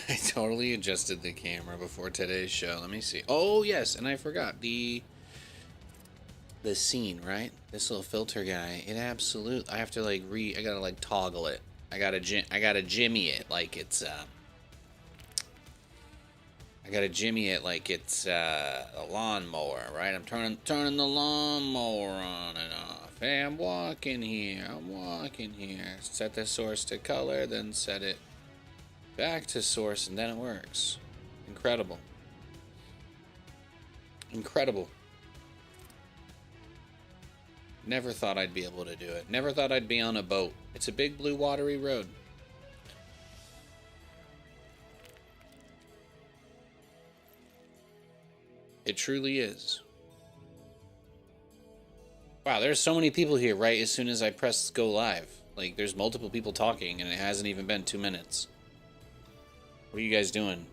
I totally adjusted the camera before today's show. Let me see. Oh yes, and I forgot the scene, right? This little filter guy. It absolute. I have to like I gotta like toggle it. I gotta jimmy it like it's I gotta jimmy it like it's a lawnmower, right? I'm turning the lawnmower on and off. Hey, I'm walking here. I'm walking here. Set the source to color, then set it back to source, and then it works. Incredible. Incredible. Never thought I'd be able to do it. Never thought I'd be on a boat. It's a big blue watery road. It truly is. Wow, there's so many people here right as soon as I press go live. Like, there's multiple people talking, and it hasn't even been 2 minutes. What are you guys doing?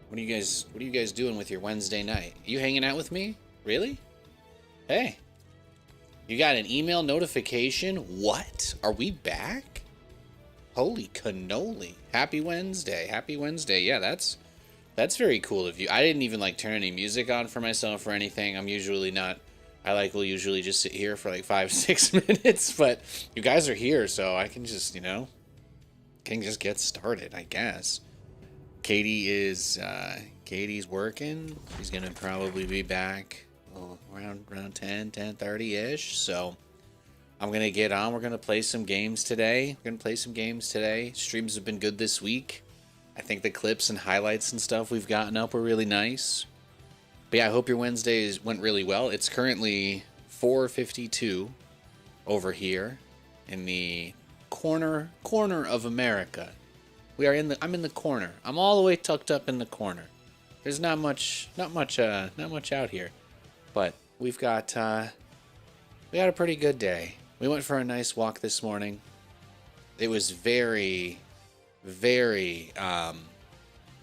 What are you guys doing with your Wednesday night? You hanging out with me? Really? Hey. You got an email notification? What? Are we back? Holy cannoli. Happy Wednesday. Happy Wednesday. Yeah, that's very cool of you. I didn't even like turn any music on for myself or anything. I'm usually not. Will usually just sit here for like 5-6 minutes, but you guys are here, so I can just, can just get started, I guess. Katie's working. She's gonna probably be back around 10:30-ish. So I'm gonna get on. We're gonna play some games today. Streams have been good this week. I think the clips and highlights and stuff we've gotten up were really nice. But yeah, I hope your Wednesdays went really well. It's currently 4:52 over here in the corner of America. I'm in the corner. I'm all the way tucked up in the corner. There's not much out here. But we got a pretty good day. We went for a nice walk this morning. It was very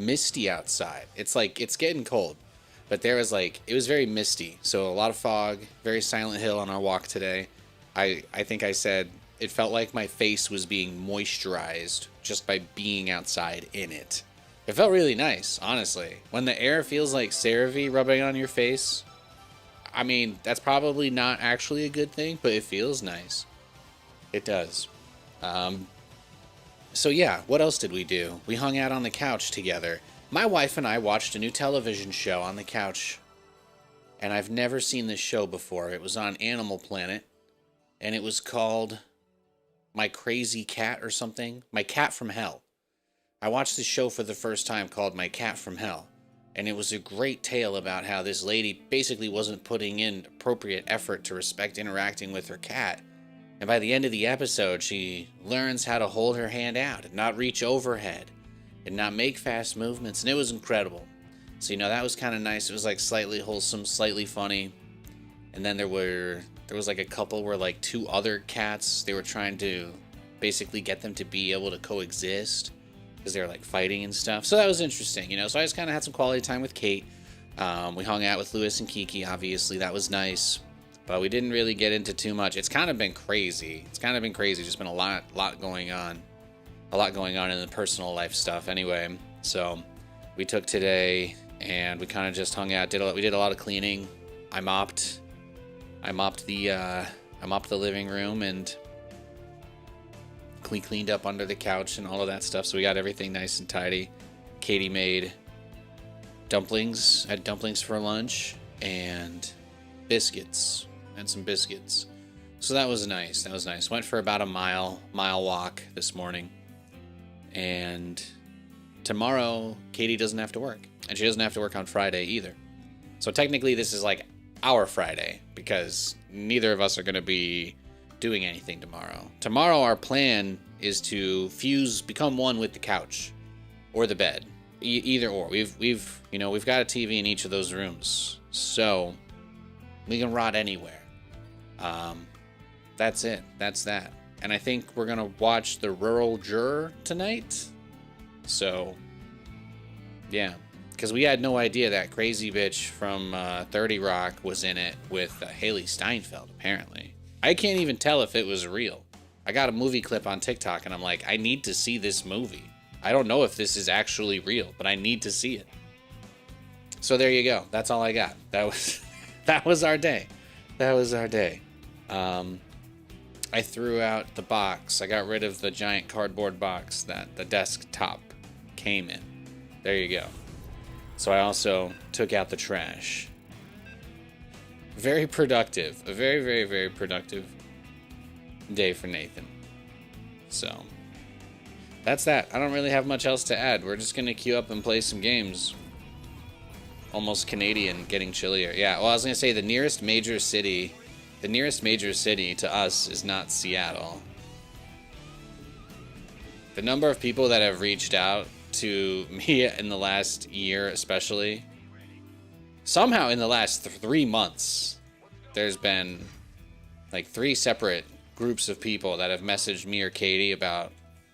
misty outside. It's getting cold. But it was very misty. So a lot of fog, very Silent Hill on our walk today. I think I said it felt like my face was being moisturized just by being outside in it. It felt really nice, honestly. When the air feels like CeraVe rubbing on your face, I mean, that's probably not actually a good thing, but it feels nice. It does. So yeah, what else did we do? We hung out on the couch together. My wife and I watched a new television show on the couch, and I've never seen this show before. It was on Animal Planet, and it was called My Crazy Cat or something. My Cat from Hell. I watched this show for the first time called My Cat from Hell, and it was a great tale about how this lady basically wasn't putting in appropriate effort to respect interacting with her cat. And by the end of the episode, she learns how to hold her hand out and not reach overhead and not make fast movements, and it was incredible. So, that was kind of nice. It was like slightly wholesome, slightly funny. And then there was like a couple where like two other cats, they were trying to basically get them to be able to coexist because they were like fighting and stuff. So that was interesting, So I just kind of had some quality time with Kate. We hung out with Lewis and Kiki, obviously. That was nice. But we didn't really get into too much. It's kind of been crazy. Just been a lot going on. A lot going on in the personal life stuff anyway. So we took today and we kind of just hung out. We did a lot of cleaning. I mopped the living room and cleaned up under the couch and all of that stuff. So we got everything nice and tidy. Katie made dumplings. I had dumplings for lunch and biscuits. And some biscuits. So that was nice. Went for about a mile walk this morning. And tomorrow, Katie doesn't have to work. And she doesn't have to work on Friday either. So technically, this is like our Friday, because neither of us are going to be doing anything tomorrow. Tomorrow, our plan is to become one with the couch or the bed. Either or. We've got a TV in each of those rooms. So we can rot anywhere. That's it. That's that. And I think we're going to watch The Rural Juror tonight. So, yeah. Because we had no idea that crazy bitch from 30 Rock was in it with Haley Steinfeld, apparently. I can't even tell if it was real. I got a movie clip on TikTok, and I'm like, I need to see this movie. I don't know if this is actually real, but I need to see it. So there you go. That's all I got. That was that was our day. That was our day. I threw out the box. I got rid of the giant cardboard box that the desktop came in. There you go. So I also took out the trash. Very productive. A very, very, very productive day for Nathan. So that's that. I don't really have much else to add. We're just going to queue up and play some games. Almost Canadian, getting chillier. Yeah, well, I was going to say the nearest major city to us is not Seattle. The number of people that have reached out to me in the last year, especially, somehow in the last 3 months, there's been like 3 separate groups of people that have messaged me or Katie about,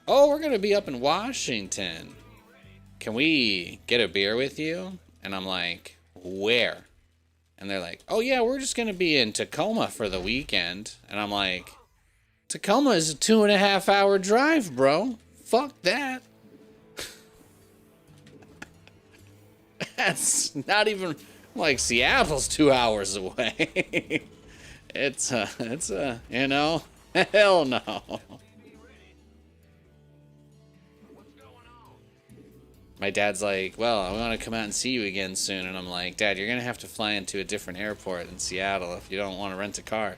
oh, we're going to be up in Washington. Can we get a beer with you? And I'm like, where? And they're like, oh yeah, we're just going to be in Tacoma for the weekend. And I'm like, Tacoma is a 2.5 hour drive, bro. Fuck that. That's not even like Seattle's 2 hours away. It's you know, hell no. My dad's like, well, I want to come out and see you again soon. And I'm like, Dad, you're going to have to fly into a different airport in Seattle if you don't want to rent a car.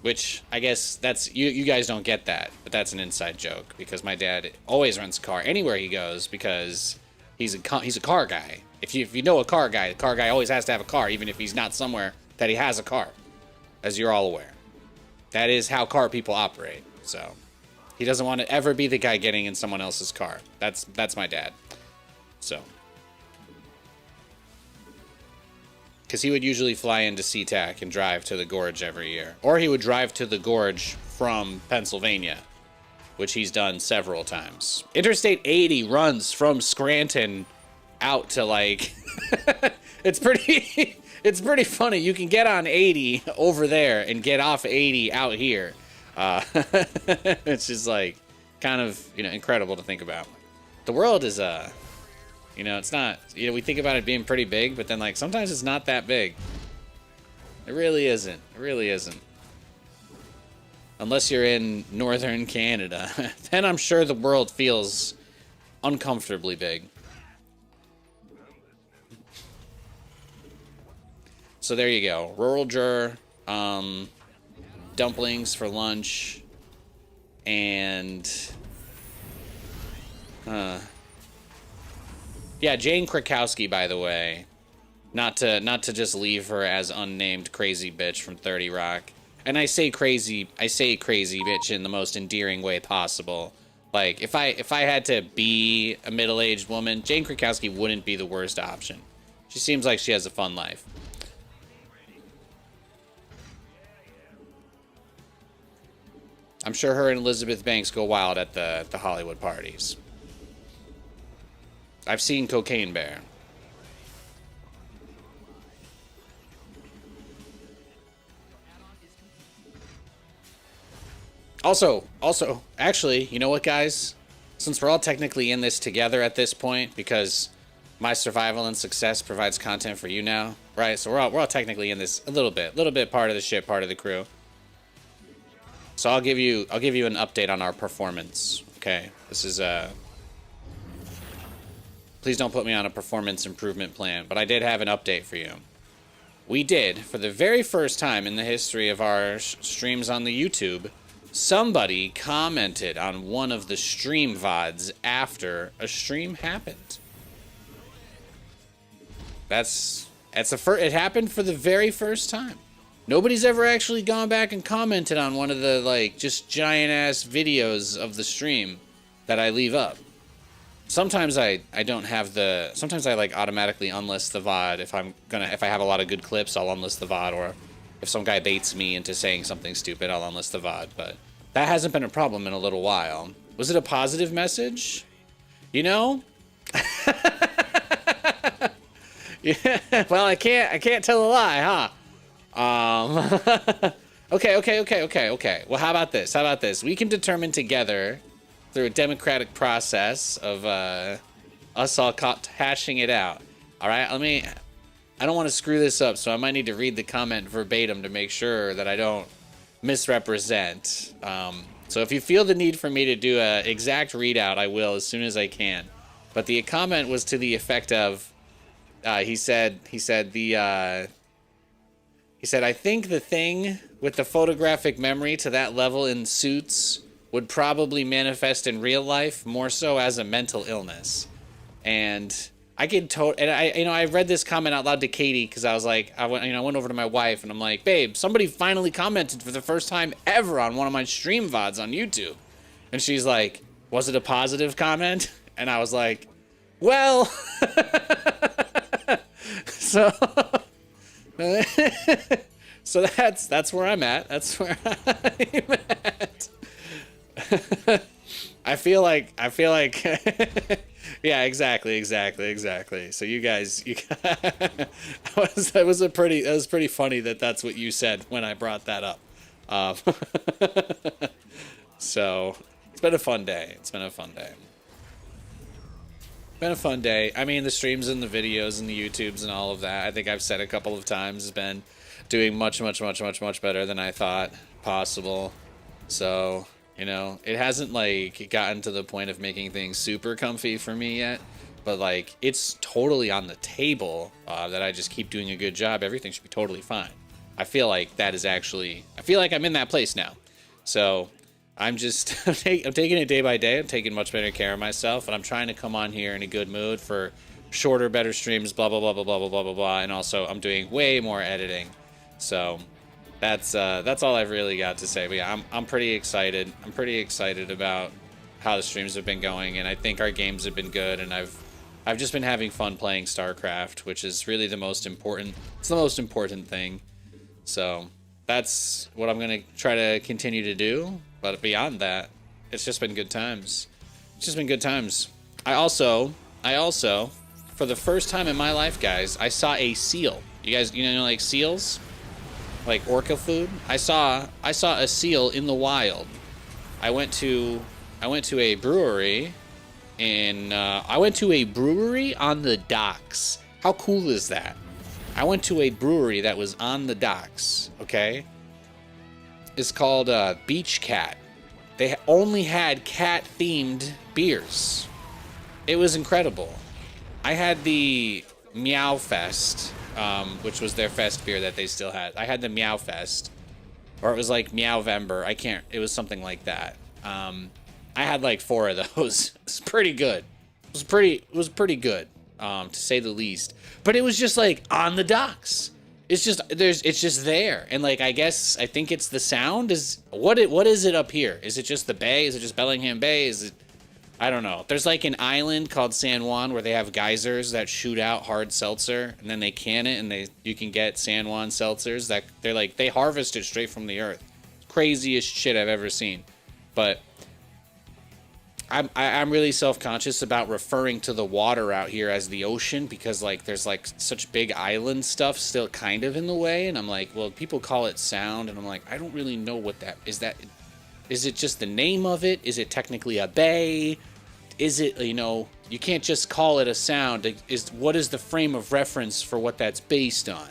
Which, I guess, that's, you guys don't get that, but that's an inside joke. Because my dad always rents a car anywhere he goes because he's a car guy. If you know a car guy, the car guy always has to have a car, even if he's not somewhere that he has a car. As you're all aware. That is how car people operate, so... He doesn't want to ever be the guy getting in someone else's car. That's my dad. So. Because he would usually fly into SeaTac and drive to the Gorge every year. Or he would drive to the Gorge from Pennsylvania, which he's done several times. Interstate 80 runs from Scranton out to like... it's pretty funny. You can get on 80 over there and get off 80 out here. It's just like kind of, incredible to think about. The world is, it's not, we think about it being pretty big, but then like sometimes it's not that big. It really isn't. It really isn't. Unless you're in northern Canada, then I'm sure the world feels uncomfortably big. So there you go. Rural juror, dumplings for lunch, and yeah, Jane Krakowski, by the way, not to just leave her as unnamed crazy bitch from 30 Rock. And I say crazy bitch in the most endearing way possible. Like if I had to be a middle-aged woman, Jane Krakowski wouldn't be the worst option. She seems like she has a fun life. I'm sure her and Elizabeth Banks go wild at the Hollywood parties. I've seen Cocaine Bear. Also, actually, you know what, guys? Since we're all technically in this together at this point, because my survival and success provides content for you now, right? So we're all technically in this a little bit part of the ship, part of the crew. So I'll give you an update on our performance. Okay, this is please don't put me on a performance improvement plan, but I did have an update for you. We did, for the very first time in the history of our streams on the YouTube, somebody commented on one of the stream VODs after a stream happened. It happened for the very first time. Nobody's ever actually gone back and commented on one of the, like, just giant-ass videos of the stream that I leave up. Sometimes I don't have the... Sometimes I, like, automatically unlist the VOD. If I have a lot of good clips, I'll unlist the VOD. Or if some guy baits me into saying something stupid, I'll unlist the VOD. But that hasn't been a problem in a little while. Was it a positive message? You know? Yeah, well, I can't tell a lie, huh? Okay. Well, how about this? How about this? We can determine together through a democratic process of us all hashing it out. All right, I don't want to screw this up, so I might need to read the comment verbatim to make sure that I don't misrepresent. So if you feel the need for me to do an exact readout, I will as soon as I can. But the comment was to the effect of, he said, I think the thing with the photographic memory to that level in Suits would probably manifest in real life more so as a mental illness. And I could I read this comment out loud to Katie because I was like, I went over to my wife and I'm like, babe, somebody finally commented for the first time ever on one of my stream VODs on YouTube. And she's like, was it a positive comment? And I was like, well, so that's where I'm at. That's where I'm at. I feel like yeah, exactly. So you guys that was pretty funny that's what you said when I brought that up. So it's been a fun day. I mean, the streams and the videos and the YouTubes and all of that, I think I've said a couple of times, has been doing much better than I thought possible. So, it hasn't like gotten to the point of making things super comfy for me yet, but like it's totally on the table that I just keep doing a good job. Everything should be totally fine. I feel like I'm in that place now. So I'm just, I'm taking it day by day. I'm taking much better care of myself, and I'm trying to come on here in a good mood for shorter, better streams, blah, blah, blah, blah, blah, blah, blah, blah, blah. And also I'm doing way more editing. So that's all I've really got to say. But yeah, I'm pretty excited. I'm pretty excited about how the streams have been going, and I think our games have been good, and I've just been having fun playing StarCraft, which is really the most important thing. So that's what I'm going to try to continue to do. But beyond that, it's just been good times. I also, for the first time in my life, guys, I saw a seal. You guys, like seals? Like orca food? I saw a seal in the wild. I went to a brewery on the docks. How cool is that? I went to a brewery that was on the docks, okay? It's called Beach Cat. They only had cat-themed beers. It was incredible. I had the Meow Fest, which was their fest beer that they still had. I had the Meow Fest, or it was like Meowvember. It was something like that. I had like 4 of those. It's pretty good. It was pretty good, to say the least. But it was just like on the docks. It's just there, and like I think it's the sound. What is it up here? Is it just the bay? Is it just Bellingham Bay? I don't know. There's like an island called San Juan where they have geysers that shoot out hard seltzer, and then they can it, and you can get San Juan seltzers that they harvest it straight from the earth. Craziest shit I've ever seen. But I'm really self-conscious about referring to the water out here as the ocean because like there's like such big island stuff still kind of in the way, and I'm like, well, people call it sound, and I'm like, I don't really know what that is. Is it just the name of it? Is it technically a bay? Is it, you can't just call it a sound. What is the frame of reference for what that's based on?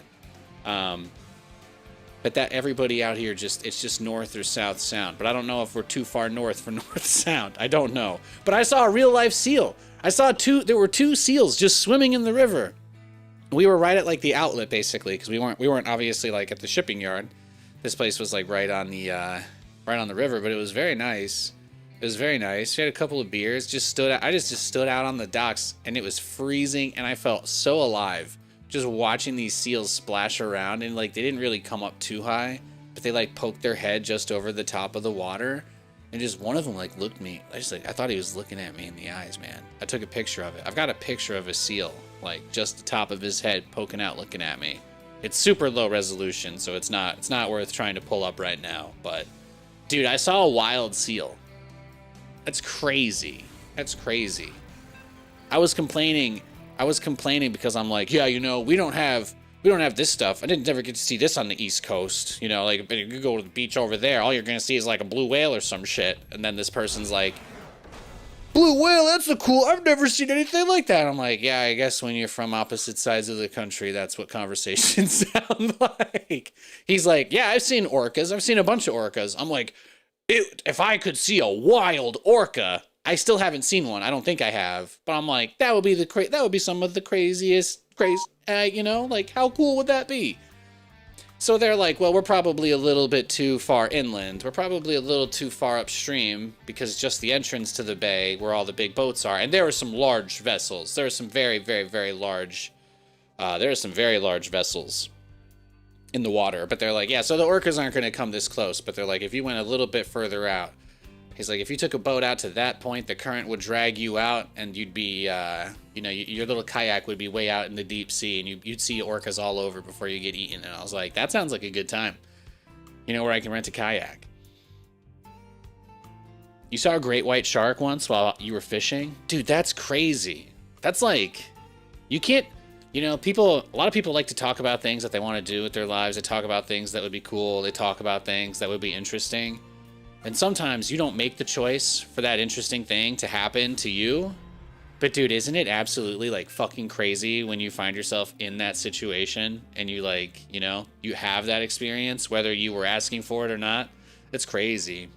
But that everybody out here it's just north or south sound. But I don't know if we're too far north for north sound. I don't know. But I saw a real life seal. There were 2 seals just swimming in the river. We were right at like the outlet basically, because we weren't obviously like at the shipping yard. This place was like right on the river, but it was very nice. We had a couple of beers, I just stood out on the docks, and it was freezing, and I felt so alive. Just watching these seals splash around, and like they didn't really come up too high, but they like poked their head just over the top of the water, and just one of them like looked me. I thought he was looking at me in the eyes, man. I took a picture of it. I've got a picture of a seal, like just the top of his head poking out, looking at me. It's super low resolution, so it's not worth trying to pull up right now. But dude, I saw a wild seal. That's crazy. I was complaining because I'm like, yeah, we don't have We don't have this stuff. I didn't ever get to see this on the East Coast. You know, like, if you go to the beach over there, all you're gonna see is like a blue whale or some shit. And then this person's like, blue whale, that's a cool, I've never seen anything like that. I'm like, yeah, I guess when you're from opposite sides of the country, that's what conversations sound like. He's like, yeah, I've seen orcas. I've seen a bunch of orcas. I'm like, if I could see a wild orca, I still haven't seen one. I don't think I have, but I'm like, that would be some of the craziest, you know, like, how cool would that be? So they're like, well, we're probably a little bit too far inland. We're probably a little too far upstream because just the entrance to the bay where all the big boats are. And there are some large vessels. There are some very, very, very large, there are some very large vessels in the water. But they're like, yeah, so the orcas aren't going to come this close. But they're like, if you went a little bit further out, he's like, if you took a boat out to that point, the current would drag you out and you'd be, you know, your little kayak would be way out in the deep sea and you'd see orcas all over before you get eaten. And I was like, that sounds like a good time. You know, where I can rent a kayak. You saw a great white shark once while you were fishing? Dude, that's crazy. That's like, you can't, you know, a lot of people like to talk about things that they want to do with their lives. They talk about things that would be cool. They talk about things that would be interesting. And sometimes you don't make the choice for that interesting thing to happen to you. But dude, isn't it absolutely like fucking crazy when you find yourself in that situation and you like, you know, you have that experience, whether you were asking for it or not? It's crazy.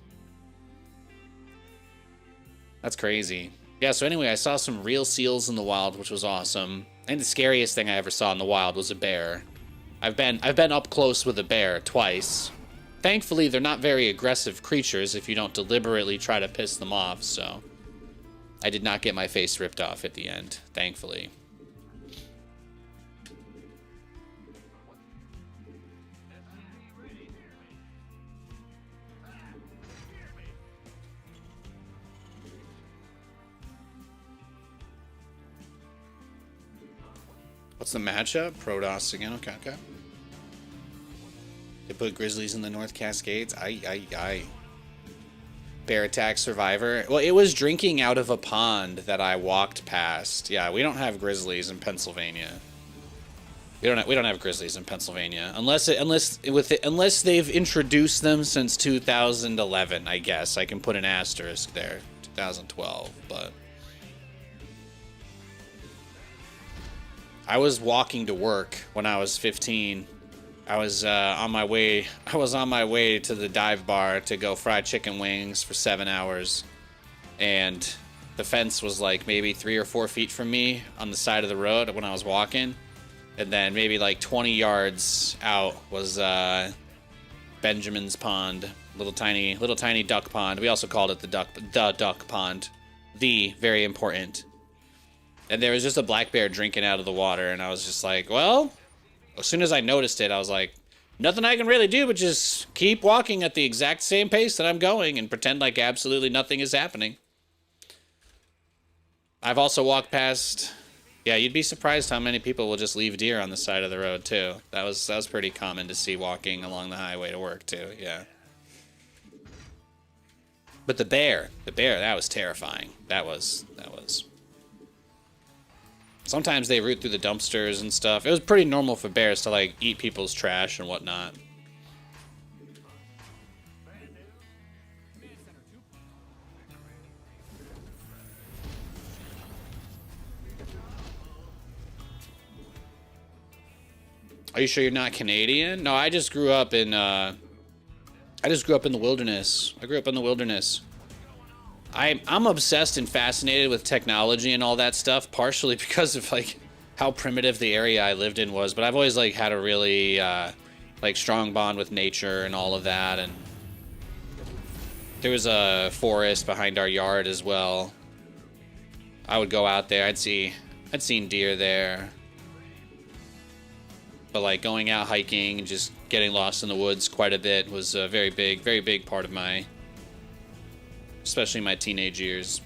That's crazy. Yeah, so anyway, I saw some real seals in the wild, which was awesome. And the scariest thing I ever saw in the wild was a bear. I've been up close with a bear twice. Thankfully, they're not very aggressive creatures if you don't deliberately try to piss them off, so I did not get my face ripped off at the end, thankfully. What's the matchup? Protoss again, okay. They put Grizzlies in the North Cascades. Aye. Bear attack survivor. Well, it was drinking out of a pond that I walked past. Yeah, we don't have Grizzlies in Pennsylvania. We don't have Grizzlies in Pennsylvania unless they've introduced them since 2011. I guess I can put an asterisk there. 2012, but I was walking to work when I was 15. I was on my way to the dive bar to go fry chicken wings for 7 hours, and the fence was like maybe 3 or 4 feet from me on the side of the road when I was walking, and then maybe like 20 yards out was Benjamin's Pond, little tiny duck pond. We also called it the duck pond, very important. And there was just a black bear drinking out of the water, and I was just like, well. As soon as I noticed it, I was like, nothing I can really do but just keep walking at the exact same pace that I'm going and pretend like absolutely nothing is happening. I've also walked past... Yeah, you'd be surprised how many people will just leave deer on the side of the road, too. That was pretty common to see walking along the highway to work, too, yeah. But the bear, that was terrifying. That was... Sometimes they root through the dumpsters and stuff. It was pretty normal for bears to, like, eat people's trash and whatnot. Are you sure you're not Canadian? No, I just grew up in, the wilderness. I grew up in the wilderness. I'm obsessed and fascinated with technology and all that stuff, partially because of like how primitive the area I lived in was, but I've always like had a really like strong bond with nature and all of that. And there was a forest behind our yard as well. I would go out there. I'd seen deer there, but like going out hiking and just getting lost in the woods quite a bit was a very big part of my, especially my teenage years.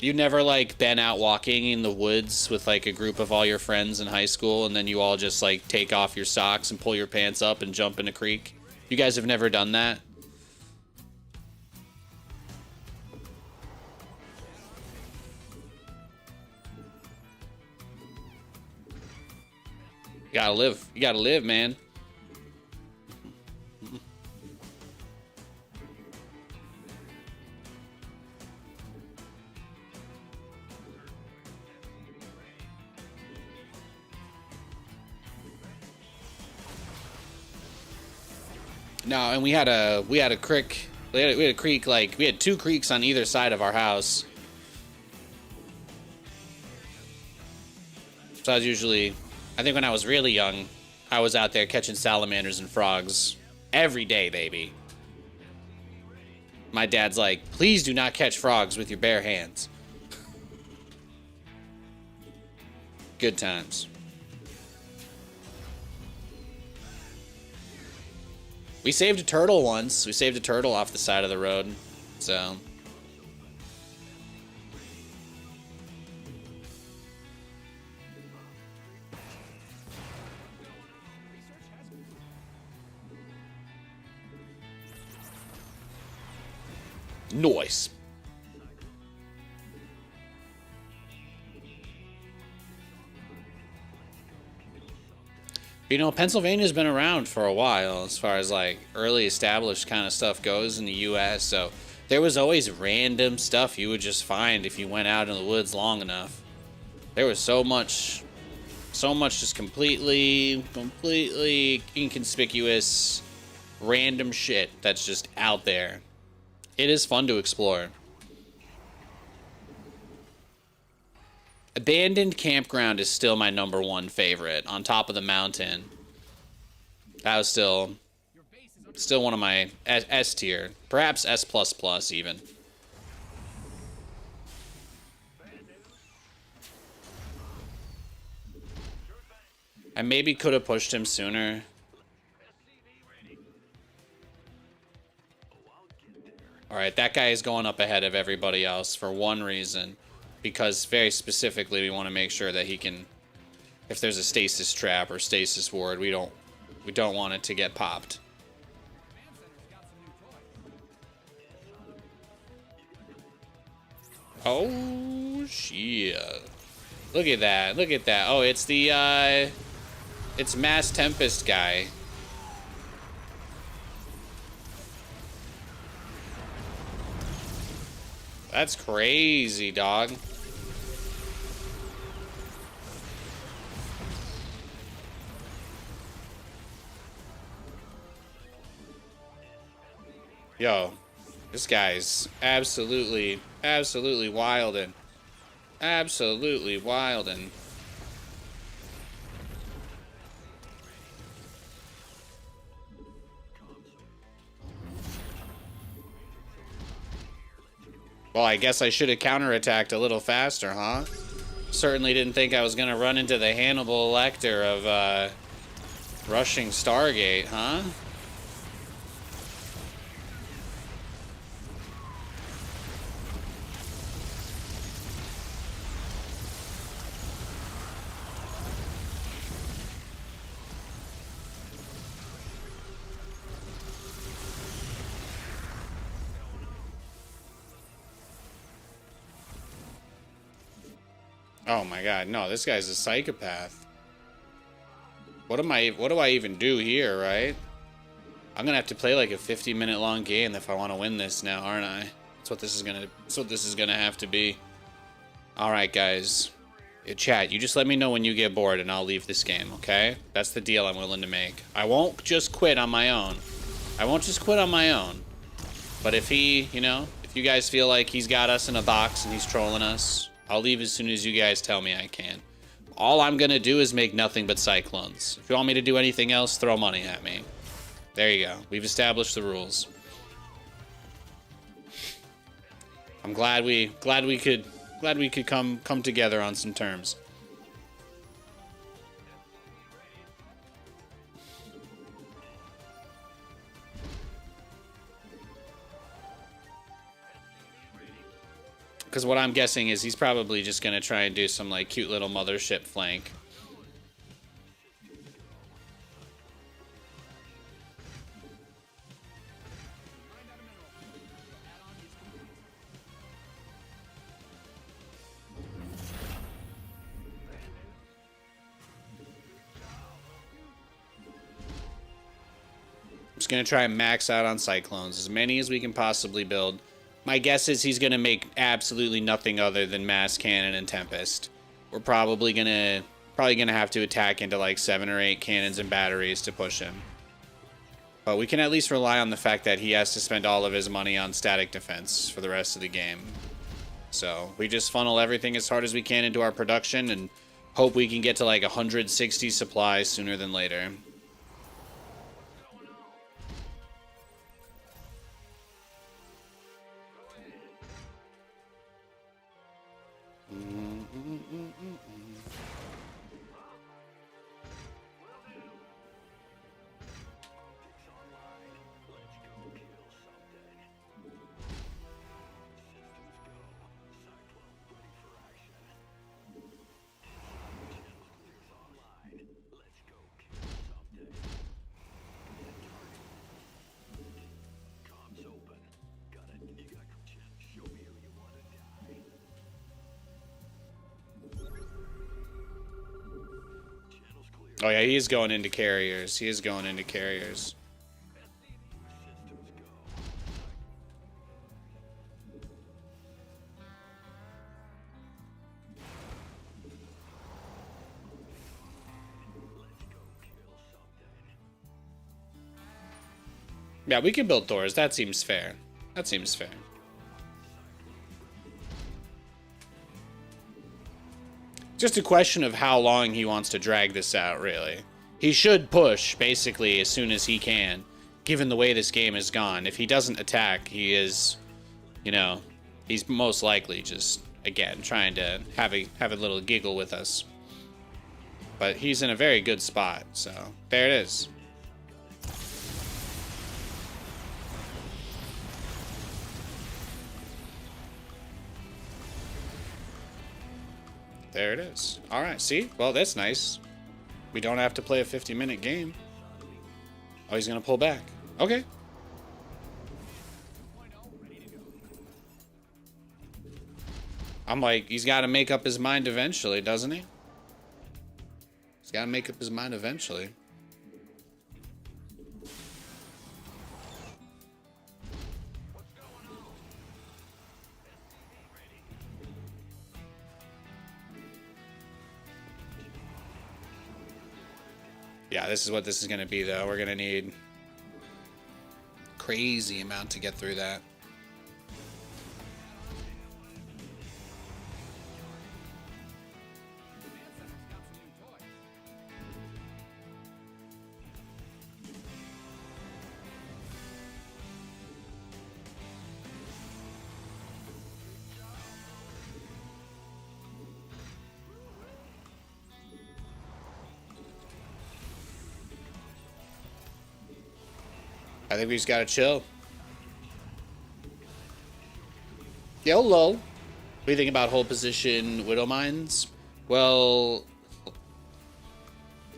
You never like been out walking in the woods with like a group of all your friends in high school and then you all just like take off your socks and pull your pants up and jump in a creek? You guys have never done that? You gotta live. You gotta live, man. No, and we had a creek. We had a creek, like we had 2 creeks on either side of our house. So I was usually, I think when I was really young, I was out there catching salamanders and frogs every day, baby. My dad's like, please do not catch frogs with your bare hands. Good times. We saved a turtle once. We saved a turtle off the side of the road. So. Nice. You know, Pennsylvania's been around for a while as far as like early established kind of stuff goes in the US, so there was always random stuff you would just find if you went out in the woods long enough. There was so much just completely inconspicuous random shit that's just out there. It is fun to explore. Abandoned Campground is still my #1 favorite, on top of the mountain. That was still one of my S tier, perhaps S++ even. I maybe could have pushed him sooner. Alright, that guy is going up ahead of everybody else for one reason. Because very specifically we want to make sure that he can, if there's a stasis trap or stasis ward, we don't want it to get popped. Oh shit. Look at that. Look at that. Oh, it's the it's Mass Tempest guy. That's crazy, dog. Yo, this guy's absolutely wildin'. Absolutely wildin'. Well, I guess I should have counterattacked a little faster, huh? Certainly didn't think I was gonna run into the Hannibal Lecter of, rushing Stargate, huh? Oh my god, no, this guy's a psychopath. What do I even do here, right? I'm gonna have to play like a 50-minute long game if I want to win this now, aren't I? That's what this is gonna have to be. Alright, guys. Chat, you just let me know when you get bored and I'll leave this game, okay? That's the deal I'm willing to make. I won't just quit on my own. I won't just quit on my own. But if he, you know, if you guys feel like he's got us in a box and he's trolling us, I'll leave as soon as you guys tell me I can. All I'm gonna do is make nothing but cyclones. If you want me to do anything else, throw money at me. There you go. We've established the rules. I'm glad we could come together on some terms. Because what I'm guessing is he's probably just going to try and do some, like, cute little mothership flank. Just going to try and max out on Cyclones. As many as we can possibly build. My guess is he's going to make absolutely nothing other than Mass Cannon and Tempest. We're probably going to have to attack into like 7 or 8 cannons and batteries to push him. But we can at least rely on the fact that he has to spend all of his money on static defense for the rest of the game. So we just funnel everything as hard as we can into our production and hope we can get to like 160 supplies sooner than later. Oh yeah, he is going into carriers. He is going into carriers. Yeah, we can build doors. That seems fair. That seems fair. Just a question of how long he wants to drag this out, really. He should push, basically, as soon as he can, given the way this game has gone. If he doesn't attack, he is, you know, he's most likely just, again, trying to have a little giggle with us. But he's in a very good spot, so there it is. There it is. All right, see? Well, that's nice. We don't have to play a 50-minute game. Oh, he's going to pull back. Okay. I'm like, he's got to make up his mind eventually, doesn't he? He's got to make up his mind eventually. Yeah, this is what this is going to be, though. We're going to need a crazy amount to get through that. I think we just gotta chill. YOLO. What do you think about hold position Widow Mines? Well,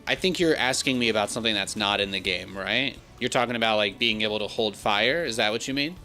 I think you're asking me about something that's not in the game, right? You're talking about like being able to hold fire. Is that what you mean?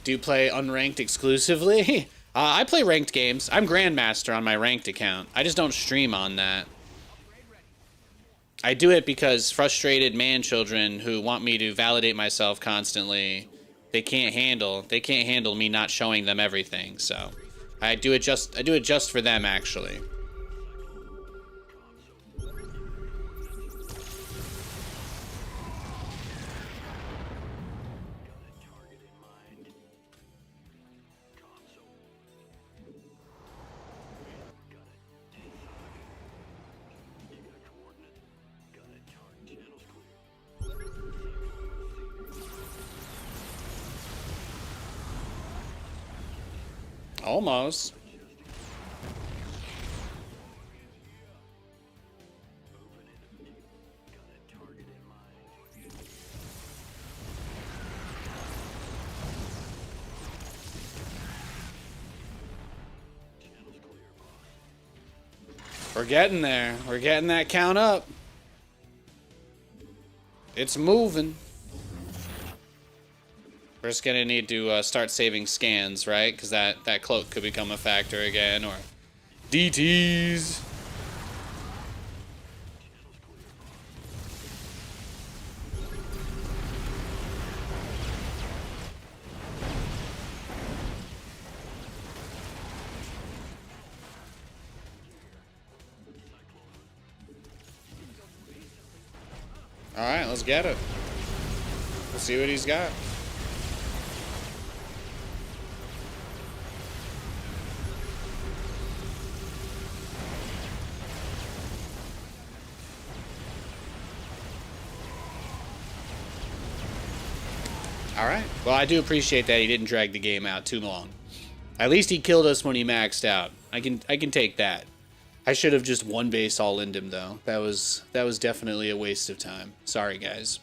Do you play unranked exclusively? I play ranked games. I'm Grandmaster on my ranked account. I just don't stream on that. I do it because frustrated man-children who want me to validate myself constantly, they can't handle me not showing them everything. So I do it just for them, actually. Almost. We're getting there. We're getting that count up. It's moving. We're just gonna need to start saving scans, right? Because that cloak could become a factor again, or DTs. All right, let's get it. Let's see what he's got. All right. Well, I do appreciate that he didn't drag the game out too long. At least he killed us when he maxed out. I can take that. I should have just one base all in him though. That was definitely a waste of time. Sorry, guys.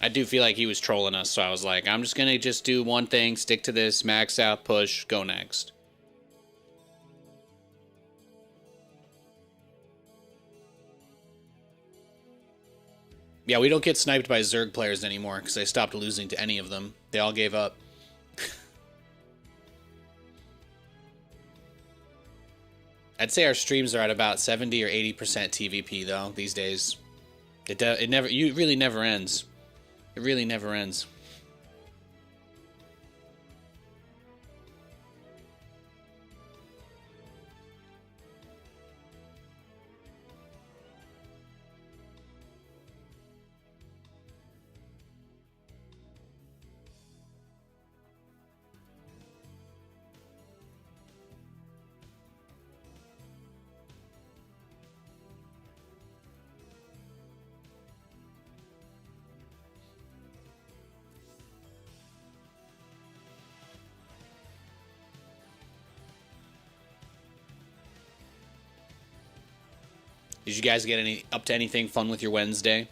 I do feel like he was trolling us, so I was like, I'm just gonna just do one thing, stick to this, max out, push, go next. Yeah, we don't get sniped by Zerg players anymore because I stopped losing to any of them. They all gave up. I'd say our streams are at about 70 or 80% TVP though these days. It really never ends. It really never ends. Did you guys get up to anything fun with your Wednesday?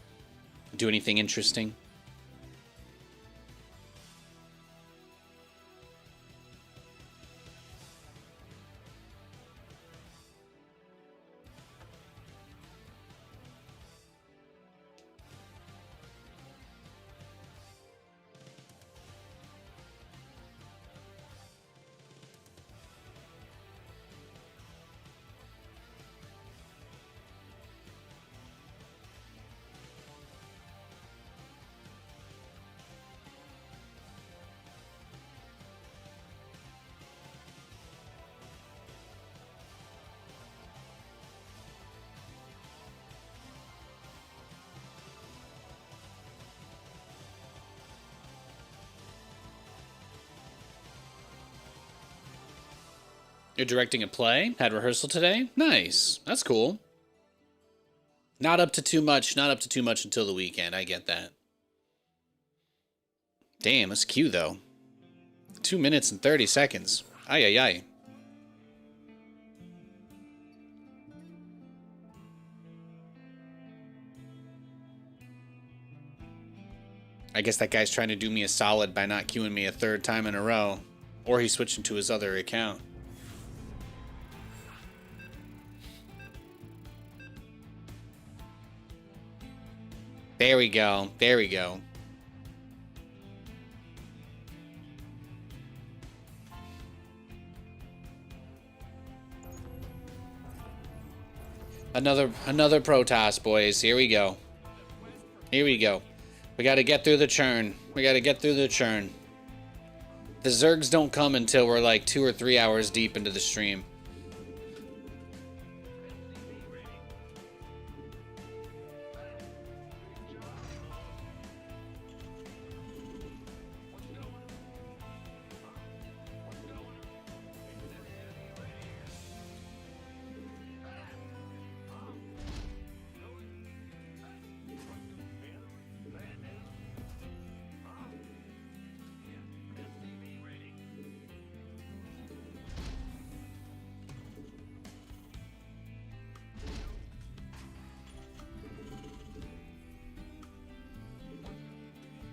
Do anything interesting? You're directing a play? Had rehearsal today? Nice. That's cool. Not up to too much until the weekend. I get that. Damn, that's cute though. 2 minutes and 30 seconds. Ay, ay, ay. I guess that guy's trying to do me a solid by not queuing me a third time in a row. Or he's switching to his other account. There we go. There we go. Another Protoss, boys. Here we go. Here we go. We got to get through the churn. We got to get through the churn. The Zergs don't come until we're like 2 or 3 hours deep into the stream.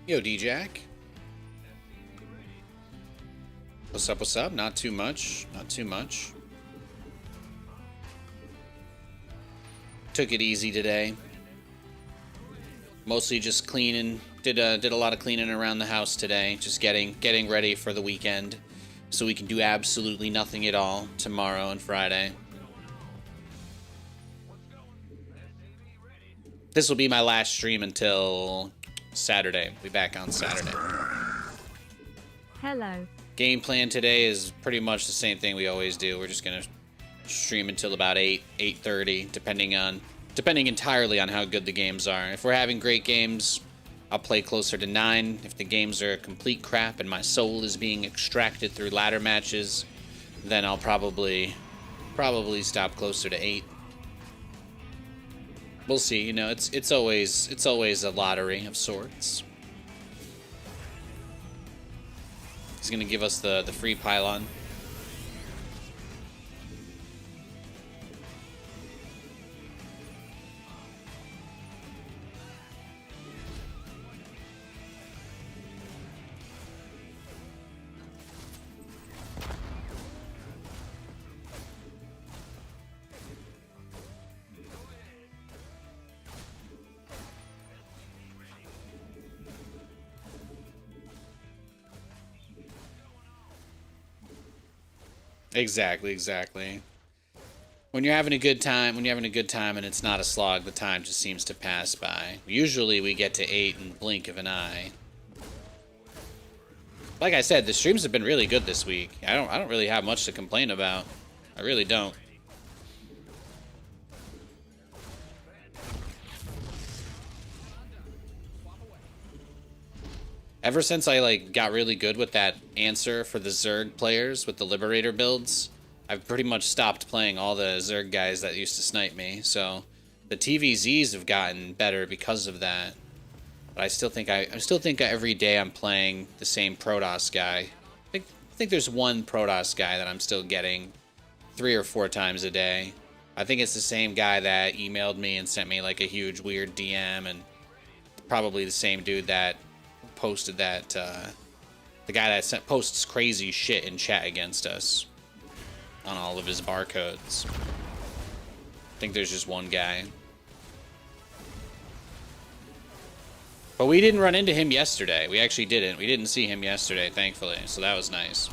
Yo, D-Jack. What's up, what's up? Not too much. Not too much. Took it easy today. Mostly just cleaning. Did a lot of cleaning around the house today. Just getting ready for the weekend. So we can do absolutely nothing at all tomorrow and Friday. This will be my last stream until Saturday. We'll be back on Saturday. Hello. Game plan today is pretty much the same thing we always do. We're just gonna stream until about 8:30, depending entirely on how good the games are. If we're having great games, I'll play closer to 9. If the games are complete crap and my soul is being extracted through ladder matches, then I'll probably stop closer to 8. We'll see. You know, it's always a lottery of sorts. He's gonna give us the free pylon. Exactly. When you're having a good time, and it's not a slog, the time just seems to pass by. Usually we get to 8 in the blink of an eye. Like I said, the streams have been really good this week. I don't really have much to complain about. I really don't. Ever since I got really good with that answer for the Zerg players with the Liberator builds, I've pretty much stopped playing all the Zerg guys that used to snipe me. So the TVZs have gotten better because of that. But I still think every day I'm playing the same Protoss guy. I think there's one Protoss guy that I'm still getting 3 or 4 times a day. I think it's the same guy that emailed me and sent me like a huge weird DM, and probably the same dude that posted that, the guy that posts crazy shit in chat against us on all of his barcodes. I think there's just one guy. But we didn't run into him yesterday. We actually didn't. We didn't see him yesterday, thankfully, so that was nice.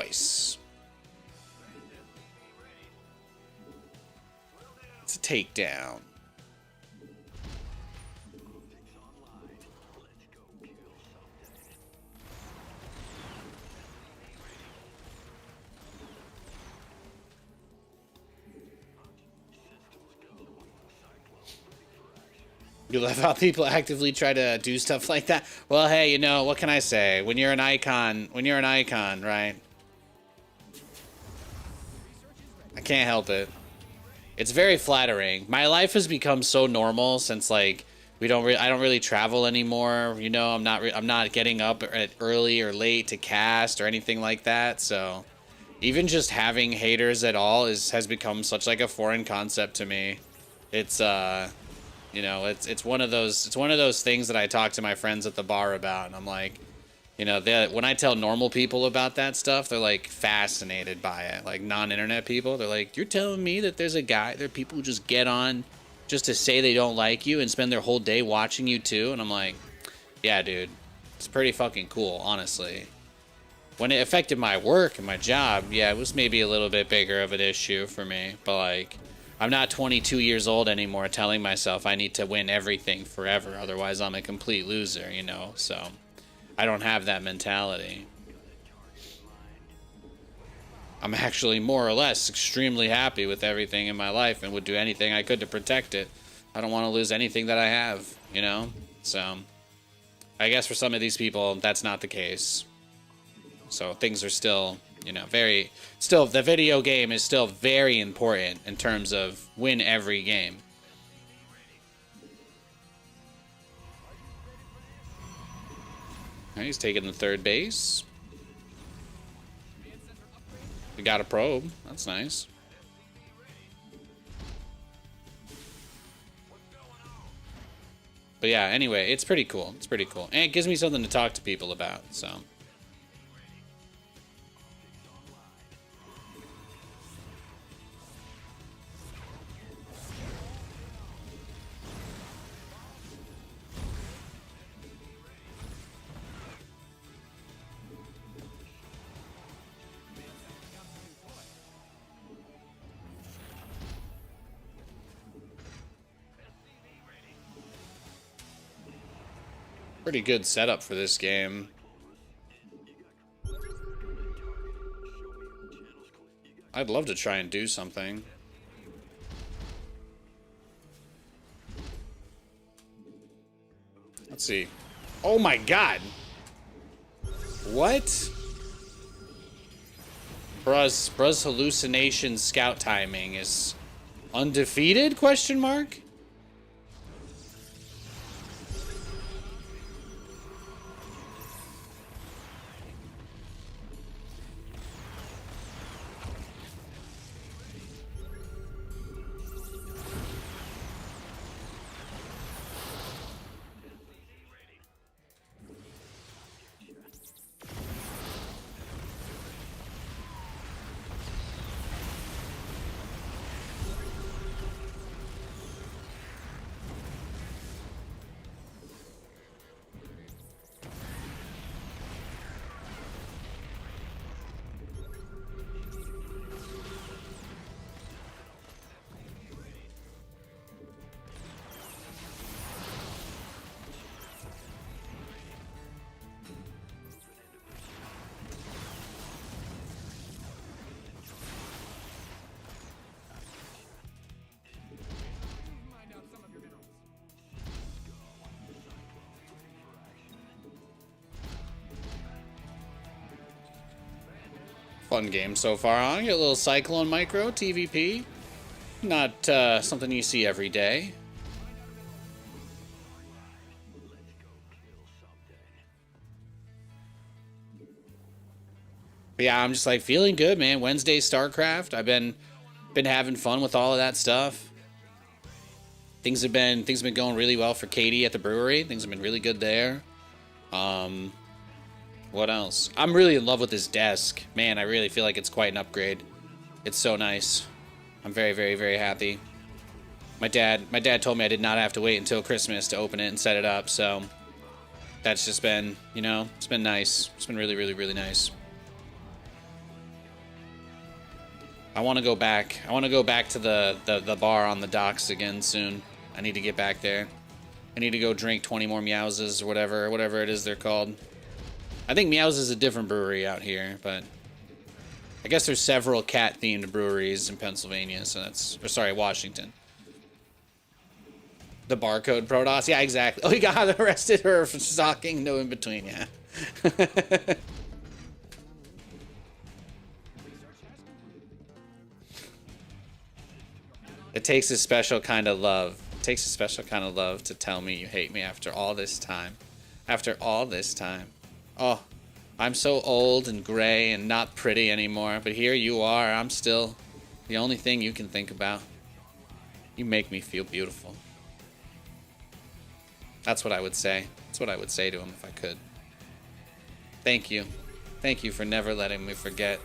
Nice. It's a takedown. You love how people actively try to do stuff like that? Well, hey, you know, what can I say? When you're an icon, right? I can't help it. It's very flattering. My life has become so normal since like I don't really travel anymore. You know, I'm not getting up early or late to cast or anything like that. So even just having haters at all has become such like a foreign concept to me. It's you know, it's one of those things that I talk to my friends at the bar about, and I'm like, you know, when I tell normal people about that stuff, they're like fascinated by it. Like non-internet people, they're like, you're telling me that there are people who just get on just to say they don't like you and spend their whole day watching you too? And I'm like, yeah, dude, it's pretty fucking cool, honestly. When it affected my work and my job, yeah, it was maybe a little bit bigger of an issue for me. But like, I'm not 22 years old anymore telling myself I need to win everything forever, otherwise I'm a complete loser, you know, so I don't have that mentality. I'm actually more or less extremely happy with everything in my life and would do anything I could to protect it. I don't want to lose anything that I have, you know? So I guess for some of these people, that's not the case. So things are still, you know, the video game is still very important in terms of win every game. He's taking the third base. We got a probe. That's nice. But yeah, anyway, it's pretty cool. It's pretty cool. And it gives me something to talk to people about, so. Pretty good setup for this game. I'd love to try and do something. Let's see. Oh my god! What? Bruh's hallucination scout timing is undefeated? Question mark? Fun game so far, huh? Get a little Cyclone Micro, TVP. Not something you see every day. But yeah, I'm just like feeling good, man. Wednesday StarCraft. I've been having fun with all of that stuff. Things have been going really well for Katie at the brewery. Things have been really good there. What else? I'm really in love with this desk. Man, I really feel like it's quite an upgrade. It's so nice. I'm very, very, very happy. My dad told me I did not have to wait until Christmas to open it and set it up, so that's just been, you know, it's been nice. It's been really, really, really nice. I want to go back. I want to go back to the bar on the docks again soon. I need to get back there. I need to go drink 20 more Meowses or whatever it is they're called. I think Meows is a different brewery out here, but I guess there's several cat-themed breweries in Pennsylvania, so that's... Or sorry, Washington. The barcode Protoss? Yeah, exactly. Oh, he got arrested for stalking, no in between, yeah. It takes a special kind of love. It takes a special kind of love to tell me you hate me after all this time. After all this time. Oh, I'm so old and gray and not pretty anymore, but here you are. I'm still the only thing you can think about. You make me feel beautiful. That's what I would say. That's what I would say to him if I could. Thank you. Thank you for never letting me forget.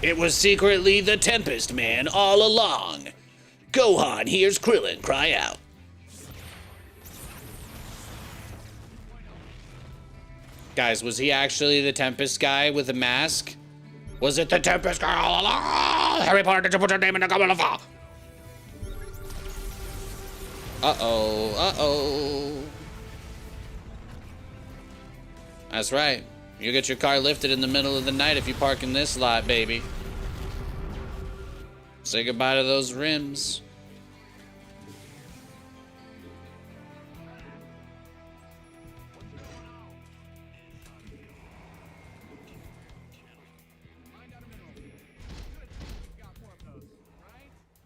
It was secretly the Tempest Man all along. Gohan hears Krillin cry out. Guys, was he actually the Tempest guy with the mask? Was it the Tempest guy all along? Harry Potter, did you put your name in the goblet of fire? Uh-oh, uh-oh. That's right. You get your car lifted in the middle of the night if you park in this lot, baby. Say goodbye to those rims.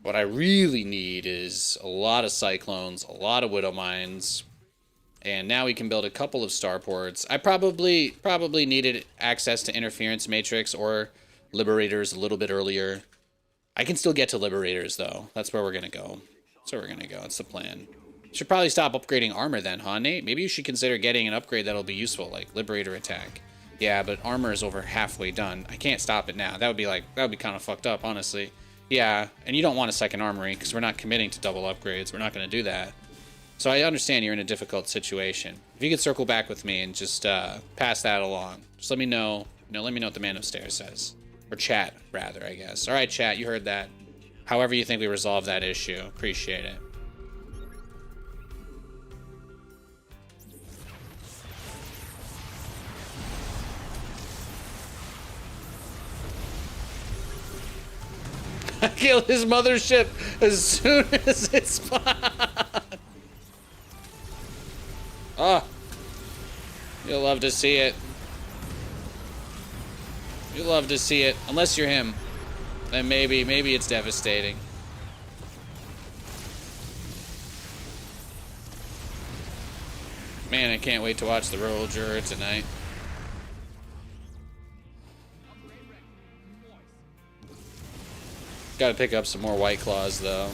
What I really need is a lot of Cyclones, a lot of Widow Mines, and now we can build a couple of starports. I probably needed access to Interference Matrix or Liberators a little bit earlier. I can still get to Liberators, though. That's where we're going to go. That's where we're going to go. That's the plan. Should probably stop upgrading armor then, huh, Nate? Maybe you should consider getting an upgrade that'll be useful, like Liberator Attack. Yeah, but armor is over halfway done. I can't stop it now. That would be kind of fucked up, honestly. Yeah, and you don't want a second armory because we're not committing to double upgrades. We're not going to do that. So I understand you're in a difficult situation. If you could circle back with me and just pass that along. Just let me know. Let me know what the man upstairs says. Or chat, rather, I guess. All right, chat, you heard that. However you think we resolve that issue. Appreciate it. I killed his mothership as soon as it spawned. Oh, you'll love to see it. You'll love to see it. Unless you're him, then maybe it's devastating. Man, I can't wait to watch the Royal Juror tonight. Gotta pick up some more White Claws, though.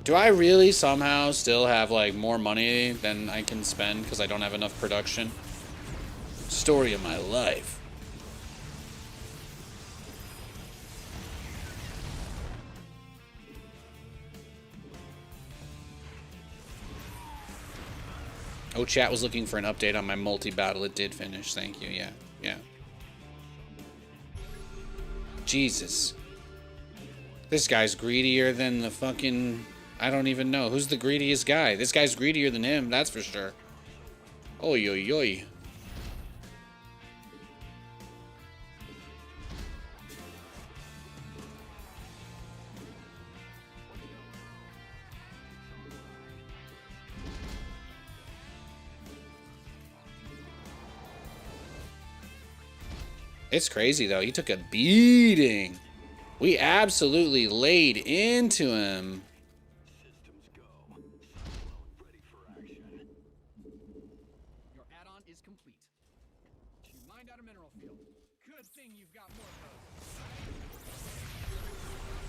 Do I really somehow still have, like, more money than I can spend because I don't have enough production? Story of my life. Oh, chat was looking for an update on my multi-battle. It did finish. Thank you. Yeah. Jesus. This guy's greedier than the fucking... I don't even know. Who's the greediest guy? This guy's greedier than him, that's for sure. Oy, oy, oy. It's crazy, though. He took a beating. We absolutely laid into him.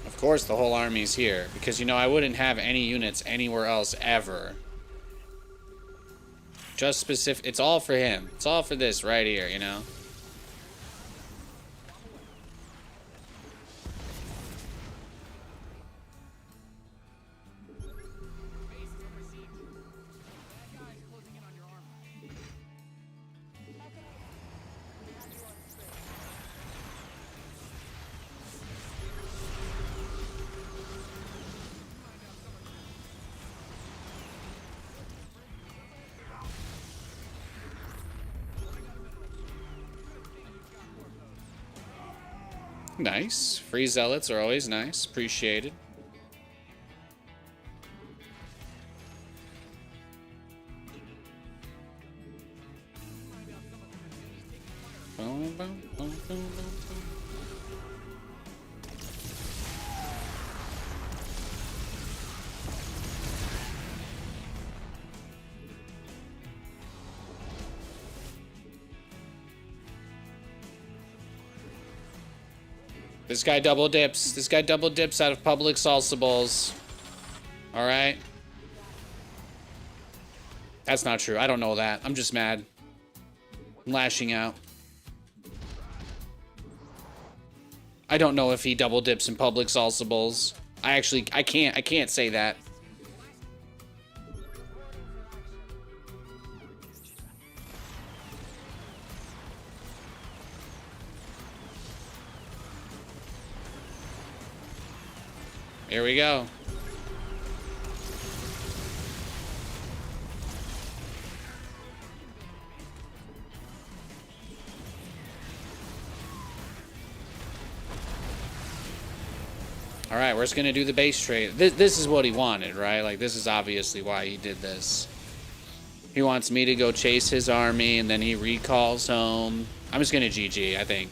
Of course the whole army's here, because, I wouldn't have any units anywhere else ever. Just specific, it's all for him. It's all for this right here, Nice. Free zealots are always nice. Appreciated. This guy double dips. This guy double dips out of public salsa bowls. Alright. That's not true. I don't know that. I'm just mad. I'm lashing out. I don't know if he double dips in public salsa bowls. I can't say that. Here we go. All right, we're just gonna do the base trade. This is what he wanted, right? Like, this is obviously why he did this. He wants me to go chase his army, and then he recalls home. I'm just gonna GG, I think.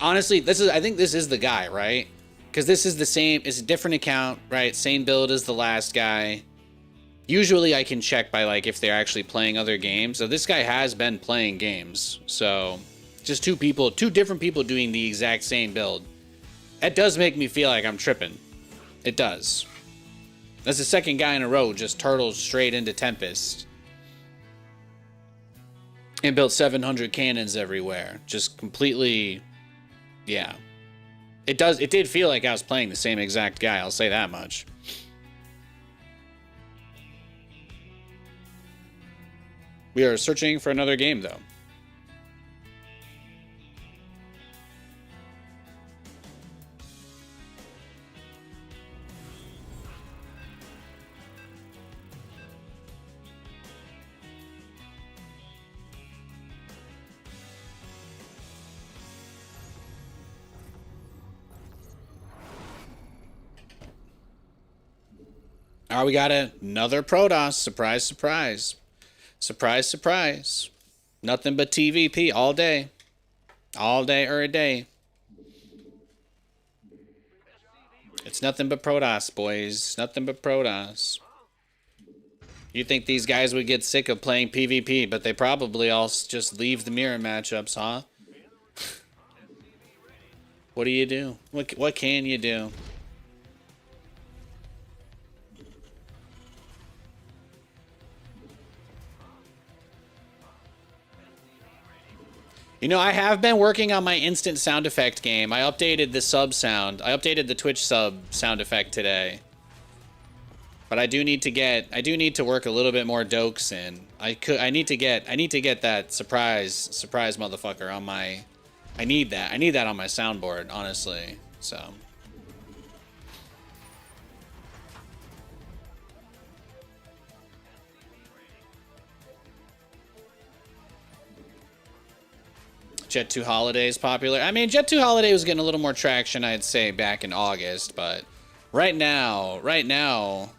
Honestly, I think this is the guy, right? Because this is the same, it's a different account, right? Same build as the last guy. Usually I can check by, like, if they're actually playing other games. So this guy has been playing games. So just two different people doing the exact same build. That does make me feel like I'm tripping. It does. That's the second guy in a row just turtles straight into Tempest. And built 700 cannons everywhere. Just completely, yeah. It did feel like I was playing the same exact guy, I'll say that much. We are searching for another game, though. All right, we got another Protoss. Surprise, surprise. Surprise, surprise. Nothing but TVP all day. All day or a day. It's nothing but Protoss, boys. Nothing but Protoss. You think these guys would get sick of playing PvP, but they probably all just leave the mirror matchups, huh? What do you do? What can you do? You know, I have been working on my instant sound effect game. I updated the sub sound. I updated the Twitch sub sound effect today. But I do need to work a little bit more dokes in. I need to get that surprise motherfucker on my, I need that on my soundboard, honestly. So Jet 2 Holiday is popular. I mean, Jet 2 Holiday was getting a little more traction, I'd say, back in August, but right now,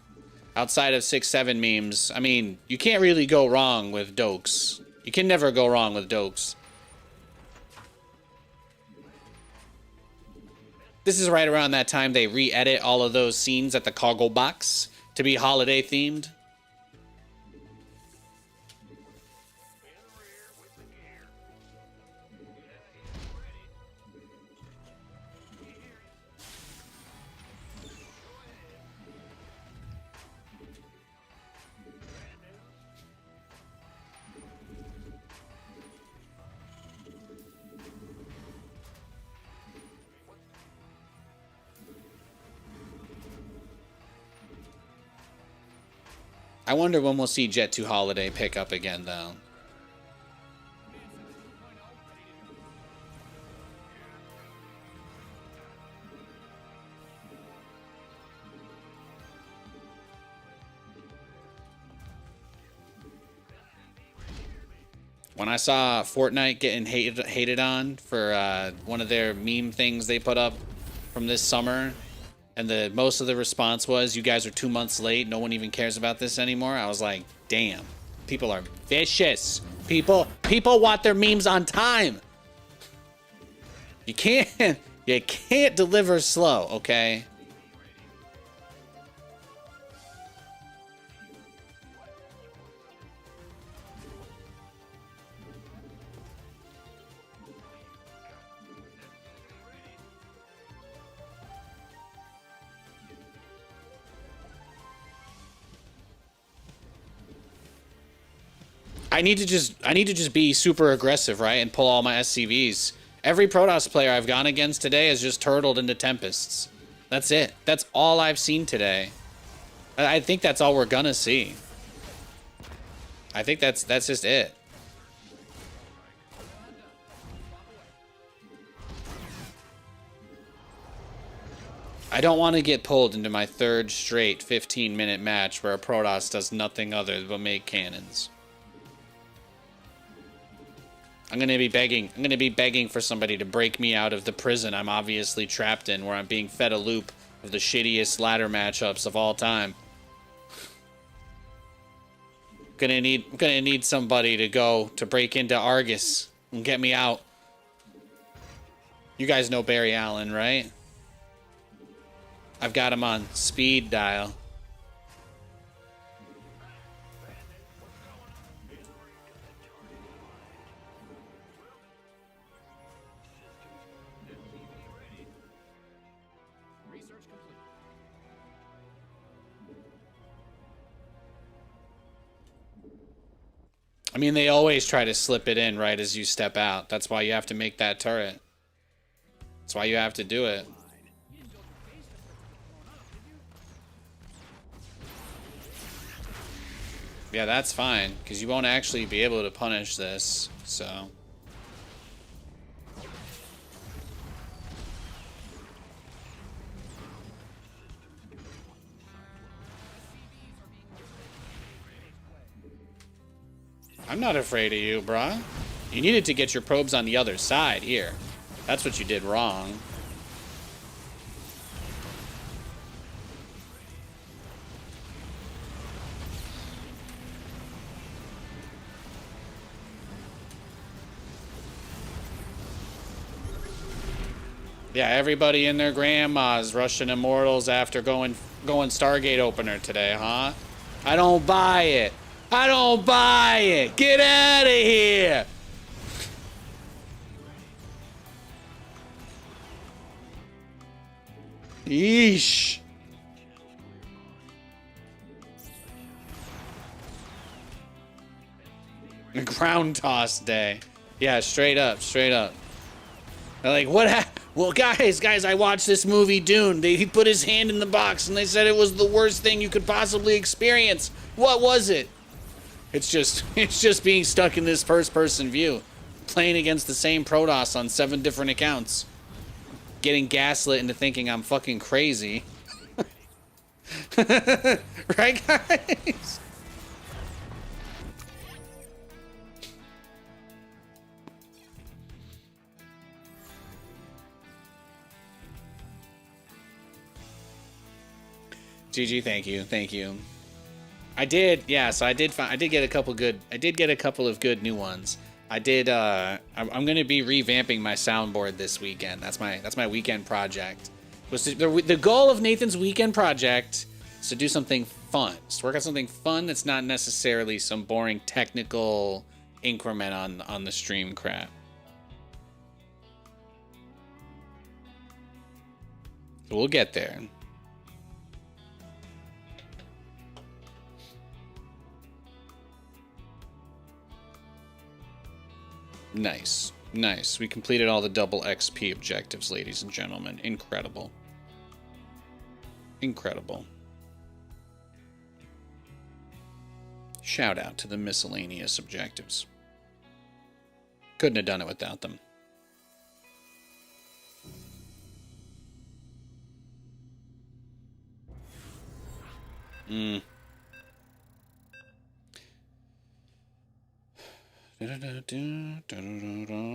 outside of 6-7 memes, I mean, you can't really go wrong with dokes. You can never go wrong with dokes. This is right around that time they re-edit all of those scenes at the cargo box to be holiday themed. I wonder when we'll see Jet 2 Holiday pick up again, though. When I saw Fortnite getting hated on for one of their meme things they put up from this summer, and most of the response was, "You guys are 2 months late. No one even cares about this anymore." I was like, "Damn, people are vicious. People want their memes on time. You can't deliver slow, okay?" I need to just be super aggressive, right? And pull all my SCVs. Every Protoss player I've gone against today has just turtled into Tempests. That's it. That's all I've seen today. I think that's all we're gonna see. I think that's just it. I don't want to get pulled into my third straight 15-minute match where a Protoss does nothing other but make cannons. I'm gonna be begging for somebody to break me out of the prison I'm obviously trapped in, where I'm being fed a loop of the shittiest ladder matchups of all time. Gonna need somebody to break into Argus and get me out. You guys know Barry Allen, right? I've got him on speed dial. I mean, they always try to slip it in right as you step out. That's why you have to make that turret. That's why you have to do it. Yeah, that's fine, because you won't actually be able to punish this, so... I'm not afraid of you, bruh. You needed to get your probes on the other side here. That's what you did wrong. Yeah, everybody and their grandmas rushing Immortals after going Stargate opener today, huh? I don't buy it. I don't buy it. Get out of here. Yeesh. Ground toss day. Yeah, straight up, straight up. They're like, what well, guys, I watched this movie, Dune. He put his hand in the box, and they said it was the worst thing you could possibly experience. What was it? It's just being stuck in this first-person view. Playing against the same Protoss on 7 different accounts. Getting gaslit into thinking I'm fucking crazy. Right, guys? GG, thank you. I did, yeah. So I did get a couple of good new ones. I'm gonna be revamping my soundboard this weekend. That's my weekend project. The goal of Nathan's weekend project is to do something fun. To work on something fun that's not necessarily some boring technical increment on the stream crap. We'll get there. Nice. We completed all the double XP objectives, ladies and gentlemen. Incredible. Shout out to the miscellaneous objectives. Couldn't have done it without them.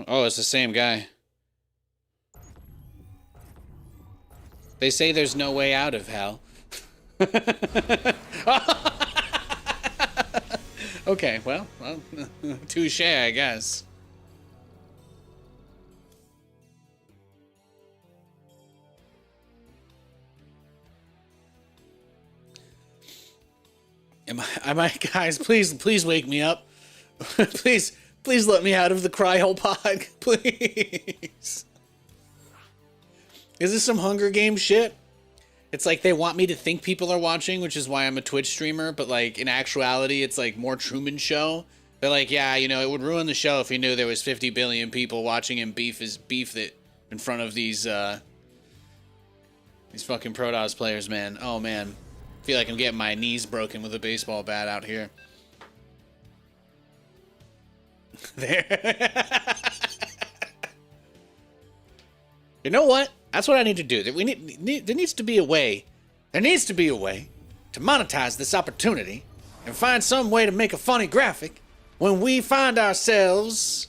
Oh, it's the same guy. They say there's no way out of hell. Okay, well, touche, I guess. Am I guys, please wake me up. Please let me out of the cryopod, please. Is this some Hunger Games shit? It's like they want me to think people are watching, which is why I'm a Twitch streamer, but like in actuality, it's like more Truman Show, They're like, yeah, you know, it would ruin the show if he knew there was 50 billion people watching him beef that in front of these fucking Protoss players, man. Oh, man. I feel like I'm getting my knees broken with a baseball bat out here. There. You know what? That's what I need to do. There needs to be a way. There needs to be a way to monetize this opportunity and find some way to make a funny graphic when we find ourselves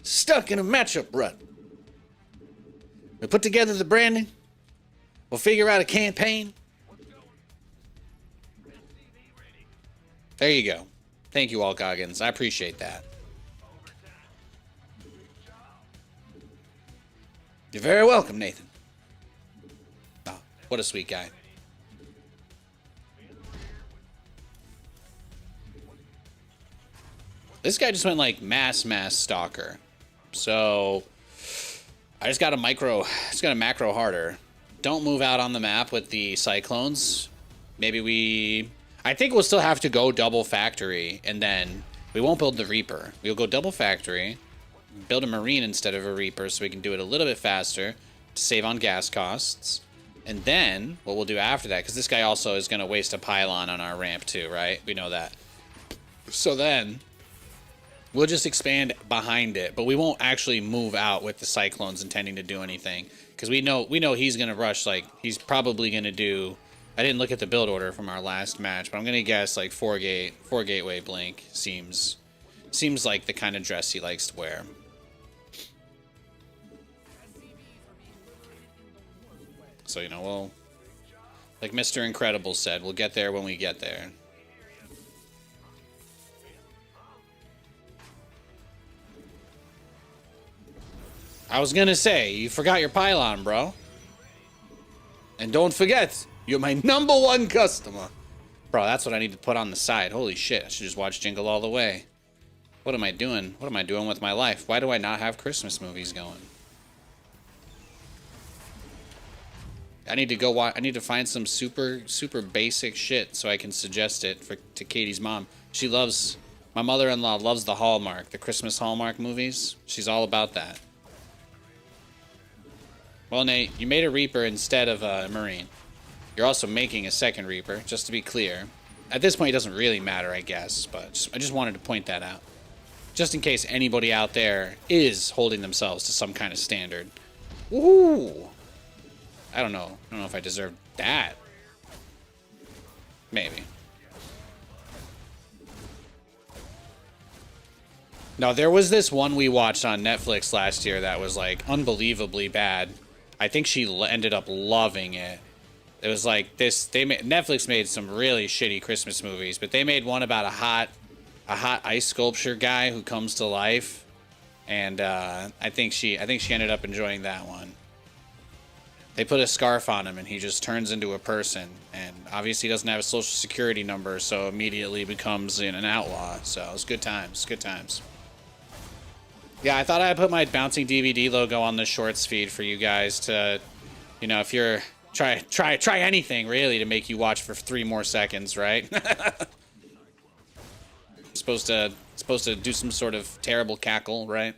stuck in a matchup rut. We put together the branding. We'll figure out a campaign. There you go. Thank you all, Goggins. I appreciate that. You're very welcome, Nathan. Oh, what a sweet guy. This guy just went like mass stalker. So I just got a macro harder. Don't move out on the map with the cyclones. I think we'll still have to go double factory, and then we won't build the Reaper. We'll go double factory, build a Marine instead of a Reaper so we can do it a little bit faster to save on gas costs. And then what we'll do after that, because this guy also is going to waste a pylon on our ramp too, right? We know that. So then we'll just expand behind it, but we won't actually move out with the cyclones intending to do anything, because we know he's going to rush. Like, he's probably going to do, I didn't look at the build order from our last match, but I'm going to guess like 4 gateway blink seems like the kind of dress he likes to wear. So, you know, we'll, like Mr. Incredible said, we'll get there when we get there. I was gonna say, you forgot your pylon, bro. And don't forget, you're my #1 customer. Bro, that's what I need to put on the side. Holy shit, I should just watch Jingle All the Way. What am I doing? What am I doing with my life? Why do I not have Christmas movies going? I need to go I need to find some super basic shit so I can suggest it to Katie's mom. My mother-in-law loves the Hallmark, the Christmas Hallmark movies. She's all about that. Well, Nate, you made a Reaper instead of a Marine. You're also making a second Reaper, just to be clear. At this point, it doesn't really matter, I guess, but I just wanted to point that out. Just in case anybody out there is holding themselves to some kind of standard. Woohoo! I don't know. I don't know if I deserve that. Maybe. No, there was this one we watched on Netflix last year that was, like, unbelievably bad. I think she ended up loving it. It was like this. Netflix made some really shitty Christmas movies, but they made one about a hot ice sculpture guy who comes to life, and I think she ended up enjoying that one. They put a scarf on him, and he just turns into a person, and obviously he doesn't have a social security number, so immediately becomes an outlaw. So it's good times. Good times. Yeah, I thought I'd put my bouncing DVD logo on the shorts feed for you guys to, you know, if you're try anything really to make you watch for 3 more seconds, right? supposed to do some sort of terrible cackle, right?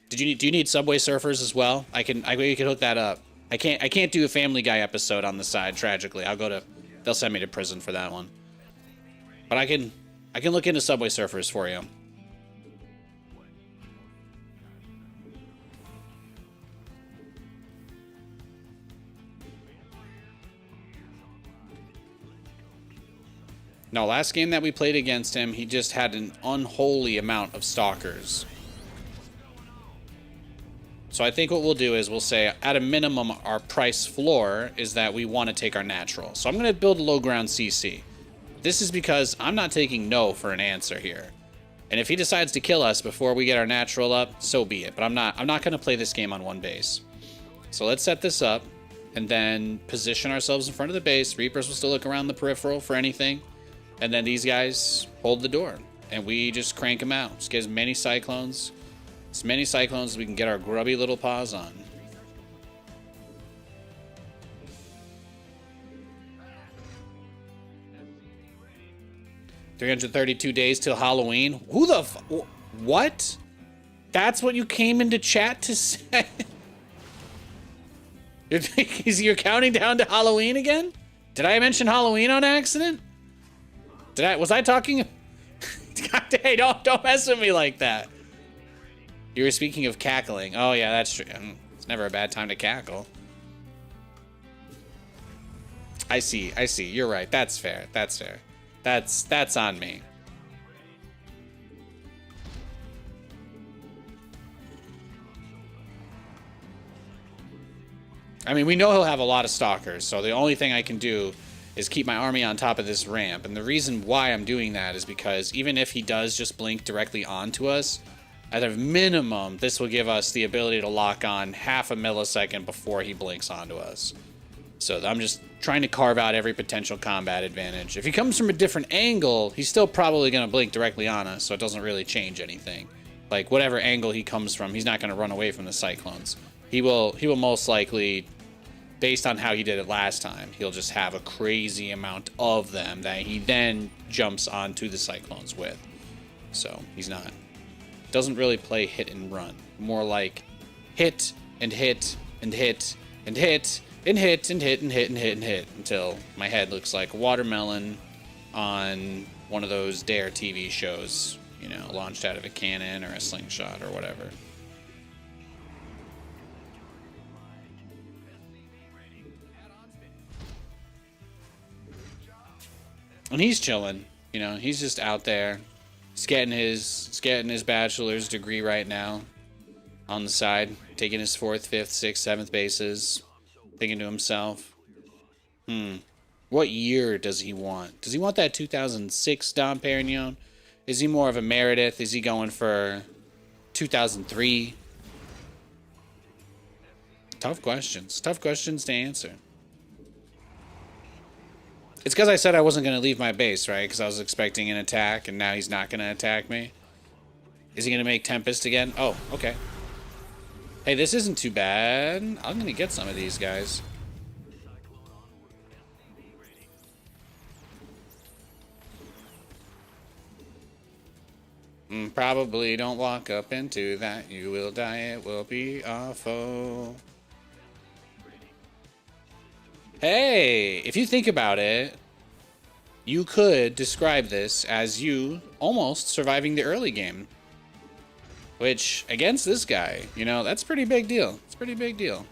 Do you need Subway Surfers as well? We can hook that up. I can't do a Family Guy episode on the side, tragically. They'll send me to prison for that one. But I can look into Subway Surfers for you. No, last game that we played against him, he just had an unholy amount of stalkers. So I think what we'll do is we'll say, at a minimum, our price floor is that we want to take our natural. So I'm going to build a low ground CC. This is because I'm not taking no for an answer here. And if he decides to kill us before we get our natural up, so be it. But I'm not going to play this game on one base. So let's set this up and then position ourselves in front of the base. Reapers will still look around the peripheral for anything. And then these guys hold the door, and we just crank them out. Just get as many cyclones as we can get our grubby little paws on. 332 days till Halloween. Who the what? That's what you came into chat to say? You're counting down to Halloween again? Did I mention Halloween on accident? Was I talking? Hey, don't mess with me like that. You were speaking of cackling. Oh yeah, that's true. It's never a bad time to cackle. I see. You're right. That's fair. That's on me. I mean, we know he'll have a lot of stalkers, so the only thing I can do is keep my army on top of this ramp. And the reason why I'm doing that is because even if he does just blink directly onto us, at a minimum, this will give us the ability to lock on half a millisecond before he blinks onto us. So I'm just trying to carve out every potential combat advantage. If he comes from a different angle, he's still probably going to blink directly on us, so it doesn't really change anything. Like, whatever angle he comes from, he's not going to run away from the cyclones. He will most likely, based on how he did it last time, he'll just have a crazy amount of them that he then jumps onto the cyclones with. So he's not. Doesn't really play hit and run. More like hit and hit and hit and hit and hit and hit and hit and hit and hit until my head looks like a watermelon on one of those Dare TV shows, you know, launched out of a cannon or a slingshot or whatever. And he's chilling, you know, he's just out there. He's getting his bachelor's degree right now on the side, taking his 4th, 5th, 6th, 7th bases, thinking to himself, what year does he want? Does he want that 2006 Dom Perignon? Is he more of a Meredith? Is he going for 2003? Tough questions to answer. It's because I said I wasn't going to leave my base, right? Because I was expecting an attack, and now he's not going to attack me. Is he going to make Tempest again? Oh, okay. Hey, this isn't too bad. I'm going to get some of these guys. Probably don't walk up into that. You will die. It will be awful. Hey, if you think about it, you could describe this as you almost surviving the early game. Which, against this guy, you know, that's a pretty big deal. It's a pretty big deal.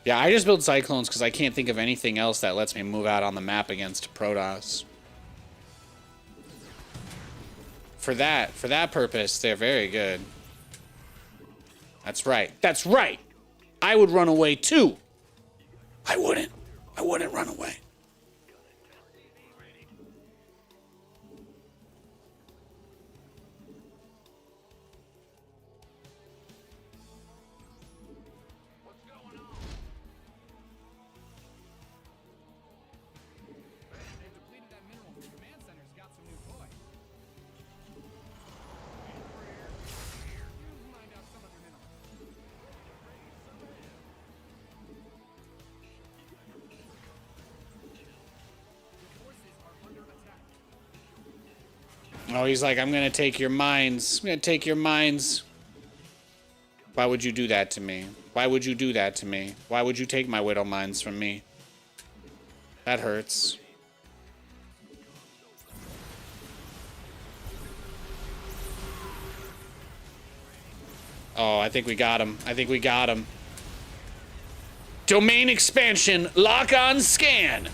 Yeah, I just build Cyclones because I can't think of anything else that lets me move out on the map against Protoss. For that purpose, they're very good. That's right. That's right! I would run away too! I wouldn't run away. Oh, he's like, I'm gonna take your mines. I'm gonna take your mines. Why would you do that to me? Why would you do that to me? Why would you take my Widow mines from me? That hurts. Oh, I think we got him. I think we got him. Domain expansion. Lock on scan.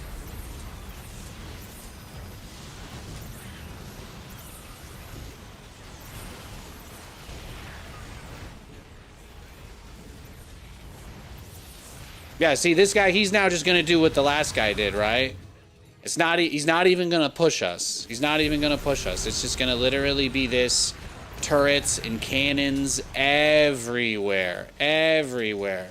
Yeah, see, this guy, he's now just going to do what the last guy did, right? It's not. He's not even gonna push us. He's not even gonna push us. It's just gonna literally be this turrets and cannons everywhere, everywhere.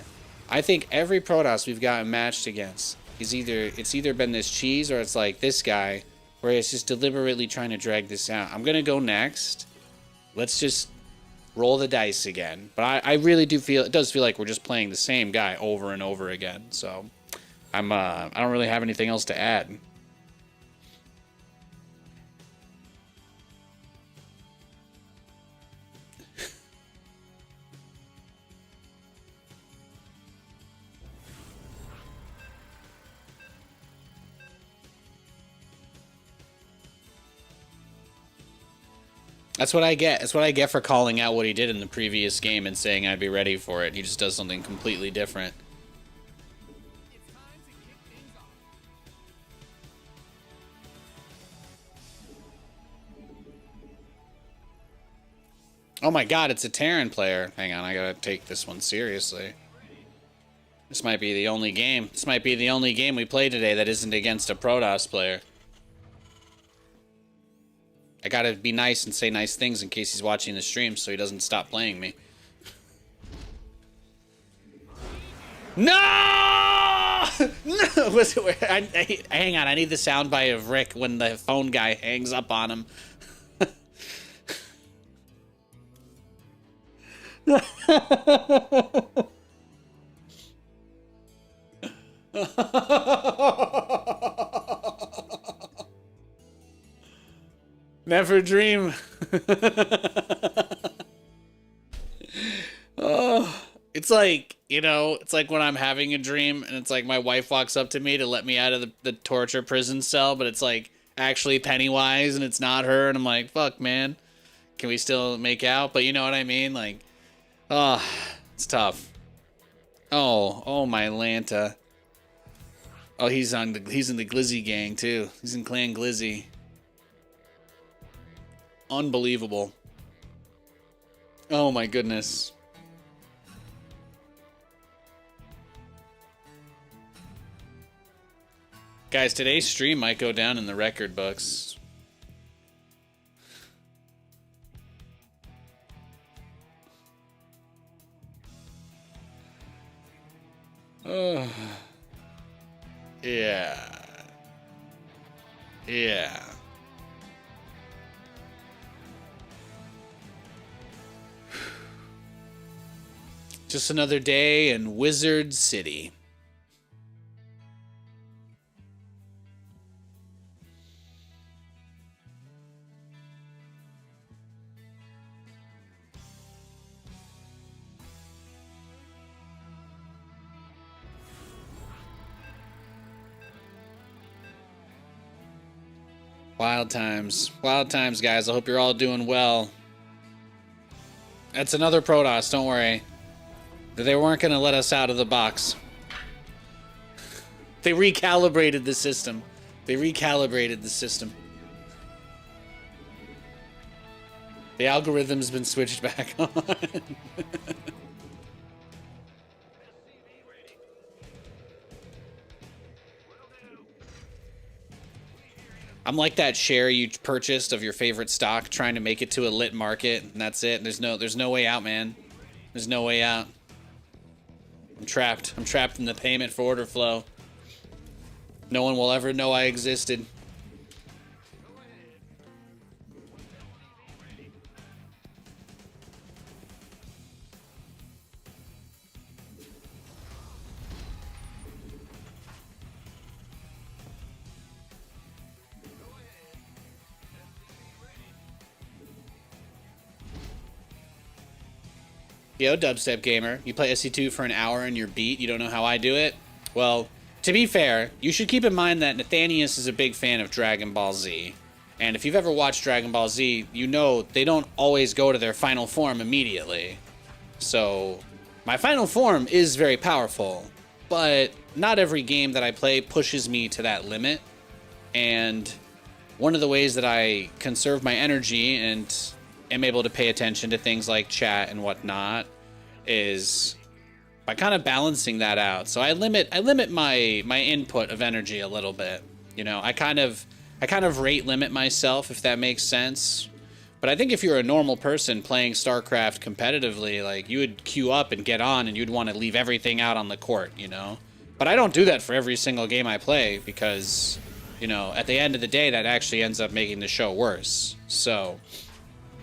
I think every Protoss we've gotten matched against is either been this cheese or it's like this guy, where it's just deliberately trying to drag this out. I'm gonna go next. Let's just roll the dice again. But I really do feel, it does feel like we're just playing the same guy over and over again. So I don't really have anything else to add. That's what I get. That's what I get for calling out what he did in the previous game and saying I'd be ready for it. He just does something completely different. Oh my god, it's a Terran player. Hang on, I gotta take this one seriously. This might be the only game. This might be the only game we play today that isn't against a Protoss player. I gotta be nice and say nice things in case he's watching the stream so he doesn't stop playing me. No! No! Hang on, I need the soundbite of Rick when the phone guy hangs up on him. Never dream. Oh, it's like, you know, it's like when I'm having a dream and it's like my wife walks up to me to let me out of the torture prison cell, but it's like actually Pennywise and it's not her. And I'm like, fuck, man, can we still make out? But you know what I mean? Like, oh, it's tough. Oh, my Lanta. Oh, he's in the Glizzy gang too. He's in Clan Glizzy. Unbelievable. Oh my goodness. Guys, today's stream might go down in the record books. Oh. Yeah. Yeah. Just another day in Wizard City. Wild times, guys. I hope you're all doing well. That's another Protoss, don't worry. They weren't going to let us out of the box. They recalibrated the system. The algorithm's been switched back on. I'm like that share you purchased of your favorite stock, trying to make it to a lit market, and that's it. There's no way out, man. There's no way out. I'm trapped. I'm trapped in the payment for order flow. No one will ever know I existed. Yo, Dubstep Gamer, you play SC2 for an hour and you're beat, you don't know how I do it? Well, to be fair, you should keep in mind that Nathanias is a big fan of Dragon Ball Z. And if you've ever watched Dragon Ball Z, you know they don't always go to their final form immediately. So, my final form is very powerful, but not every game that I play pushes me to that limit. And one of the ways that I conserve my energy and am able to pay attention to things like chat and whatnot is by kind of balancing that out. So I limit my input of energy a little bit. You know, I kind of rate limit myself, if that makes sense. But I think if you're a normal person playing StarCraft competitively, like, you would queue up and get on and you'd want to leave everything out on the court, you know? But I don't do that for every single game I play because, you know, at the end of the day, that actually ends up making the show worse. So,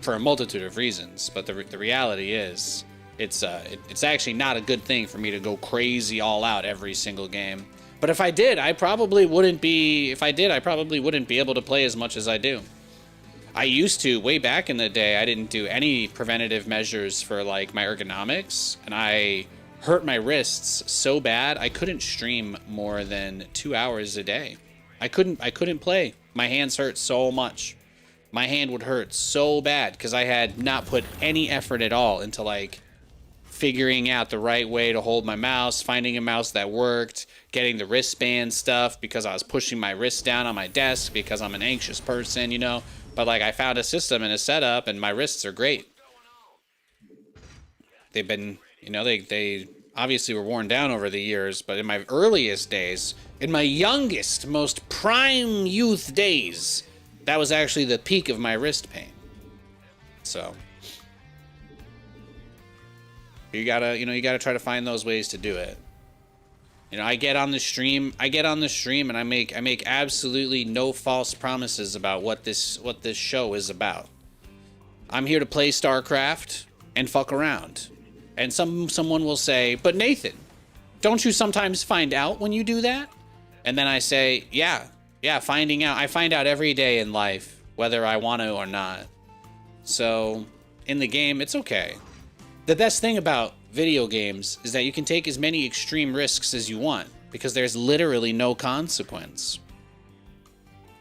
for a multitude of reasons. But the reality is, it's actually not a good thing for me to go crazy all out every single game. But if I did, I probably wouldn't be able to play as much as I do. I used to, way back in the day, I didn't do any preventative measures for, like, my ergonomics, and I hurt my wrists so bad I couldn't stream more than 2 hours a day. I couldn't play. My hands hurt so much. My hand would hurt so bad because I had not put any effort at all into, like, figuring out the right way to hold my mouse, finding a mouse that worked, getting the wristband stuff because I was pushing my wrist down on my desk because I'm an anxious person, you know. But, like, I found a system and a setup, and my wrists are great. They've been, you know, they obviously were worn down over the years, but in my earliest days, in my youngest, most prime youth days, that was actually the peak of my wrist pain. So, you gotta try to find those ways to do it. You know, I get on the stream and I make absolutely no false promises about what this show is about. I'm here to play StarCraft and fuck around. And someone will say, "But Nathan, don't you sometimes find out when you do that?" And then I say, yeah, finding out. I find out every day in life, whether I want to or not. So, in the game, it's okay. The best thing about video games is that you can take as many extreme risks as you want because there's literally no consequence.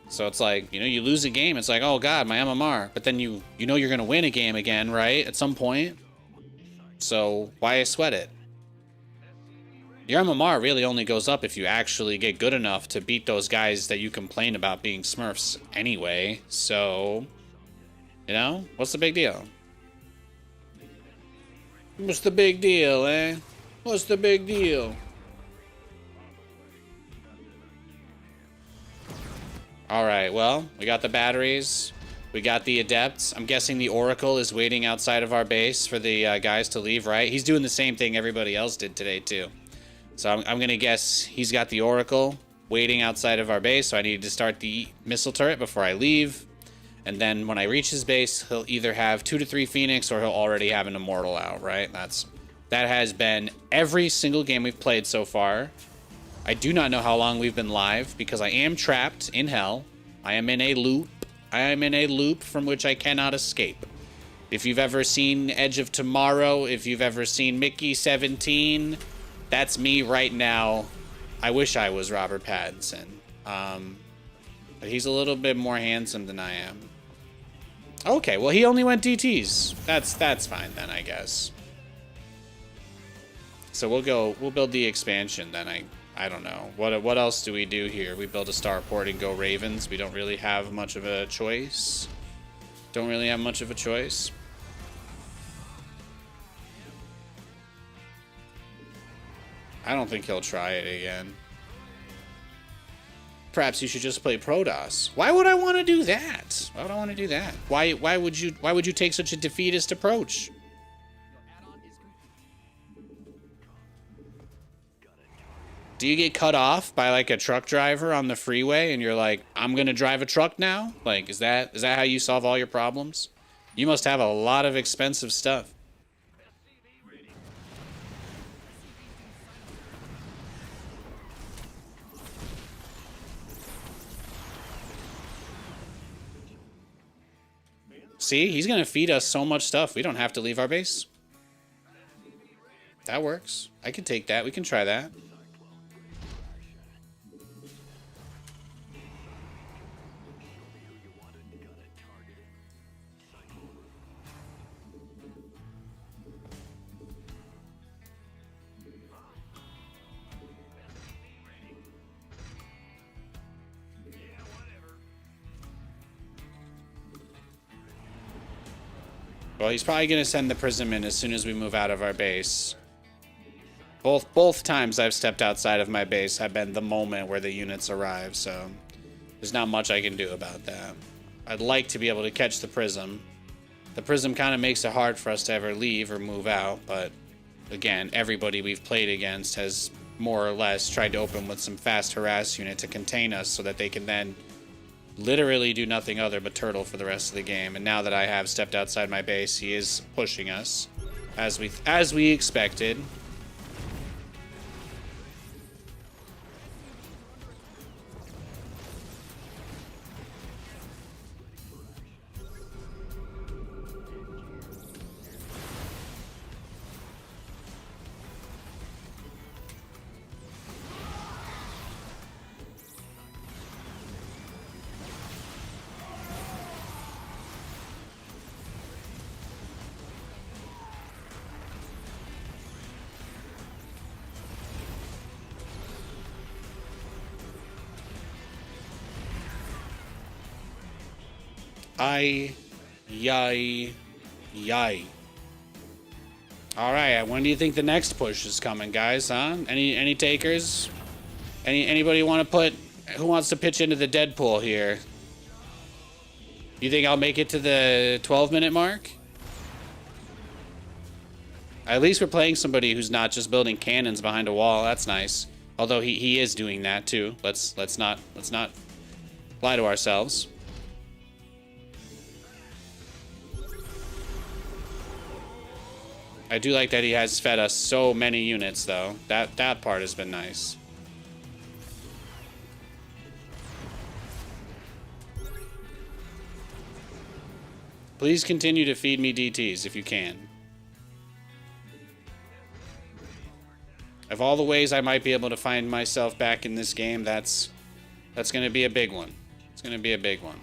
So it's like, you know, you lose a game, it's like, oh god, my MMR. But then you know you're going to win a game again, right? At some point. So why sweat it? Your MMR really only goes up if you actually get good enough to beat those guys that you complain about being Smurfs anyway. So, you know, what's the big deal? What's the big deal, eh? What's the big deal? Alright, well, we got the batteries. We got the adepts. I'm guessing the Oracle is waiting outside of our base for the guys to leave, right? He's doing the same thing everybody else did today, too. So I'm going to guess he's got the Oracle waiting outside of our base, so I need to start the missile turret before I leave. And then when I reach his base, he'll either have 2 to 3 Phoenix or he'll already have an Immortal out, right? That has been every single game we've played so far. I do not know how long we've been live because I am trapped in hell. I am in a loop. I am in a loop from which I cannot escape. If you've ever seen Edge of Tomorrow, if you've ever seen Mickey 17, that's me right now. I wish I was Robert Pattinson. But he's a little bit more handsome than I am. Okay, well, he only went DTs. That's fine then, I guess. So we'll build the expansion then. I don't know. What else do we do here? We build a starport and go Ravens. We don't really have much of a choice. Don't really have much of a choice. I don't think he'll try it again. Perhaps you should just play Protoss. Why would I want to do that? Why would I want to do that? Why would you take such a defeatist approach? Do you get cut off by like a truck driver on the freeway and you're like, I'm gonna drive a truck now? Like, is that how you solve all your problems? You must have a lot of expensive stuff. See, he's gonna feed us so much stuff. We don't have to leave our base. That works. I can take that. We can try that. Well, he's probably going to send the Prism in as soon as we move out of our base. Both times I've stepped outside of my base have been the moment where the units arrive, so There's not much I can do about that. I'd like to be able to catch the Prism. The Prism kind of makes it hard for us to ever leave or move out, but again, everybody we've played against has more or less tried to open with some fast harass unit to contain us so that they can then literally do nothing other but turtle for the rest of the game. And now that I have stepped outside my base, he is pushing us as we expected. Yay. Alright, when do you think the next push is coming, guys, huh? Any takers? Anybody want to put... Who wants to pitch into the Deadpool here? You think I'll make it to the 12-minute mark? At least we're playing somebody who's not just building cannons behind a wall. That's nice. Although he is doing that too. Let's not lie to ourselves. I do like that he has fed us so many units, though. That part has been nice. Please continue to feed me DTs if you can. Of all the ways I might be able to find myself back in this game, that's going to be a big one. It's going to be a big one.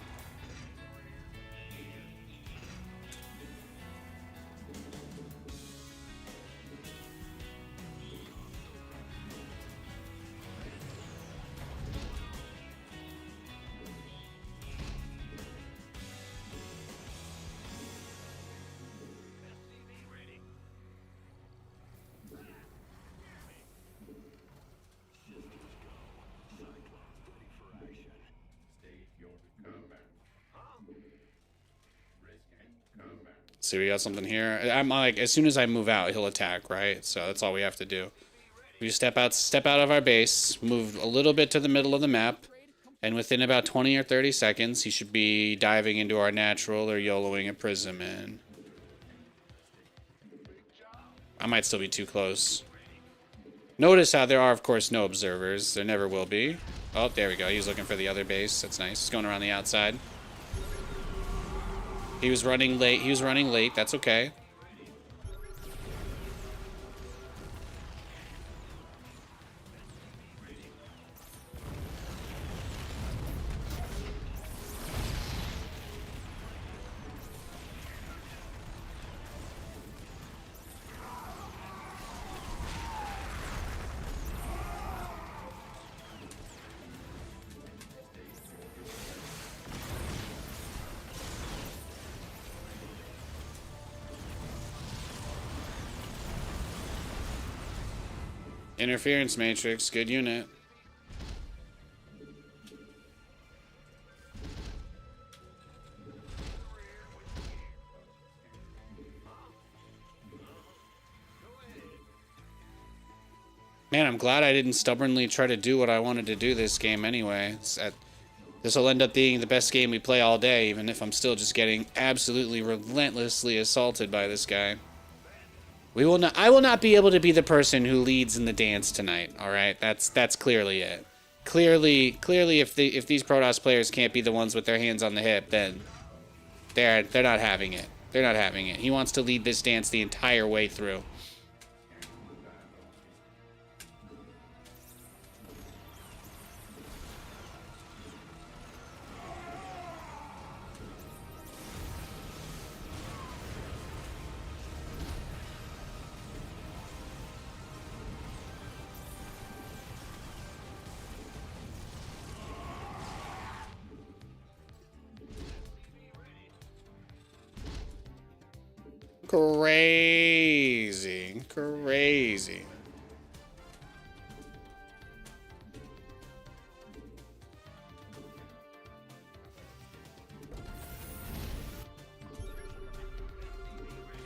See, we got something here. I'm like, as soon as I move out, he'll attack, right? So that's all we have to do. We step out of our base, move a little bit to the middle of the map, and within about 20 or 30 seconds, he should be diving into our natural or YOLOing a Prism in. I might still be too close. Notice how there are, of course, no observers. There never will be. Oh, there we go. He's looking for the other base. That's nice. He's going around the outside. He was running late. He was running late. That's okay. Interference Matrix, good unit. Man, I'm glad I didn't stubbornly try to do what I wanted to do this game anyway. This will end up being the best game we play all day, even if I'm still just getting absolutely relentlessly assaulted by this guy. I will not be able to be the person who leads in the dance tonight. All right, that's clearly it. Clearly, if these Protoss players can't be the ones with their hands on the hip, then they're not having it. They're not having it. He wants to lead this dance the entire way through. Crazy.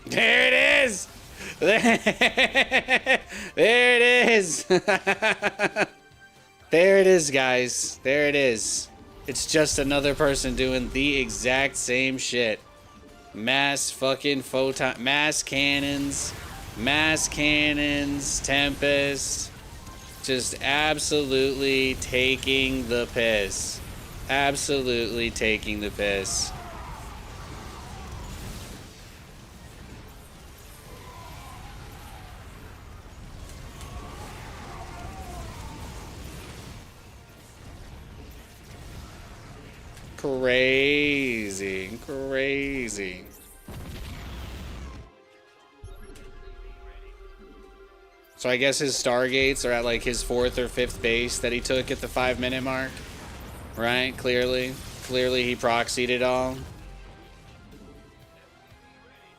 There it is! There it is! There it is, guys. There it is. It's just another person doing the exact same shit. Mass fucking photon... Mass cannons, Tempest. Just absolutely taking the piss. Absolutely taking the piss. Crazy. Crazy. So I guess his Stargates are at like his 4th or 5th base that he took at the 5-minute mark. Right? Clearly he proxied it all.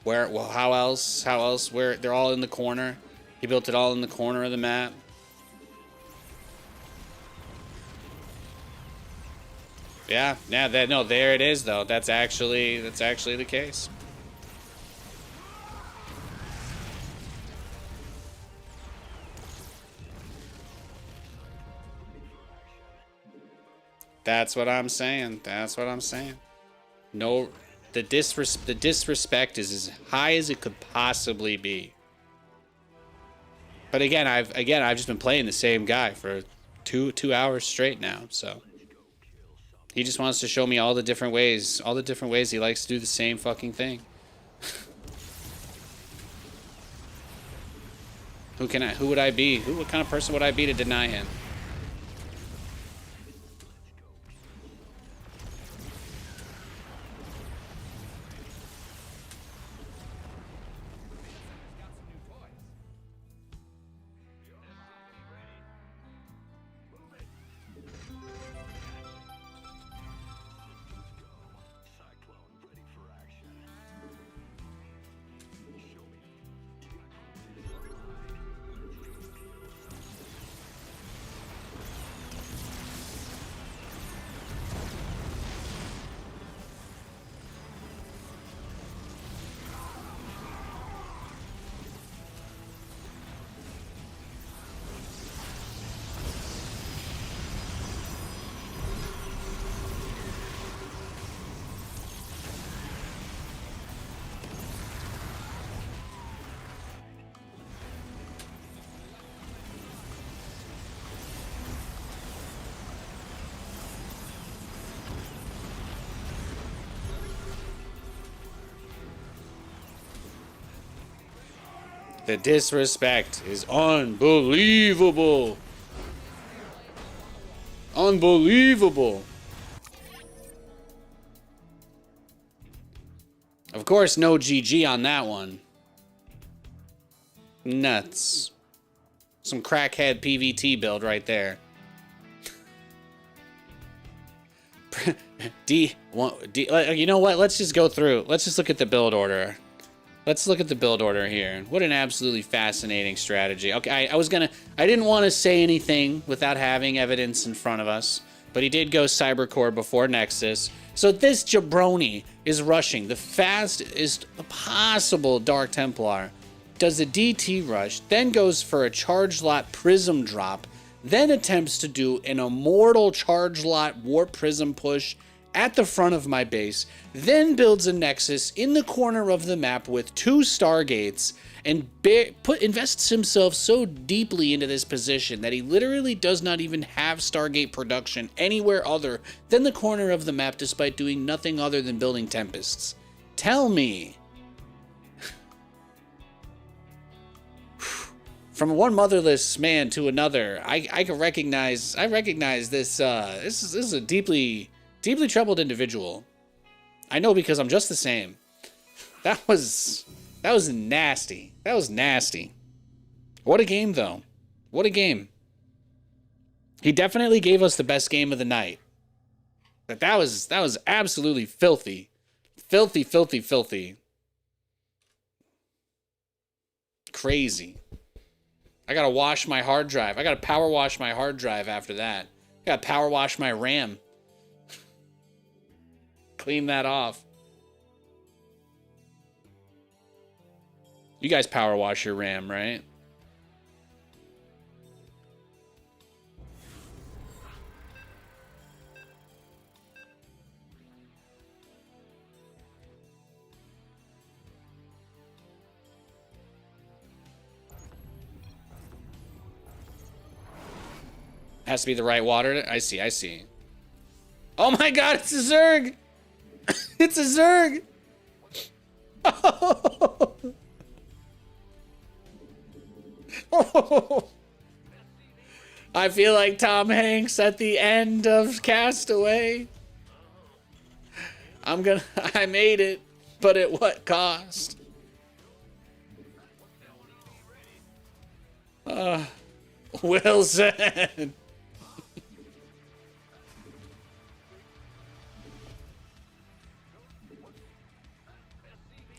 Where, well, how else? Where, they're all in the corner. He built it all in the corner of the map. Yeah, no, there it is though. That's actually the case. That's what I'm saying. No, the disrespect is as high as it could possibly be. But again, I've just been playing the same guy for two hours straight now, so he just wants to show me all the different ways he likes to do the same fucking thing. Who would I be? What kind of person would I be to deny him? The disrespect is unbelievable. Unbelievable. Of course, no GG on that one. Nuts. Some crackhead PVT build right there. You know what? Let's just go through. Let's just look at the build order. Let's look at the build order here. What an absolutely fascinating strategy. Okay, I didn't want to say anything without having evidence in front of us, but he did go Cybercore before Nexus. So this jabroni is rushing the fastest possible Dark Templar, does a DT rush, then goes for a charge lot Prism drop, then attempts to do an immortal charge lot Warp Prism push at the front of my base, then builds a Nexus in the corner of the map with 2 Stargates, and invests himself so deeply into this position that he literally does not even have Stargate production anywhere other than the corner of the map, despite doing nothing other than building Tempests. Tell me. From one motherless man to another, I recognize this. This is a deeply troubled individual. I know because I'm just the same. That was nasty. That was nasty. What a game, though. What a game. He definitely gave us the best game of the night. But that was absolutely filthy. Filthy, filthy, filthy. Crazy. I gotta wash my hard drive. I gotta power wash my hard drive after that. I gotta power wash my RAM. Clean that off. You guys power wash your RAM, right? Has to be the right water. I see, I see. Oh my god, it's a Zerg! It's a Zerg! Oh. Oh. I feel like Tom Hanks at the end of Castaway. I made it, but at what cost? Wilson!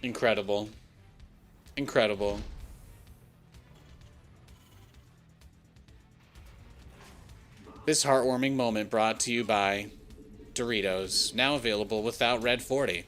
Incredible. Incredible. This heartwarming moment brought to you by Doritos, now available without Red 40.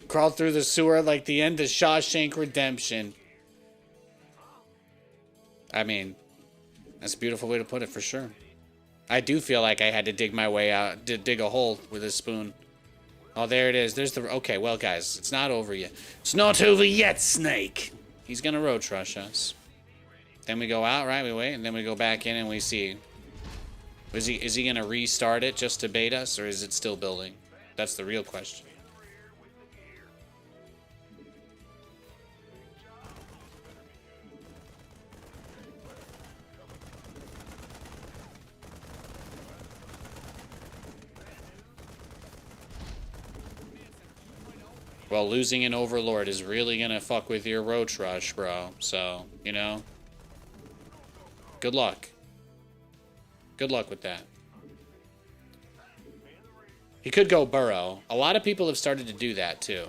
Crawled through the sewer like the end of Shawshank Redemption. I mean, that's a beautiful way to put it for sure. I do feel like I had to dig my way out, dig a hole with a spoon. Oh, there it is. There's the... Okay, well, guys, it's not over yet. It's not over yet, Snake. He's gonna roach rush us. Then we go out, right? We wait, and then we go back in and we see... Is he gonna restart it just to bait us, or is it still building? That's the real question. Well, losing an Overlord is really gonna fuck with your roach rush, bro. So, you know. Good luck. Good luck with that. He could go burrow. A lot of people have started to do that, too.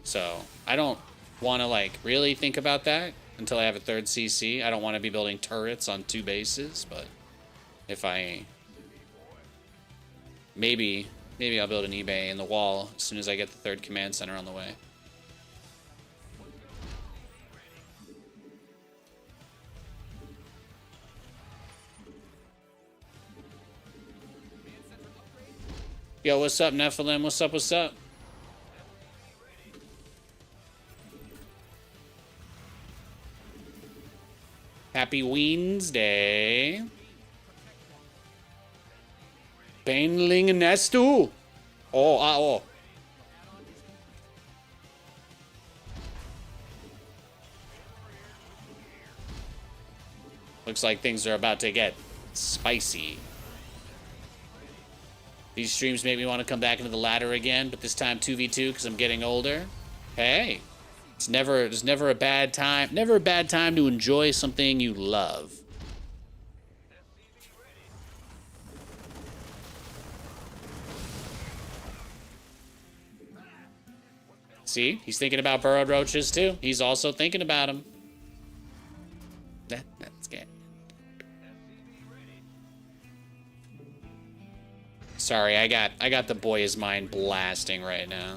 So, I don't want to, like, really think about that until I have a third CC. I don't want to be building turrets on 2 bases, but if I... Maybe I'll build an eBay in the wall as soon as I get the 3rd command center on the way. Yo, what's up, Nephilim? What's up, what's up? Happy Wednesday. Baneling Nestu. Oh. Looks like things are about to get spicy. These streams make me want to come back into the ladder again, but this time 2v2 because I'm getting older. Hey, there's never a bad time. Never a bad time to enjoy something you love. See, he's thinking about burrowed roaches too. He's also thinking about them. That's good. Sorry, I got the boy is mine blasting right now.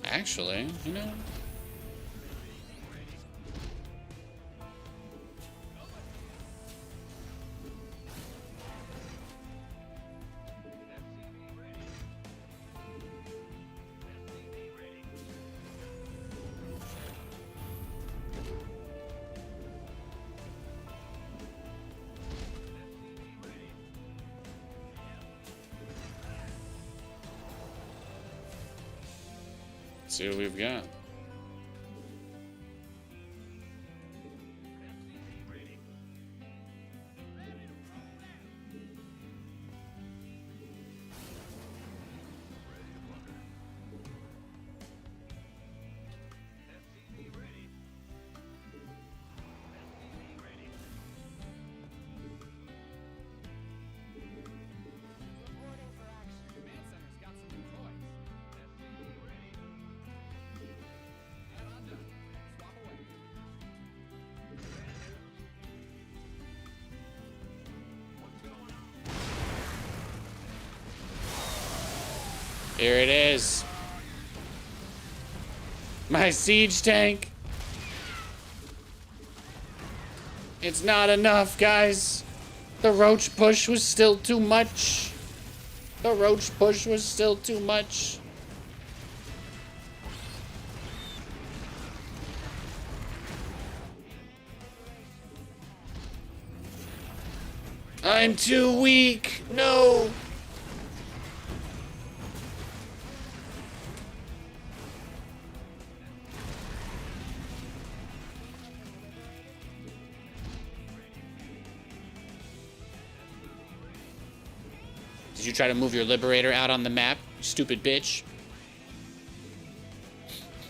Actually, you know. Let's see what we've got. Here it is. My siege tank. It's not enough, guys. The roach push was still too much. The roach push was still too much. I'm too weak. No. Did you try to move your Liberator out on the map, you stupid bitch?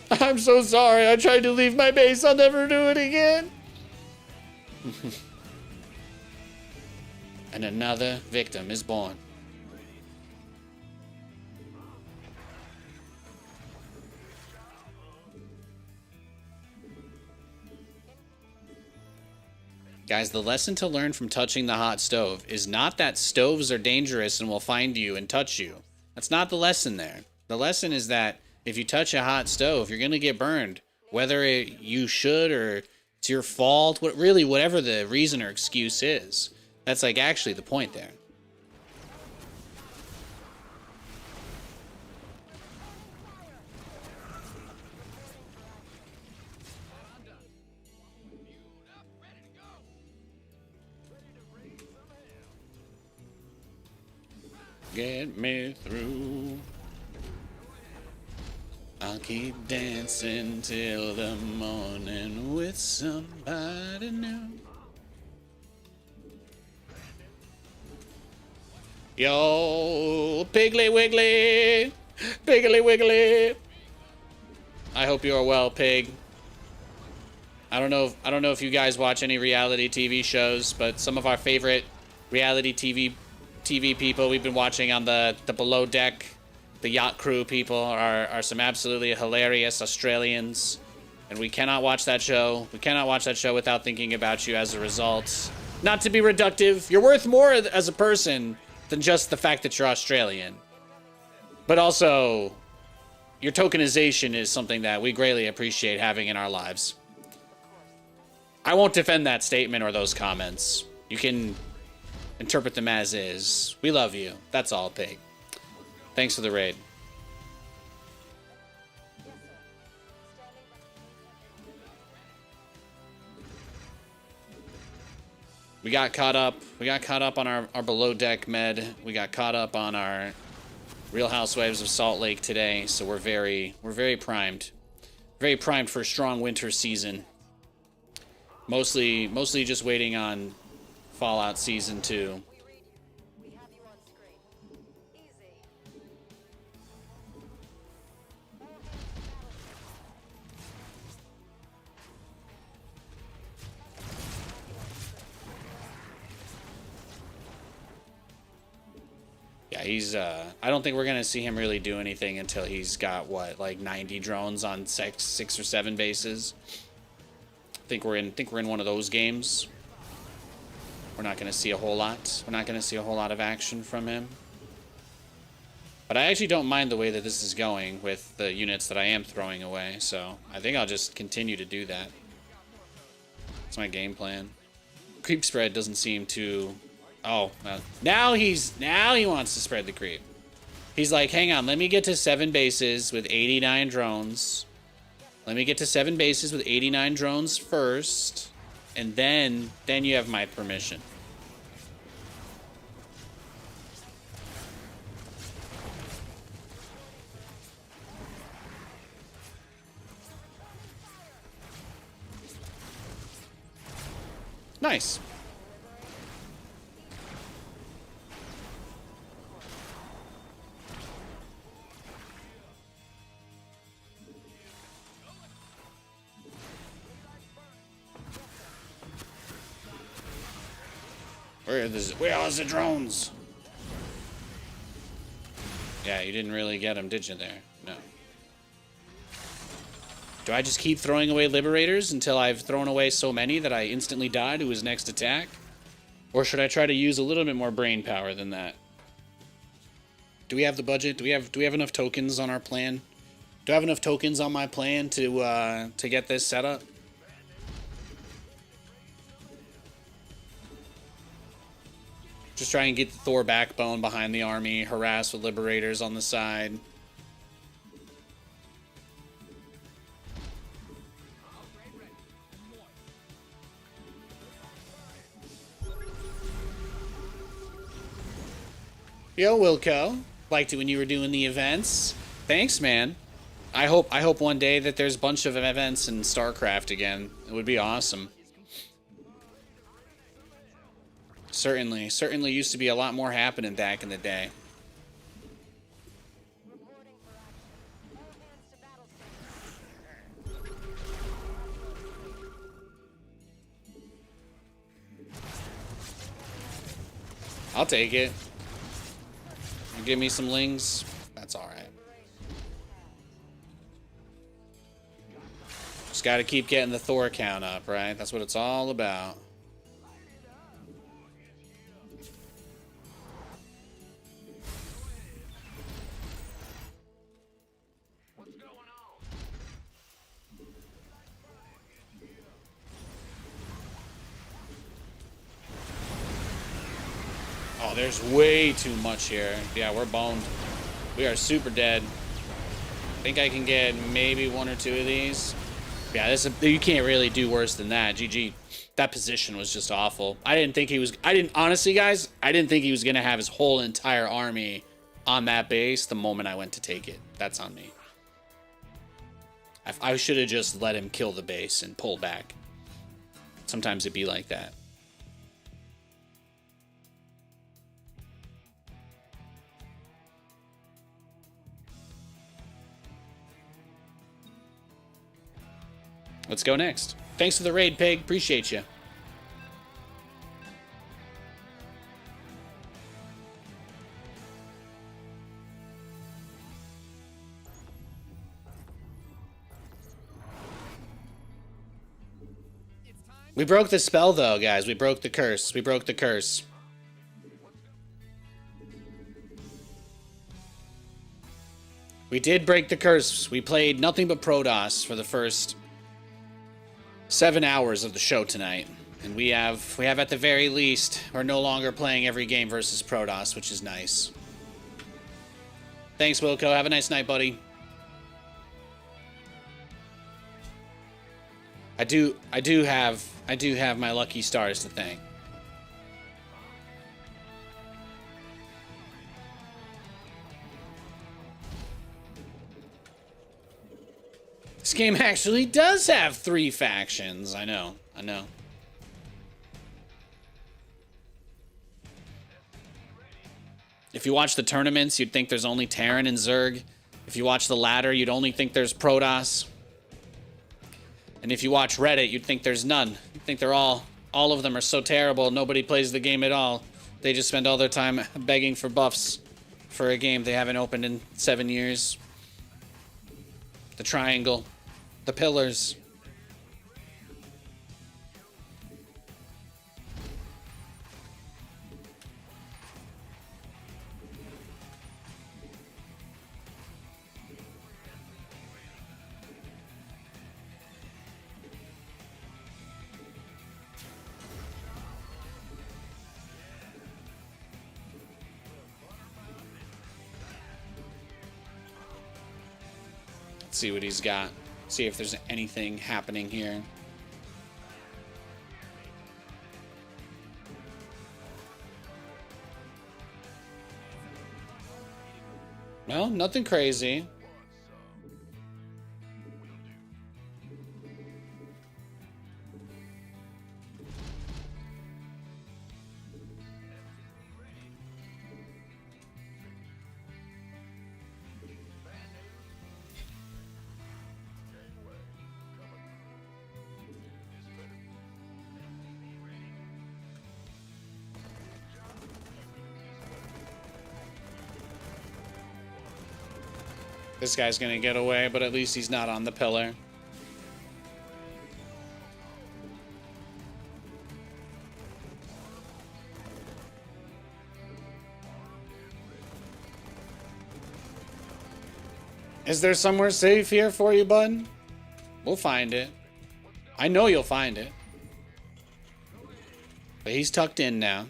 I'm so sorry. I tried to leave my base. I'll never do it again. And another victim is born. Guys, the lesson to learn from touching the hot stove is not that stoves are dangerous and will find you and touch you. That's not the lesson there. The lesson is that if you touch a hot stove, you're going to get burned. Whether you should or it's your fault, whatever the reason or excuse is. That's like actually the point there. Get me through. I'll keep dancing till the morning with somebody new. Yo, Piggly Wiggly, Piggly Wiggly. I hope you are well, Pig. I don't know if you guys watch any reality TV shows, but some of our favorite reality TV people we've been watching on the Below Deck, the Yacht Crew people are some absolutely hilarious Australians, and we cannot watch that show. We cannot watch that show without thinking about you as a result. Not to be reductive, you're worth more as a person than just the fact that you're Australian. But also, your tokenization is something that we greatly appreciate having in our lives. I won't defend that statement or those comments. You can interpret them as is. We love you. That's all, Pig. Thanks for the raid. We got caught up. We got caught up on our below deck med. We got caught up on our Real Housewives of Salt Lake today, so we're very primed. Very primed for a strong winter season. Mostly just waiting on Fallout Season 2. Yeah, he's, I don't think we're going to see him really do anything until he's got, what, like 90 drones on six or 7 bases. Think we're in one of those games. We're not going to see a whole lot. We're not going to see a whole lot of action from him. But I actually don't mind the way that this is going with the units that I am throwing away, so I think I'll just continue to do that. That's my game plan. Creep spread doesn't seem to... Oh, now he wants to spread the creep. He's like, hang on, let me get to 7 bases with 89 drones. Let me get to 7 bases with 89 drones first, and then you have my permission. Nice. Where are the drones? Yeah, you didn't really get them, did you there? No. Do I just keep throwing away Liberators until I've thrown away so many that I instantly die to his next attack? Or should I try to use a little bit more brain power than that? Do we have the budget? Do we have enough tokens on our plan? Do I have enough tokens on my plan to get this set up? Just try and get the Thor backbone behind the army, harass with Liberators on the side. Yo, Wilco. Liked it when you were doing the events. Thanks, man. I hope one day that there's a bunch of events in StarCraft again. It would be awesome. Certainly used to be a lot more happening back in the day. I'll take it. Give me some lings. That's all right. Just got to keep getting the Thor count up, right? That's what it's all about. Oh, there's way too much here. Yeah, we're boned. We are super dead. I think I can get maybe one or two of these. Yeah, you can't really do worse than that. GG. That position was just awful. Honestly, guys, I didn't think he was going to have his whole entire army on that base the moment I went to take it. That's on me. I should have just let him kill the base and pull back. Sometimes it'd be like that. Let's go next. Thanks for the raid, Pig. Appreciate you. We broke the spell, though, guys. We broke the curse. We broke the curse. We did break the curse. We played nothing but Protoss for the first 7 hours of the show tonight, and we have at the very least, we're no longer playing every game versus Protoss, which is nice. Thanks, Wilco. Have a nice night, buddy. I do have my lucky stars to thank. This game actually does have 3 factions. I know. If you watch the tournaments, you'd think there's only Terran and Zerg. If you watch the ladder, you'd only think there's Protoss. And if you watch Reddit, you'd think there's none. You'd think they're all of them are so terrible, nobody plays the game at all. They just spend all their time begging for buffs for a game they haven't opened in 7 years. The triangle. The pillars. Let's see what he's got. See if there's anything happening here. No, nothing crazy. This guy's gonna get away, but at least he's not on the pillar. Is there somewhere safe here for you, bud? We'll find it. I know you'll find it. But he's tucked in now.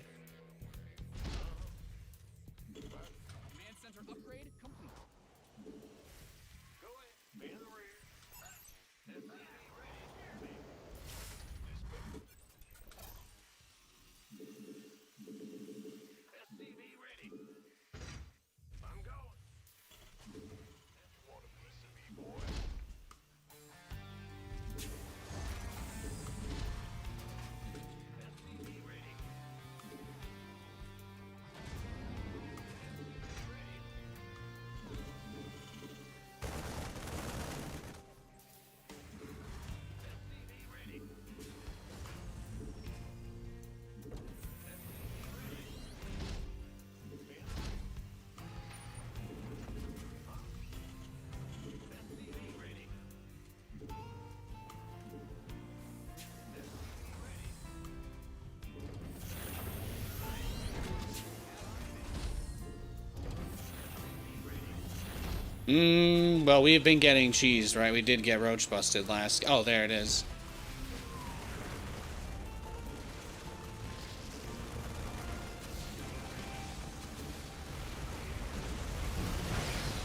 Well, we've been getting cheesed, right? We did get roach busted last... Oh, there it is.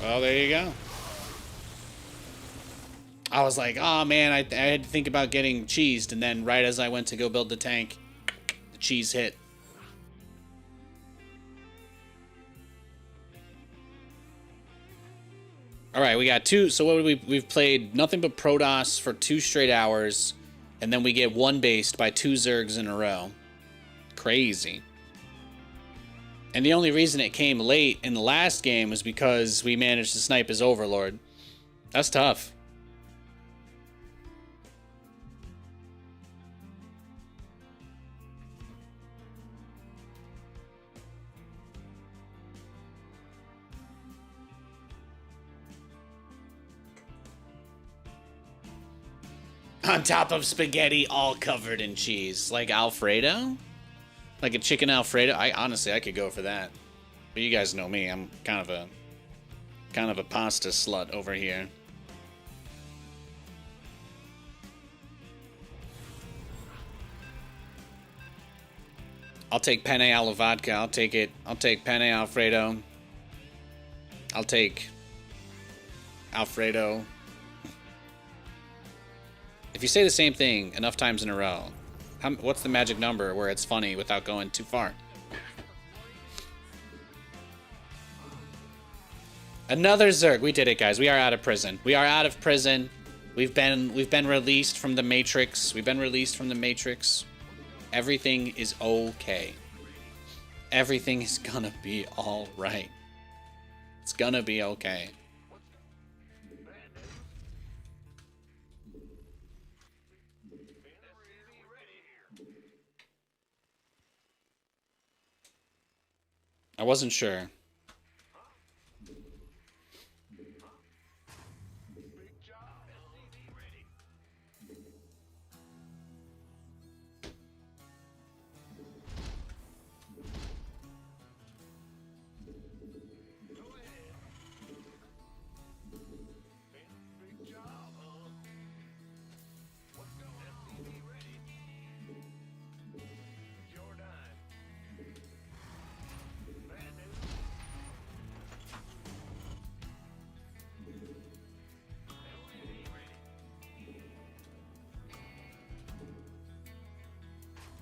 Well, there you go. I was like, oh man, I had to think about getting cheesed, and then right as I went to go build the tank, the cheese hit. All right, we got two. So what we've played nothing but Protoss for 2 straight hours, and then we get one based by 2 Zergs in a row. Crazy. And the only reason it came late in the last game was because we managed to snipe his Overlord. That's tough. On top of spaghetti, all covered in cheese. Like Alfredo? Like a chicken Alfredo? Honestly, I could go for that. But you guys know me. I'm kind of a pasta slut over here. I'll take penne alla vodka. I'll take it. I'll take penne Alfredo. I'll take Alfredo. If you say the same thing enough times in a row, what's the magic number where it's funny without going too far? Another Zerg. We did it, guys. We are out of prison. We are out of prison. We've been released from the Matrix. We've been released from the Matrix. Everything is okay. Everything is gonna be all right. It's gonna be okay. I wasn't sure.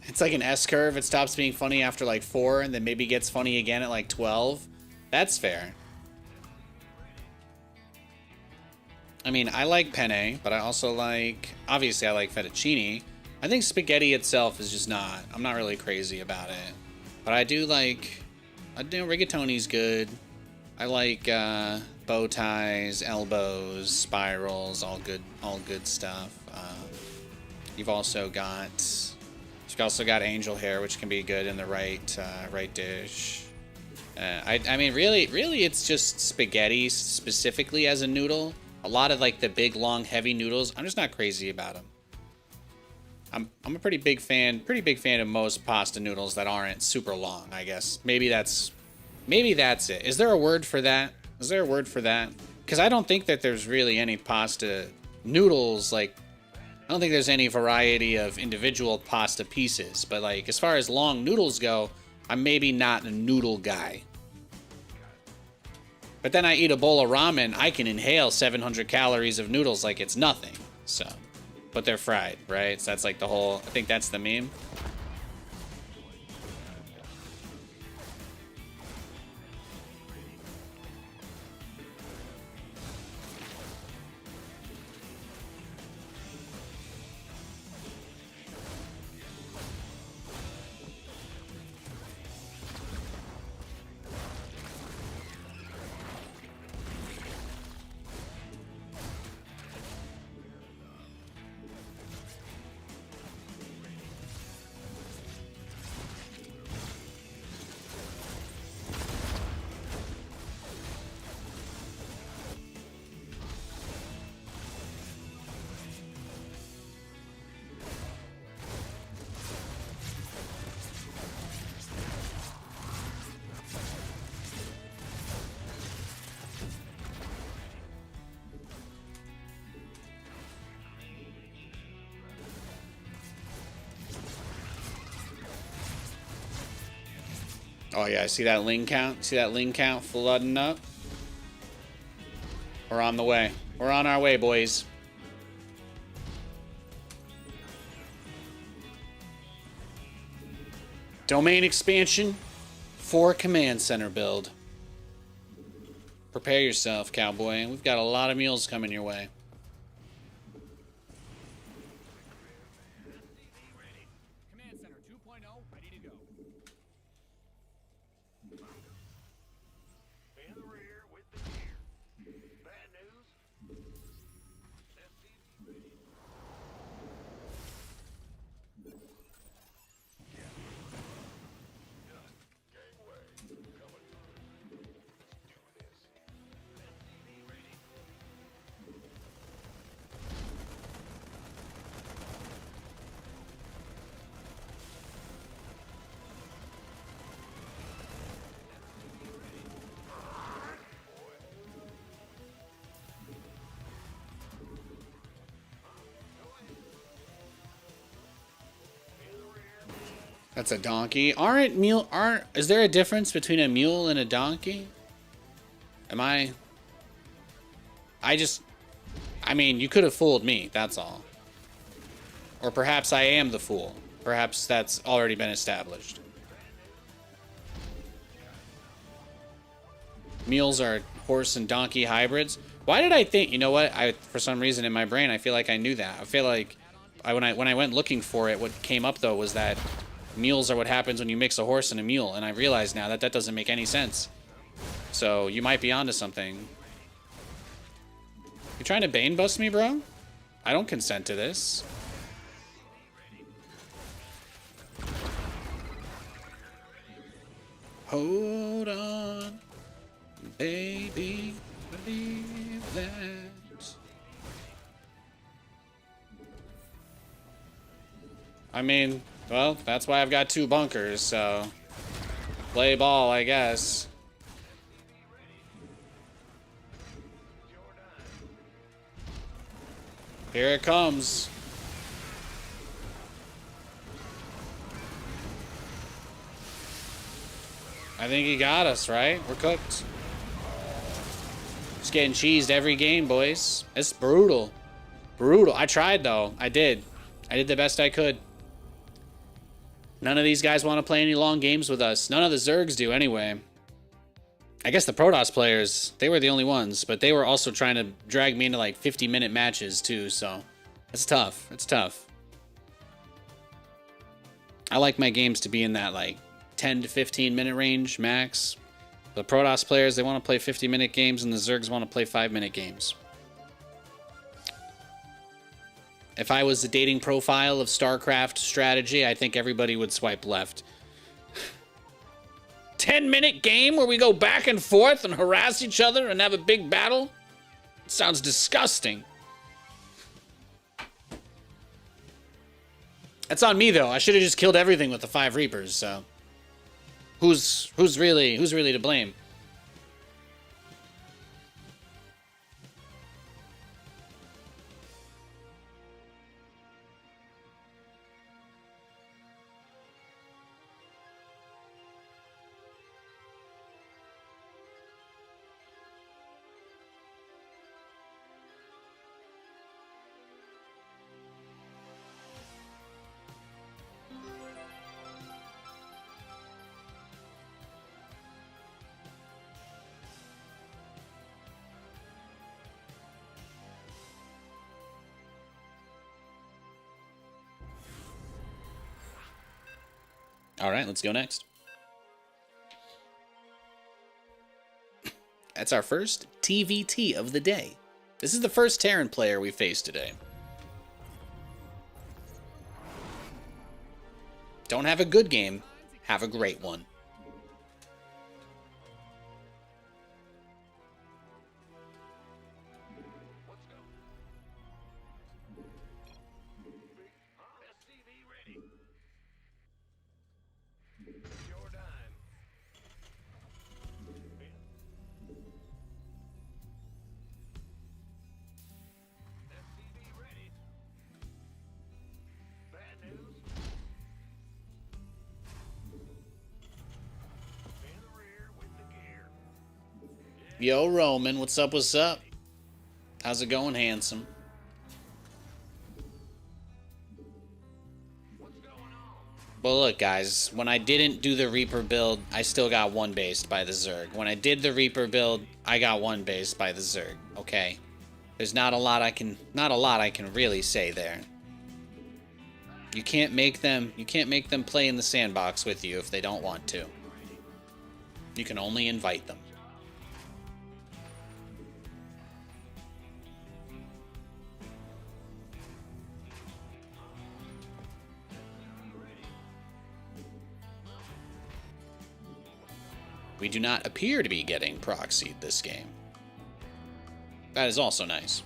It's like an S-curve. It stops being funny after like 4 and then maybe gets funny again at like 12. That's fair. I mean, I like penne, but I also like... Obviously, I like fettuccine. I think spaghetti itself is just not... I'm not really crazy about it. But I do like... I do rigatoni's good. I like bow ties, elbows, spirals, all good stuff. You've also got... You've also got angel hair, which can be good in the right dish. I mean, really, it's just spaghetti specifically as a noodle. A lot of like the big, long, heavy noodles, I'm just not crazy about them. I'm a pretty big fan of most pasta noodles that aren't super long, I guess. Maybe that's it. Is there a word for that? Is there a word for that? Because I don't think that there's really any pasta noodles, like, I don't think there's any variety of individual pasta pieces. But, like, as far as long noodles go, I'm maybe not a noodle guy. But then I eat a bowl of ramen, I can inhale 700 calories of noodles like it's nothing. So, but they're fried, right? So that's like the whole, I think that's the meme. Oh yeah, see that ling count? See that ling count flooding up? We're on the way. We're on our way, boys. Domain expansion for command center build. Prepare yourself, cowboy. We've got a lot of mules coming your way. That's a donkey. Is there a difference between a mule and a donkey? I mean, you could have fooled me, that's all. Or perhaps I am the fool. Perhaps that's already been established. Mules are horse and donkey hybrids. Why did I think, you know what? For some reason in my brain, I feel like I knew that. I feel like when I went looking for it, what came up though was that mules are what happens when you mix a horse and a mule, and I realize now that that doesn't make any sense. So you might be onto something. You trying to Bane bust me, bro? I don't consent to this. Hold on, baby, believe that. I mean, well, that's why I've got 2 bunkers, so play ball, I guess. Here it comes. I think he got us, right? We're cooked. Just getting cheesed every game, boys. It's brutal. Brutal. I tried, though. I did the best I could. None of these guys want to play any long games with us. None of the Zergs do, anyway. I guess the Protoss players, they were the only ones, but they were also trying to drag me into, like, 50-minute matches, too, so it's tough. It's tough. I like my games to be in that, like, 10 to 15-minute range, max. The Protoss players, they want to play 50-minute games, and the Zergs want to play 5-minute games. If I was the dating profile of StarCraft strategy, I think everybody would swipe left. 10-minute game where we go back and forth and harass each other and have a big battle? It sounds disgusting. That's on me, though. I should have just killed everything with the 5 Reapers, so... Who's really to blame? All right, let's go next. That's our first TVT of the day. This is the first Terran player we faced today. Don't have a good game, have a great one. Yo, Roman, what's up, what's up? How's it going, handsome? Well, look, guys, when I didn't do the Reaper build, I still got 1-based by the Zerg. When I did the Reaper build, I got 1-based by the Zerg, okay? There's not a lot I can really say there. You can't make them play in the sandbox with you if they don't want to. You can only invite them. We do not appear to be getting proxied this game. That is also nice.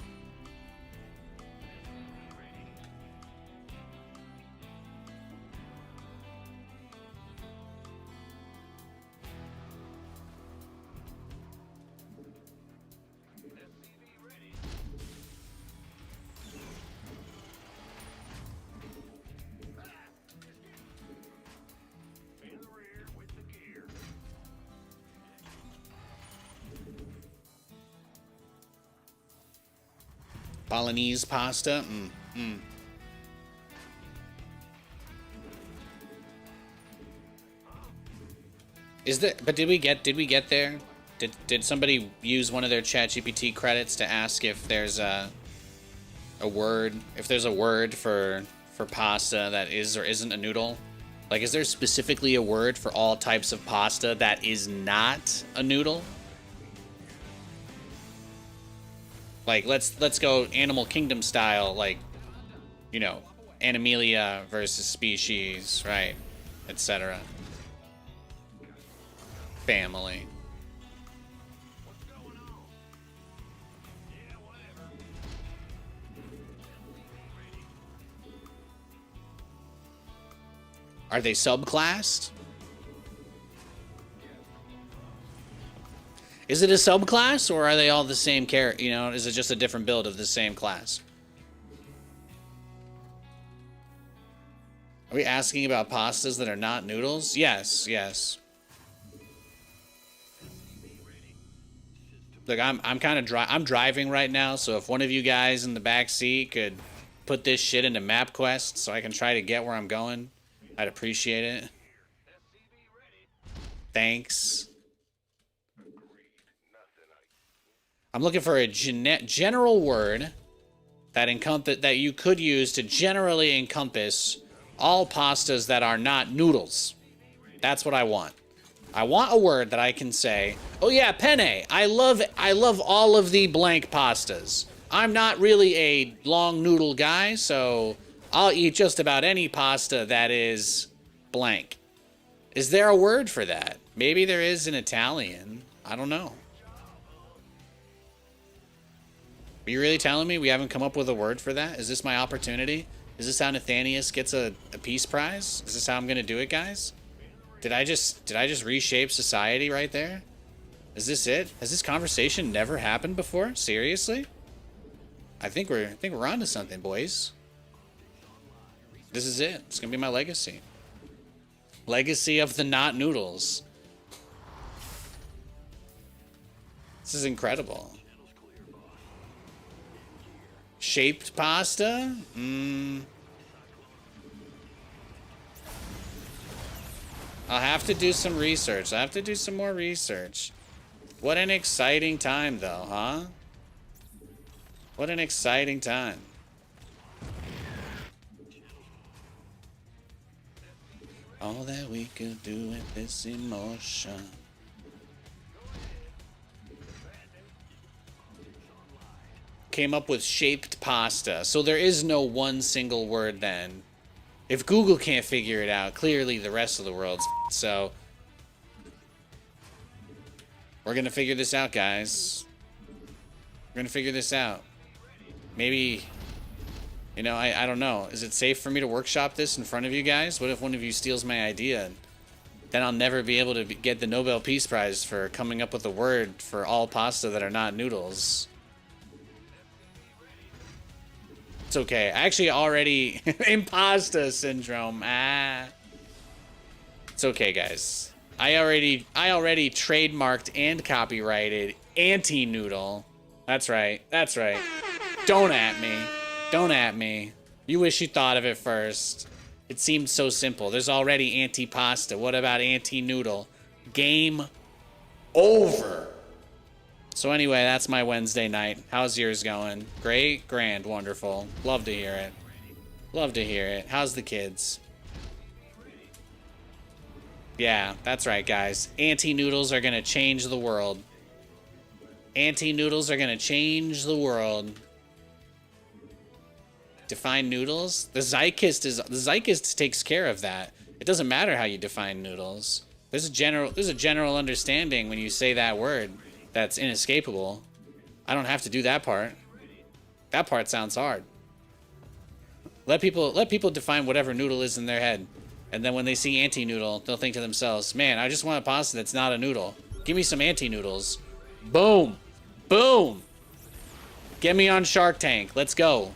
Bolognese pasta. Is that? But did we get there? Did somebody use one of their ChatGPT credits to ask if there's a word, for pasta that is or isn't a noodle? Like, is there specifically a word for all types of pasta that is not a noodle? Like, let's go Animal Kingdom style, like, you know, Animalia versus species, right, etc. Family. Are they subclassed? Is it a subclass, or are they all the same character? You know, is it just a different build of the same class? Are we asking about pastas that are not noodles? Yes, yes. Look, I'm kind of I'm driving right now, so if one of you guys in the back seat could put this shit into MapQuest so I can try to get where I'm going, I'd appreciate it. Thanks. I'm looking for a general word that you could use to generally encompass all pastas that are not noodles. That's what I want. I want a word that I can say, oh yeah, penne. I love all of the blank pastas. I'm not really a long noodle guy, so I'll eat just about any pasta that is blank. Is there a word for that? Maybe there is an Italian. I don't know. Are you really telling me we haven't come up with a word for that? Is this my opportunity? Is this how Nathanias gets a peace prize? Is this how I'm gonna do it, guys? Did I just reshape society right there? Is this it? Has this conversation never happened before? Seriously? I think we're onto something, boys. This is it. It's gonna be my legacy. Legacy of the not noodles. This is incredible. Shaped pasta? I'll have to do some research. I have to do some more research. What an exciting time, though, huh? What an exciting time. All that we could do with this emotion. Came up with shaped pasta. So there is no one single word then. If Google can't figure it out, clearly the rest of the world's so we're gonna figure this out, guys. We're gonna figure this out. Maybe, you know, I don't know. Is it safe for me to workshop this in front of you guys? What if one of you steals my idea? Then I'll never be able to get the Nobel Peace Prize for coming up with a word for all pasta that are not noodles. It's okay. I actually already imposter syndrome. It's okay, guys. I already trademarked and copyrighted anti-noodle. That's right. That's right. Don't at me. Don't at me. You wish you thought of it first. It seemed so simple. There's already anti-pasta. What about anti-noodle? Game over. So anyway, that's my Wednesday night. How's yours going? Great, grand, wonderful. Love to hear it. Love to hear it. How's the kids? Yeah, that's right, guys. Anti-noodles are gonna change the world. Anti-noodles are gonna change the world. Define noodles? The Zeitgeist takes care of that. It doesn't matter how you define noodles. There's a general understanding when you say that word that's inescapable. I don't have to do that part. That part sounds hard. Let people define whatever noodle is in their head. And then when they see anti-noodle, they'll think to themselves, man, I just want a pasta that's not a noodle. Give me some anti-noodles. Boom. Boom. Get me on Shark Tank. Let's go.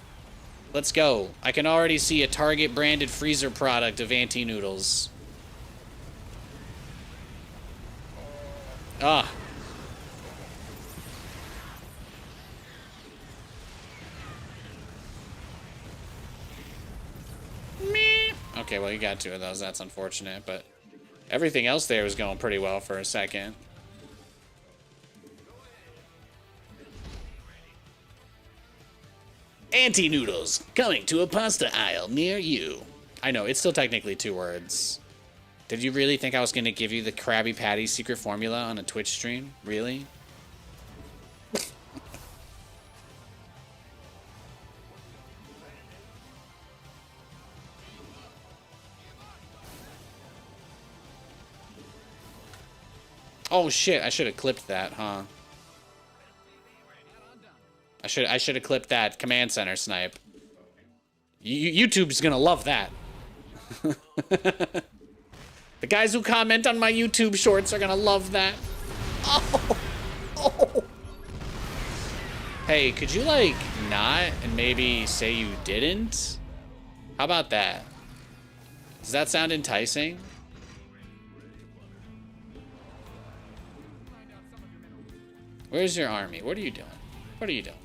Let's go. I can already see a Target branded freezer product of anti-noodles. Ah. Okay, well, you got two of those. That's unfortunate, but everything else there was going pretty well for a second. Anti-noodles, coming to a pasta aisle near you. I know, it's still technically two words. Did you really think I was going to give you the Krabby Patty secret formula on a Twitch stream? Really? Oh shit, I should have clipped that, huh? I should have clipped that command center snipe. YouTube's gonna love that. The guys who comment on my YouTube shorts are gonna love that. Oh. Oh. Hey, could you like not and maybe say you didn't? How about that? Does that sound enticing? Where's your army? What are you doing? What are you doing?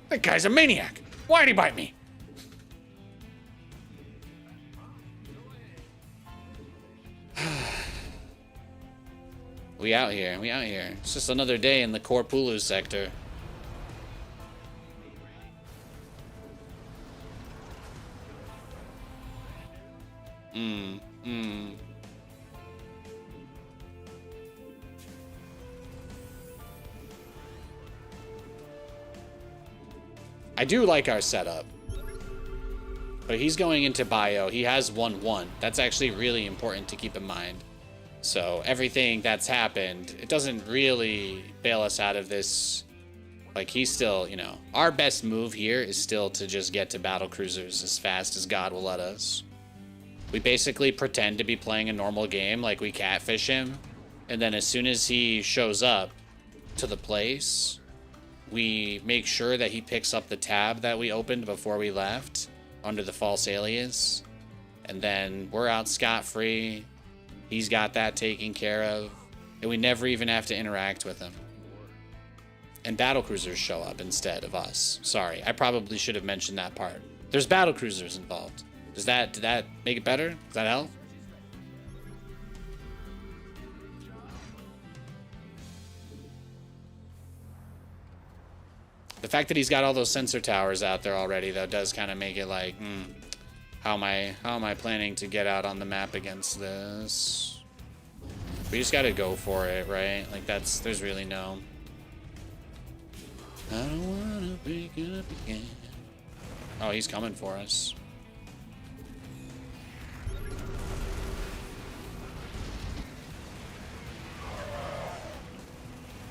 That guy's a maniac. Why'd he bite me? We out here. We out here. It's just another day in the Korpulu sector. I do like our setup. But he's going into bio. He has 1-1. That's actually really important to keep in mind. So everything that's happened, it doesn't really bail us out of this. Like, he's still, you know, our best move here is still to just get to battle cruisers as fast as God will let us. We basically pretend to be playing a normal game, like we catfish him. And then as soon as he shows up to the place, we make sure that he picks up the tab that we opened before we left under the false alias. And then we're out scot-free. He's got that taken care of. And we never even have to interact with him. And battlecruisers show up instead of us. Sorry, I probably should have mentioned that part. There's battlecruisers involved. Did that make it better? Does that help? The fact that he's got all those sensor towers out there already, though, does kind of make it like, how am I planning to get out on the map against this? We just gotta go for it, right? Like, there's really no... I don't wanna break up again. Oh, he's coming for us.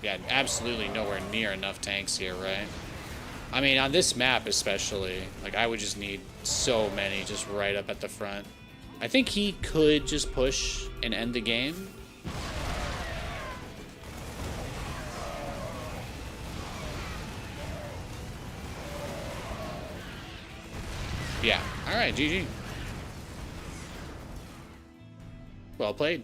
Yeah, absolutely nowhere near enough tanks here, right? I mean, on this map especially, like, I would just need so many just right up at the front. I think he could just push and end the game. Yeah. All right, GG. Well played.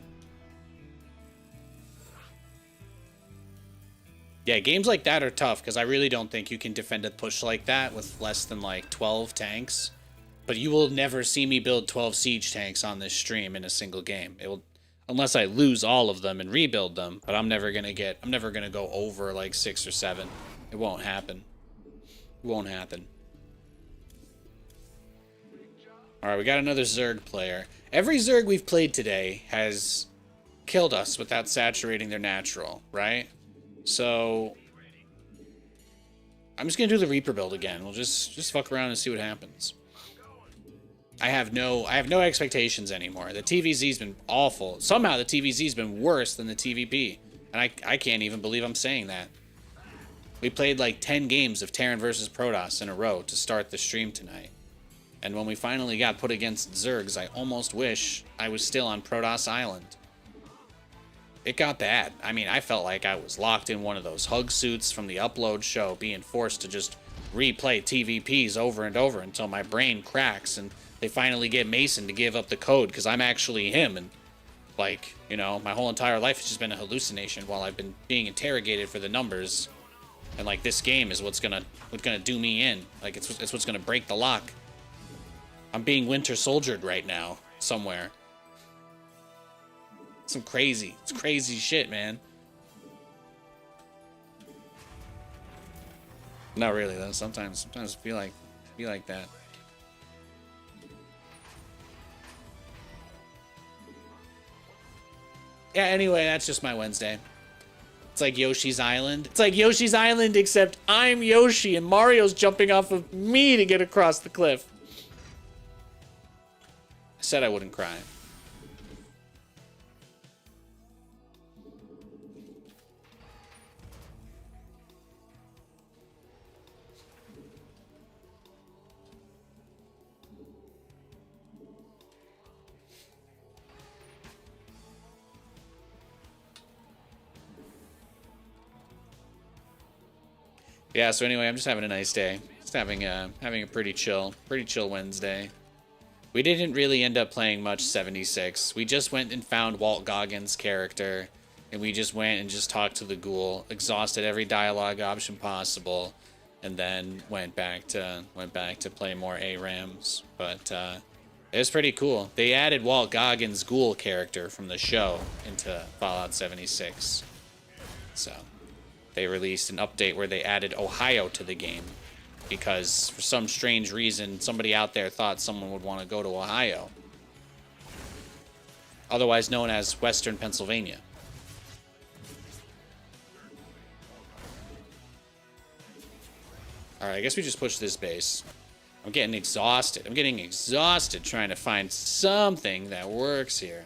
Yeah, games like that are tough because I really don't think you can defend a push like that with less than like 12 tanks. But you will never see me build 12 siege tanks on this stream in a single game. It will, unless I lose all of them and rebuild them. But I'm never gonna go over like 6 or 7. It won't happen. It won't happen. All right, we got another Zerg player. Every Zerg we've played today has killed us without saturating their natural, right? So I'm just gonna do the Reaper build again. We'll just fuck around and see what happens. I have no expectations anymore. The TVZ's been awful. Somehow the TVZ's been worse than the TVP, and I can't even believe I'm saying that. We played like 10 games of Terran versus Protoss in a row to start the stream tonight. And when we finally got put against Zergs, I almost wish I was still on Protoss Island. It got bad. I mean, I felt like I was locked in one of those hug suits from the upload show, being forced to just replay TVPs over and over until my brain cracks and they finally get Mason to give up the code because I'm actually him. And, like, you know, my whole entire life has just been a hallucination while I've been being interrogated for the numbers. And, like, this game is what's gonna do me in. Like, it's what's gonna break the lock. I'm being Winter Soldiered right now, somewhere. It's crazy shit, man. Not really, though. Sometimes I feel like that. Yeah, anyway, that's just my Wednesday. It's like Yoshi's Island. It's like Yoshi's Island, except I'm Yoshi and Mario's jumping off of me to get across the cliff. I said I wouldn't cry. Yeah, so anyway, I'm just having a nice day. Just having a pretty chill Wednesday. We didn't really end up playing much 76. We just went and found Walt Goggins' character, and we just went and just talked to the ghoul, exhausted every dialogue option possible, and then went back to play more ARAMs. But it was pretty cool. They added Walt Goggins' ghoul character from the show into Fallout 76. So they released an update where they added Ohio to the game because for some strange reason, somebody out there thought someone would want to go to Ohio, otherwise known as Western Pennsylvania. All right, I guess we just push this base. I'm getting exhausted. I'm getting exhausted trying to find something that works here.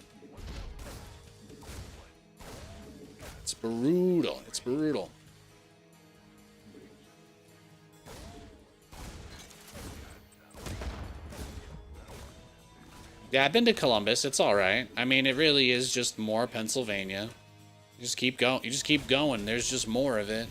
It's brutal. It's brutal. Yeah, I've been to Columbus. It's all right. I mean, it really is just more Pennsylvania. You just keep going. You just keep going. There's just more of it.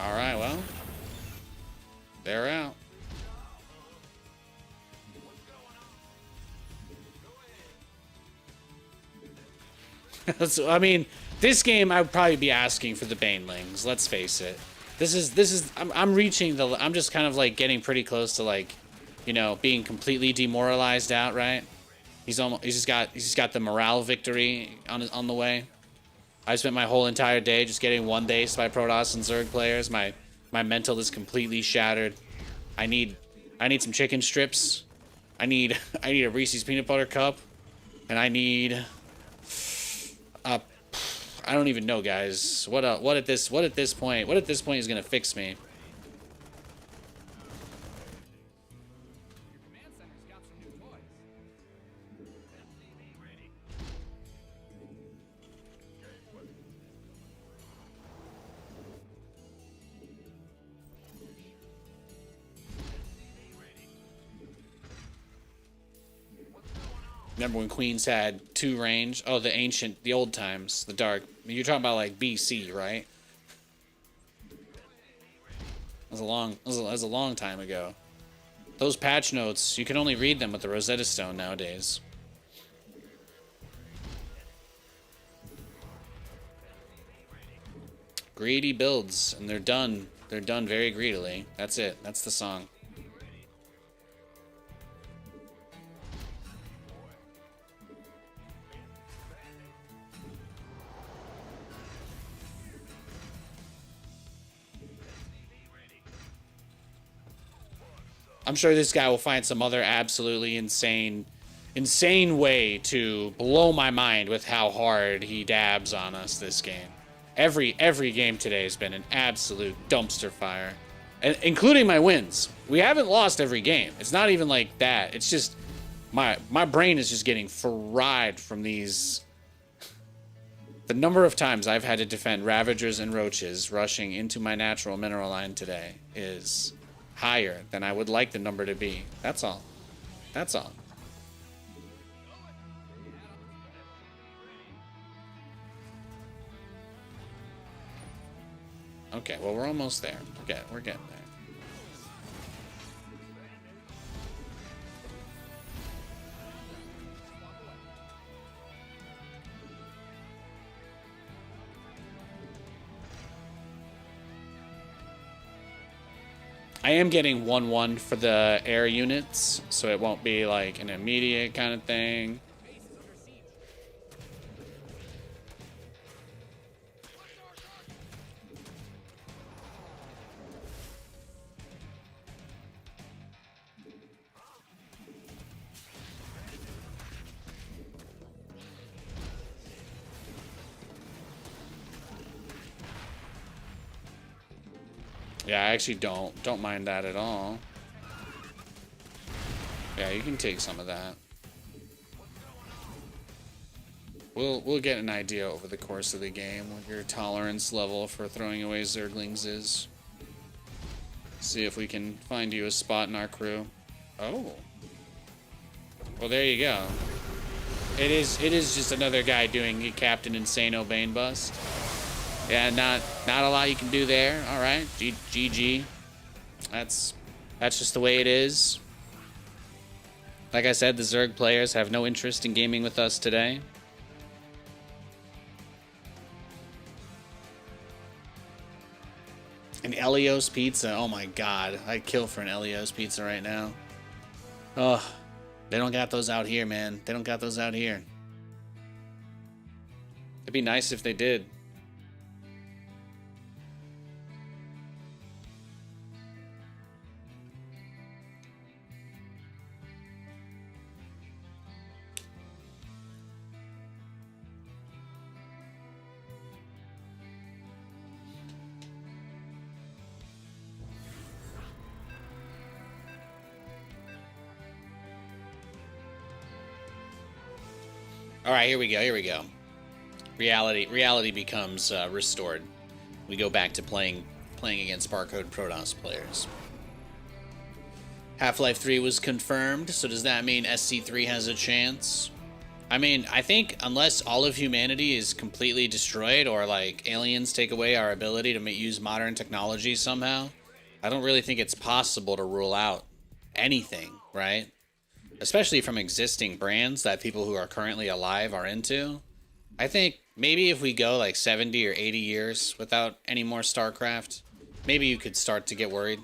All right, well, they're out. So, I mean, this game I would probably be asking for the Banelings. Let's face it. This is I'm reaching the. I'm just kind of like getting pretty close to like, you know, being completely demoralized outright. He's just got the morale victory on the way. I spent my whole entire day just getting one base by Protoss and Zerg players. My mental is completely shattered. I need some chicken strips. I need a Reese's peanut butter cup, and I need I don't even know, guys. What at this point is gonna fix me? Remember when Queens had 2 range? Oh, the old times, the dark. You're talking about like BC, right? That was a long time ago. Those patch notes, you can only read them with the Rosetta Stone nowadays. Greedy builds, and they're done. They're done very greedily. That's it. That's the song. I'm sure this guy will find some other absolutely insane way to blow my mind with how hard he dabs on us this game. Every game today has been an absolute dumpster fire, and including my wins. We haven't lost every game. It's not even like that. It's just my brain is just getting fried from these. The number of times I've had to defend Ravagers and Roaches rushing into my natural mineral line today is higher than I would like the number to be. That's all. That's all. Okay, well, we're almost there. We're getting there. I am getting 1-1 for the air units, so it won't be like an immediate kind of thing. Yeah, I actually don't mind that at all. Yeah, you can take some of that. We'll get an idea over the course of the game what your tolerance level for throwing away Zerglings is. See if we can find you a spot in our crew. Oh. Well, there you go. It is just another guy doing a Captain Insano Bane bust. Yeah, not a lot you can do there. All right, GG. That's just the way it is. Like I said, the Zerg players have no interest in gaming with us today. And Elios pizza. Oh my god. I'd kill for an Elios pizza right now. Oh, they don't got those out here, man. They don't got those out here. It'd be nice if they did. All right, here we go. Here we go. Reality becomes restored. We go back to playing against Barcode Protoss players. Half-Life 3 was confirmed, so does that mean SC3 has a chance? I mean, I think unless all of humanity is completely destroyed or like aliens take away our ability to use modern technology somehow, I don't really think it's possible to rule out anything, right? Especially from existing brands that people who are currently alive are into. I think maybe if we go like 70 or 80 years without any more StarCraft, maybe you could start to get worried.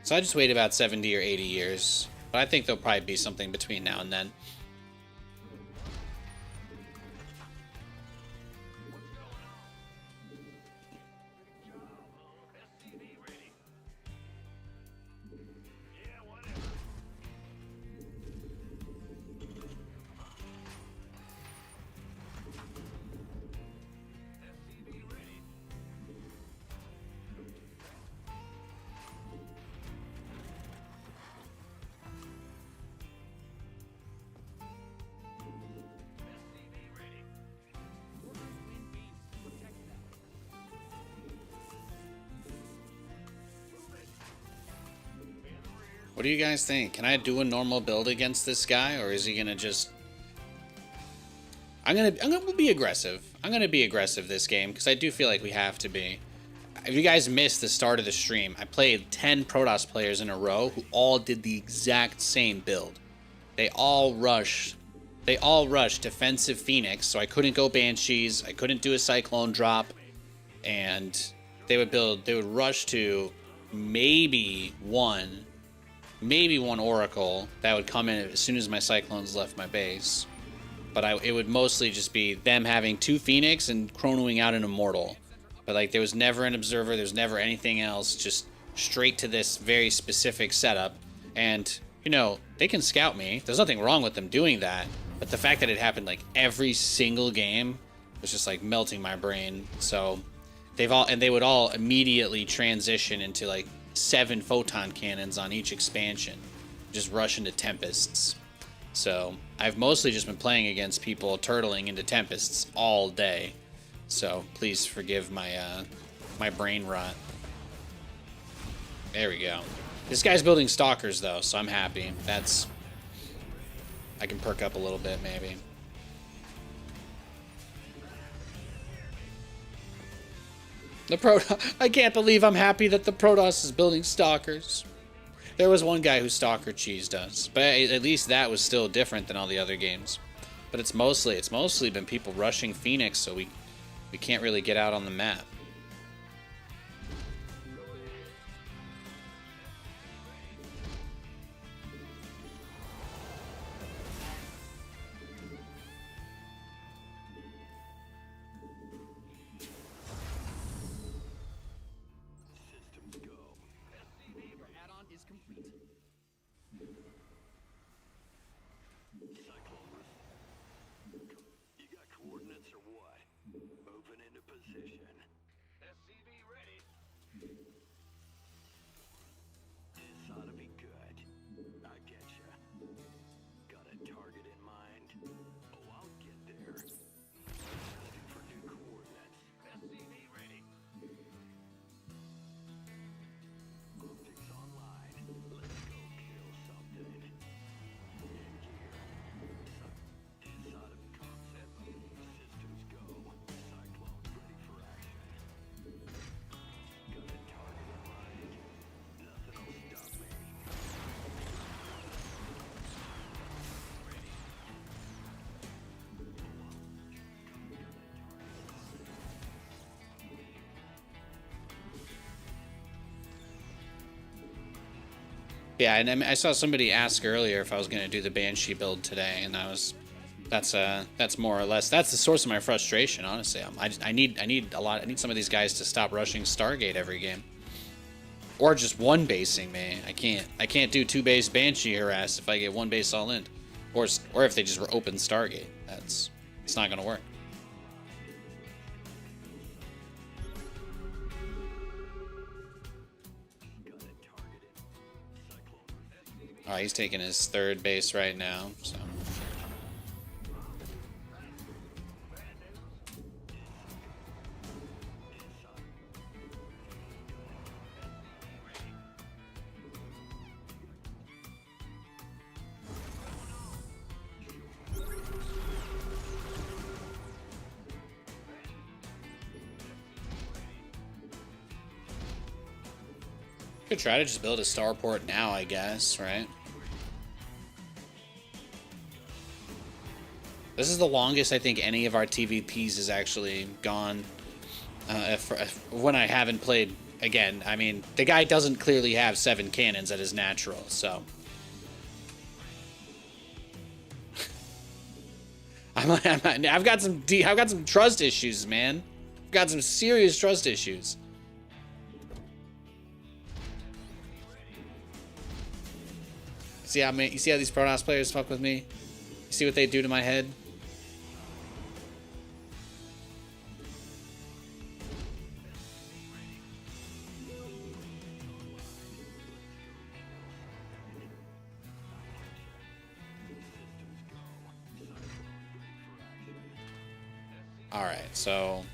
So I just wait about 70 or 80 years, but I think there'll probably be something between now and then. What do you guys think? Can I do a normal build against this guy, or is he gonna just... I'm gonna be aggressive. I'm gonna be aggressive this game, because I do feel like we have to be. If you guys missed the start of the stream, I played 10 Protoss players in a row who all did the exact same build. They all rushed defensive Phoenix, so I couldn't go Banshees, I couldn't do a Cyclone drop, and they would rush to maybe one Oracle that would come in as soon as my Cyclones left my base. But it would mostly just be them having 2 Phoenix and chronoing out an Immortal. But like there was never an Observer, there's never anything else, just straight to this very specific setup. And, you know, they can scout me. There's nothing wrong with them doing that. But the fact that it happened like every single game was just like melting my brain. So they would all immediately transition into like 7 photon cannons on each expansion, just rush into Tempests. So I've mostly just been playing against people turtling into Tempests all day. So please forgive my my brain rot. There we go. This guy's building Stalkers though, so I'm happy. I can perk up a little bit maybe. I can't believe I'm happy that the Protoss is building Stalkers. There was one guy who Stalker cheesed us, but at least that was still different than all the other games. But it's mostly been people rushing Phoenix, so we can't really get out on the map. Yeah, and I saw somebody ask earlier if I was gonna do the Banshee build today, and that's more or less that's the source of my frustration. Honestly, I need some of these guys to stop rushing Stargate every game, or just one basing me. I can't do 2-base Banshee harass if I get 1 base all in, or if they just open Stargate. It's not gonna work. Oh, he's taking his 3rd base right now, so. Could try to just build a starport now, I guess, right? This is the longest I think any of our TVPs has actually gone. When I haven't played again, I mean, the guy doesn't clearly have 7 cannons at his natural, so. I've got some trust issues, man. I've got some serious trust issues. You see how these Protoss players fuck with me? You see what they do to my head? Alright, so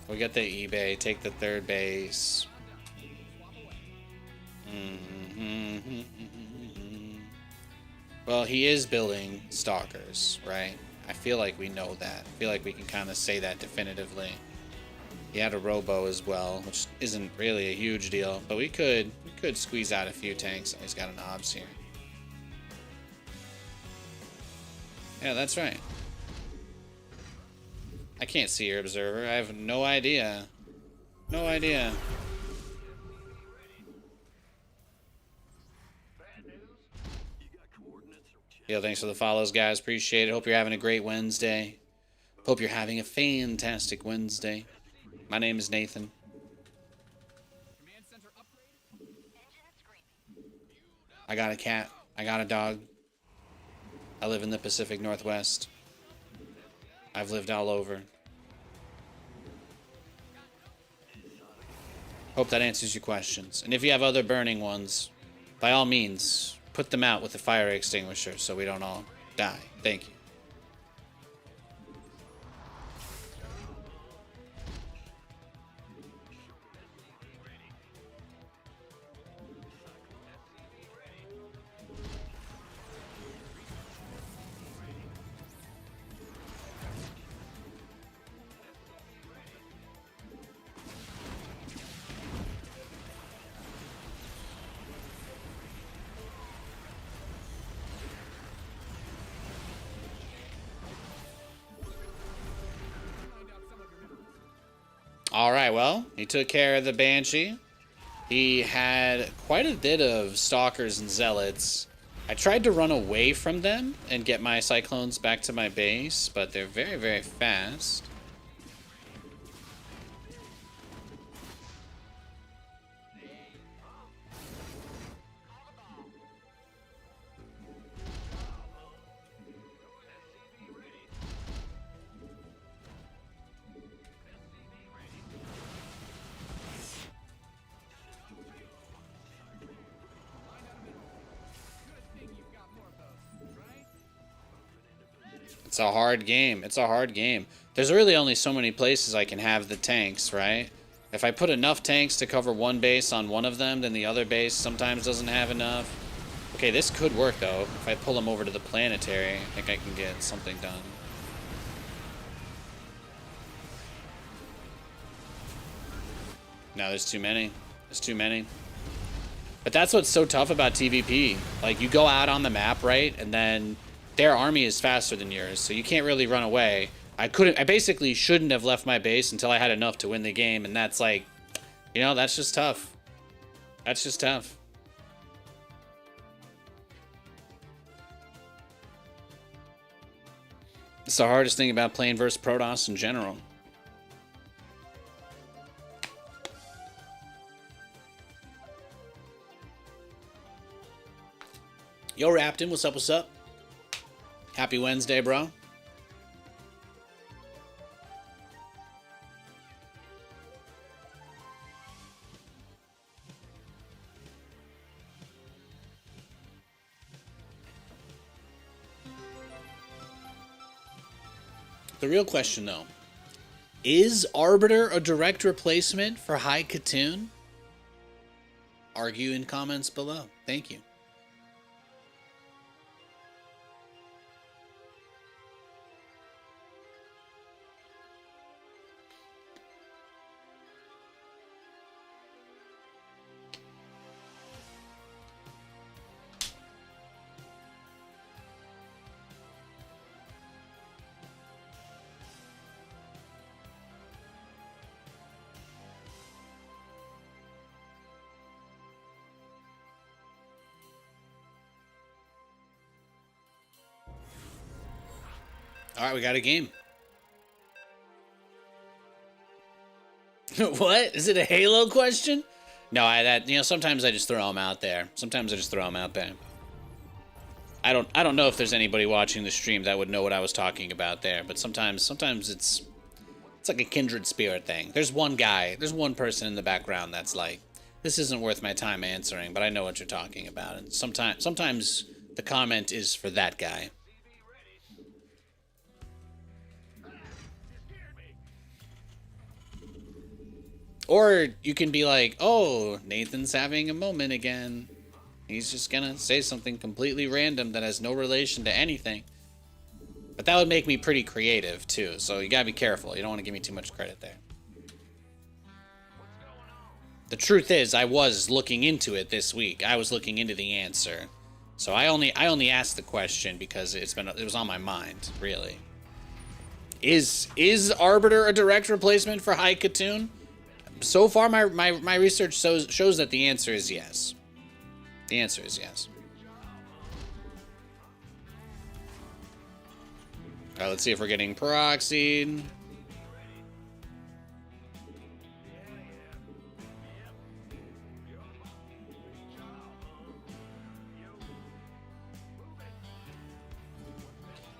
we get the eBay, take the 3rd base. Well, he is building Stalkers, right? I feel like we know that. I feel like we can kind of say that definitively. He had a Robo as well, which isn't really a huge deal, but we could squeeze out a few tanks. He's got an OBS here. Yeah, that's right. I can't see your observer. I have no idea. No idea. Yo, thanks for the follows, guys. Appreciate it. Hope you're having a great Wednesday. Hope you're having a fantastic Wednesday. My name is Nathan. I got a cat. I got a dog. I live in the Pacific Northwest. I've lived all over. Hope that answers your questions. And if you have other burning ones, by all means, put them out with a fire extinguisher so we don't all die. Thank you. Alright, well, he took care of the Banshee. He had quite a bit of Stalkers and Zealots. I tried to run away from them and get my Cyclones back to my base, but they're very, very fast. It's a hard game. It's a hard game. There's really only so many places I can have the tanks, right? If I put enough tanks to cover one base on one of them, then the other base sometimes doesn't have enough. Okay, this could work, though. If I pull them over to the planetary, I think I can get something done. No, there's too many. There's too many. But that's what's so tough about TVP. Like, you go out on the map, right? And then their army is faster than yours, so you can't really run away. I basically shouldn't have left my base until I had enough to win the game, and that's like, you know, that's just tough. That's just tough. It's the hardest thing about playing versus Protoss in general. Yo, Rapton, what's up, what's up? Happy Wednesday, bro. The real question, though, is Arbiter a direct replacement for High Katoon? Argue in comments below. Thank you. All right, we got a game. What? Is it a Halo question? No, sometimes I just throw them out there. I don't know if there's anybody watching the stream that would know what I was talking about there, but sometimes it's like a kindred spirit thing. There's one person in the background that's like, this isn't worth my time answering, but I know what you're talking about. And sometimes the comment is for that guy. Or you can be like, oh, Nathan's having a moment again. He's just gonna say something completely random that has no relation to anything. But that would make me pretty creative, too. So you gotta be careful. You don't want to give me too much credit there. The truth is, I was looking into it this week. I was looking into the answer. So I only asked the question because it was on my mind, really. Is Arbiter a direct replacement for High Katoon? So far, my research shows that the answer is yes. The answer is yes. All right, let's see if we're getting proxied.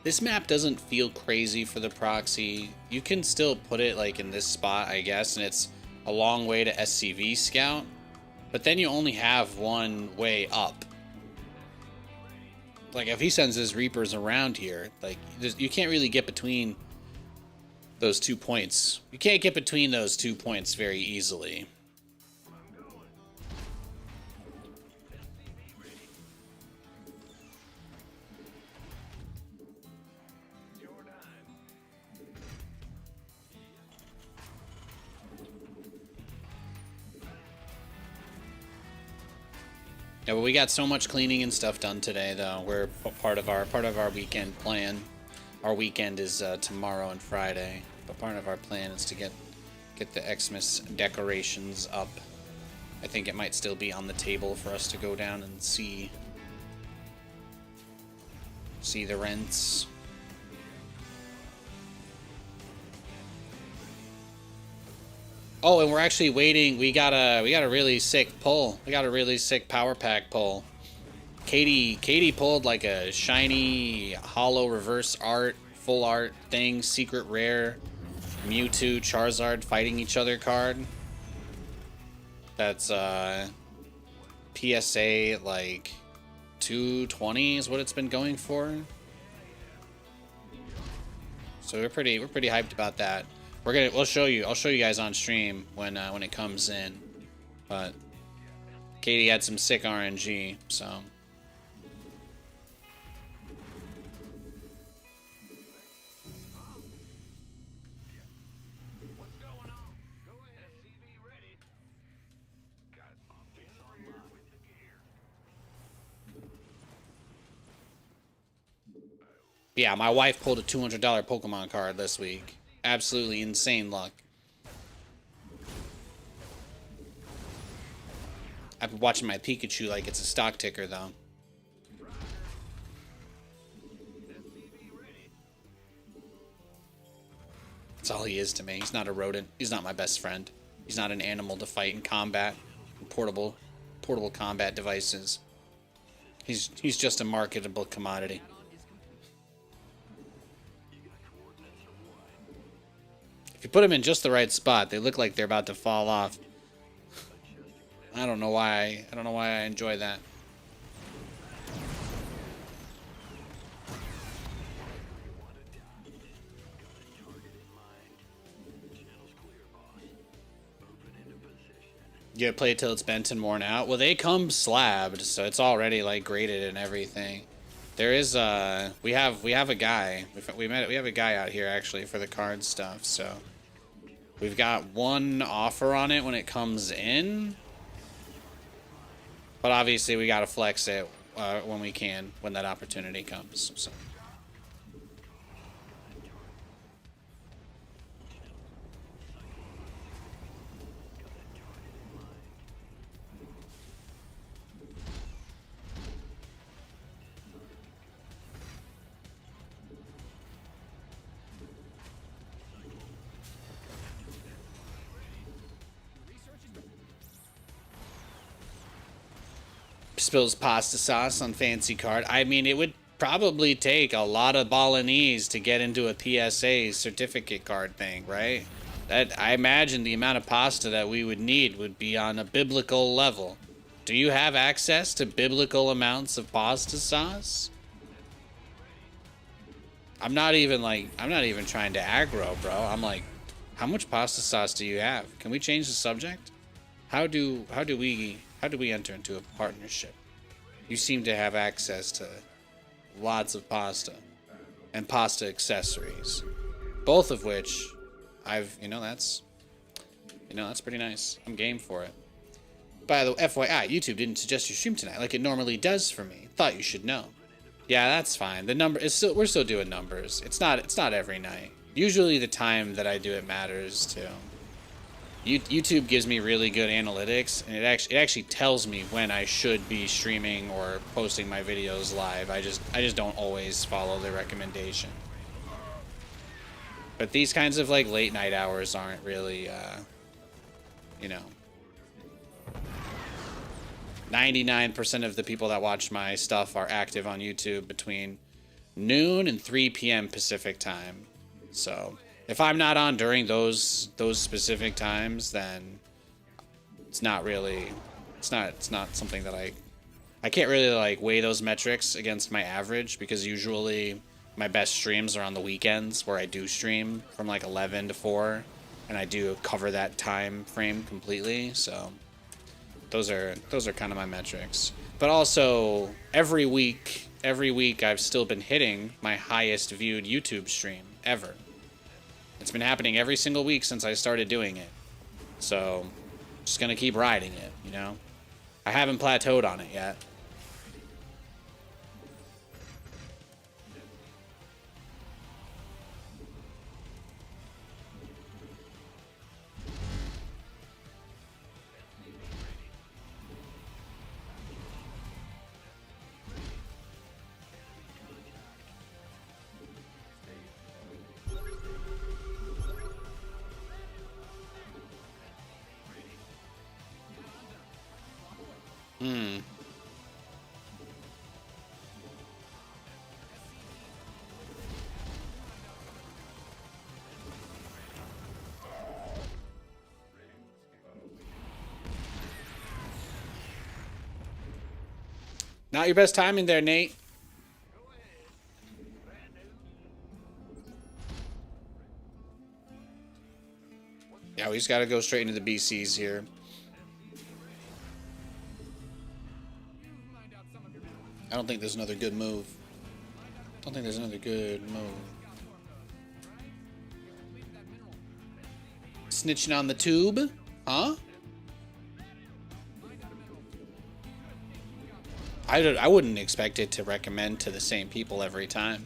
This map doesn't feel crazy for the proxy. You can still put it like in this spot, I guess, and it's a long way to SCV scout, but then you only have one way up. Like if he sends his Reapers around here, like you can't really get between those 2 points. You can't get between those 2 points very easily. Yeah, but we got so much cleaning and stuff done today, though. We're part of our weekend plan. Our weekend is tomorrow and Friday, but part of our plan is to get the Xmas decorations up. I think it might still be on the table for us to go down and see the rents. Oh, and we're actually waiting. We got a really sick pull. We got a really sick power pack pull. Katie pulled like a shiny hollow reverse art, full art thing, secret rare, Mewtwo, Charizard fighting each other card. That's PSA like 220 is what it's been going for. So we're pretty hyped about that. I'll show you guys on stream when it comes in. But Katie had some sick RNG, so. Yeah, my wife pulled a $200 Pokemon card this week. Absolutely insane luck. I've been watching my Pikachu like it's a stock ticker, though. That's all he is to me. He's not a rodent. He's not my best friend. He's not an animal to fight in combat, in portable combat devices. He's just a marketable commodity. If you put them in just the right spot, they look like they're about to fall off. I don't know why. I don't know why I enjoy that. You play it till it's bent and worn out. Well, they come slabbed, so it's already like graded and everything. There is we have a guy. We have a guy out here actually for the card stuff. So we've got one offer on it when it comes in, but obviously we gotta flex it when we can, when that opportunity comes. So. Spills pasta sauce on fancy card. I mean, it would probably take a lot of bolognese to get into a PSA certificate card thing, right? That, I imagine the amount of pasta that we would need would be on a biblical level. Do you have access to biblical amounts of pasta sauce? I'm not even trying to aggro, bro. I'm like, how much pasta sauce do you have? Can we change the subject? How do we enter into a partnership? You seem to have access to lots of pasta and pasta accessories, both of which that's pretty nice. I'm game for it. By the way, FYI, YouTube didn't suggest your stream tonight like it normally does for me. Thought you should know. Yeah, that's fine. The number is still, we're still doing numbers. It's not every night. Usually the time that I do it matters too. YouTube gives me really good analytics, and it actually tells me when I should be streaming or posting my videos live. I just don't always follow the recommendation. But these kinds of like late night hours aren't really 99% of the people that watch my stuff are active on YouTube between noon and 3 p.m. Pacific time. So if I'm not on during those specific times, then it's not something that I can't really like weigh those metrics against my average, because usually my best streams are on the weekends where I do stream from like 11 to 4 and I do cover that time frame completely. So those are kind of my metrics. But also every week I've still been hitting my highest viewed YouTube stream ever. It's been happening every single week since I started doing it. So, just gonna keep riding it, you know? I haven't plateaued on it yet. Not your best timing there, Nate. Yeah, we just gotta go straight into the BCs here. I don't think there's another good move. Snitching on the tube? Huh? I wouldn't expect it to recommend to the same people every time.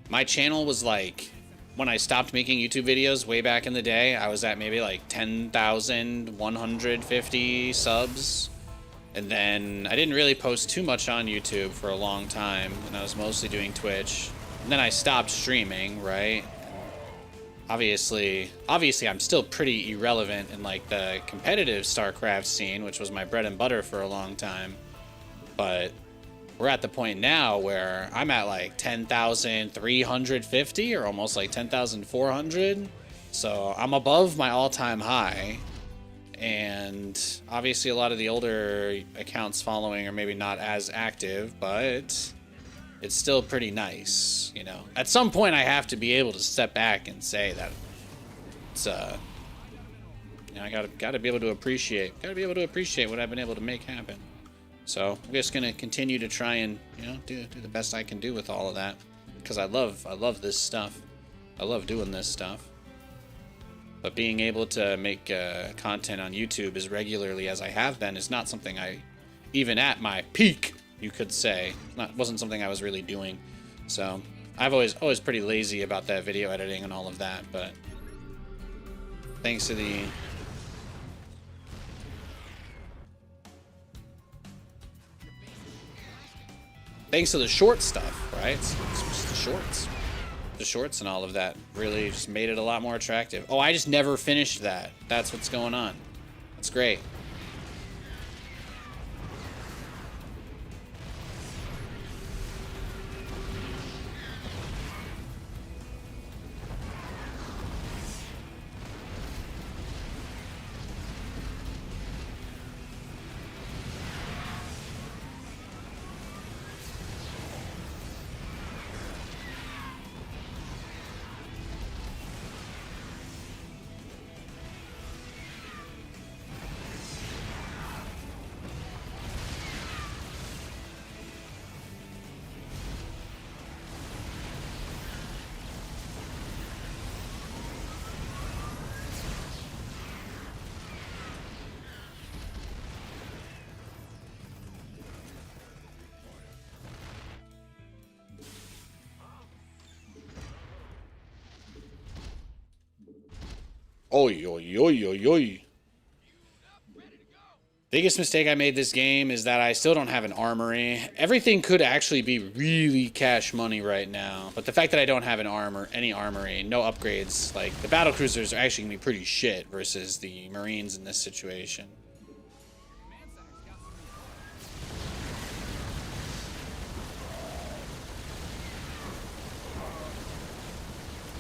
My channel was like, when I stopped making YouTube videos way back in the day, I was at maybe like 10,150 subs. And then I didn't really post too much on YouTube for a long time, and I was mostly doing Twitch. And then I stopped streaming, right? Obviously, I'm still pretty irrelevant in like the competitive StarCraft scene, which was my bread and butter for a long time. But we're at the point now where I'm at like 10,350 or almost like 10,400. So I'm above my all-time high. And obviously a lot of the older accounts following are maybe not as active, but it's still pretty nice, you know. At some point I have to be able to step back and say that it's you know, I gotta be able to appreciate what I've been able to make happen. So I'm just gonna continue to try and, you know, do the best I can do with all of that, because I love this stuff. I love doing this stuff. But being able to make content on YouTube as regularly as I have been is not something I, even at my peak, you could say, wasn't something I was really doing. So I've always pretty lazy about that video editing and all of that, but thanks to the short stuff, right? It's just the shorts and all of that really just made it a lot more attractive. Oh, I just never finished that. That's what's going on. That's great. Oi, oi, oi, oi, oi. Biggest mistake I made this game is that I still don't have an armory. Everything could actually be really cash money right now, but the fact that I don't have any armory, no upgrades, like the battle cruisers are actually gonna be pretty shit versus the Marines in this situation.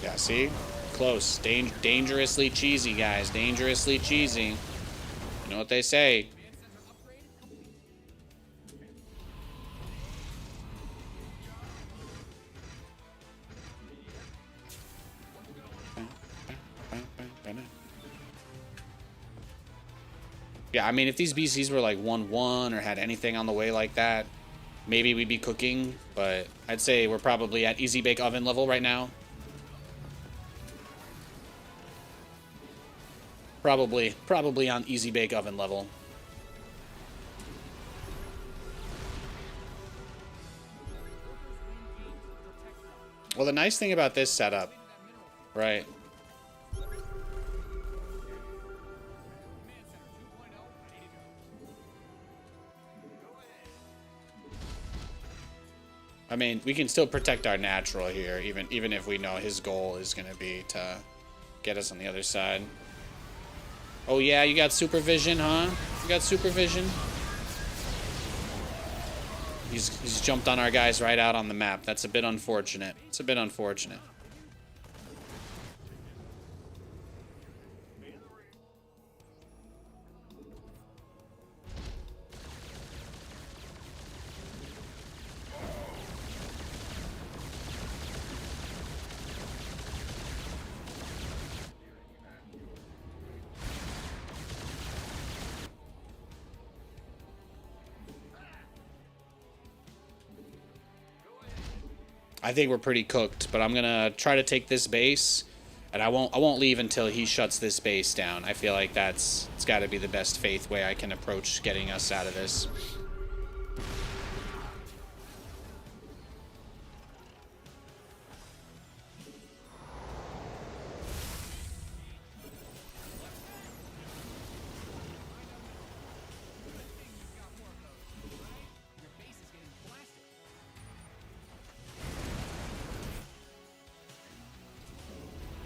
Yeah, see? Close. Dangerously cheesy, guys. Dangerously cheesy. You know what they say. Yeah, I mean, if these BCs were like 1-1 or had anything on the way like that, maybe we'd be cooking, but I'd say we're probably at easy bake oven level right now. Probably on easy bake oven level. Well, the nice thing about this setup, right? I mean, we can still protect our natural here, even if we know his goal is going to be to get us on the other side. Oh yeah, you got supervision, huh? You got supervision? He's jumped on our guys right out on the map. That's a bit unfortunate. It's a bit unfortunate. I think we're pretty cooked, but I'm gonna try to take this base, and I won't leave until he shuts this base down. I feel like it's got to be the best faith way I can approach getting us out of this.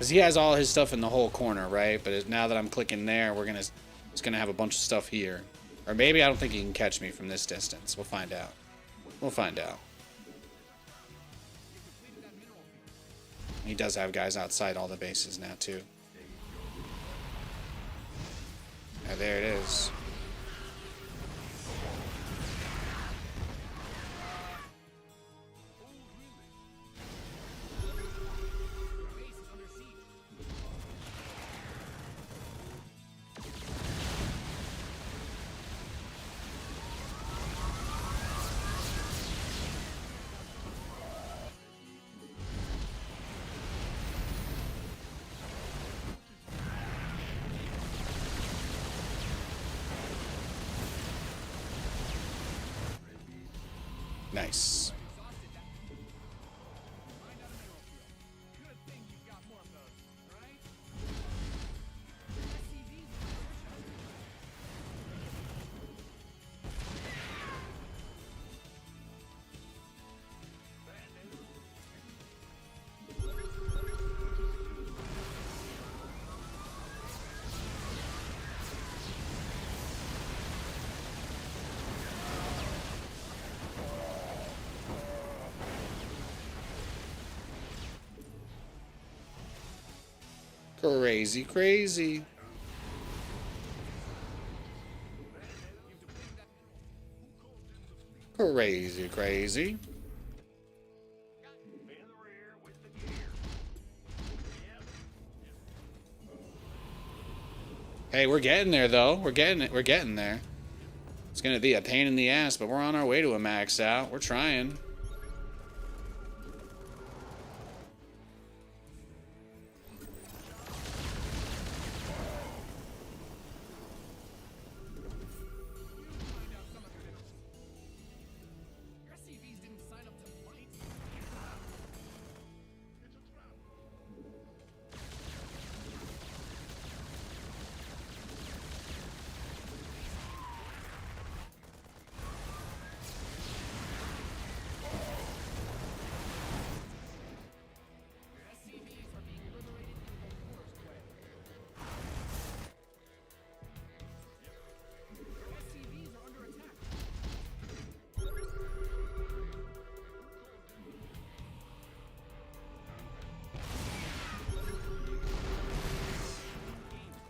Because he has all his stuff in the whole corner, right? But now that I'm clicking there, it's gonna have a bunch of stuff here. Or maybe I don't think he can catch me from this distance. We'll find out. We'll find out. He does have guys outside all the bases now, too. Yeah, there it is. Nice. Crazy, crazy. Crazy, crazy. Hey, we're getting there though. We're getting there. It's gonna be a pain in the ass, but we're on our way to a max out. We're trying.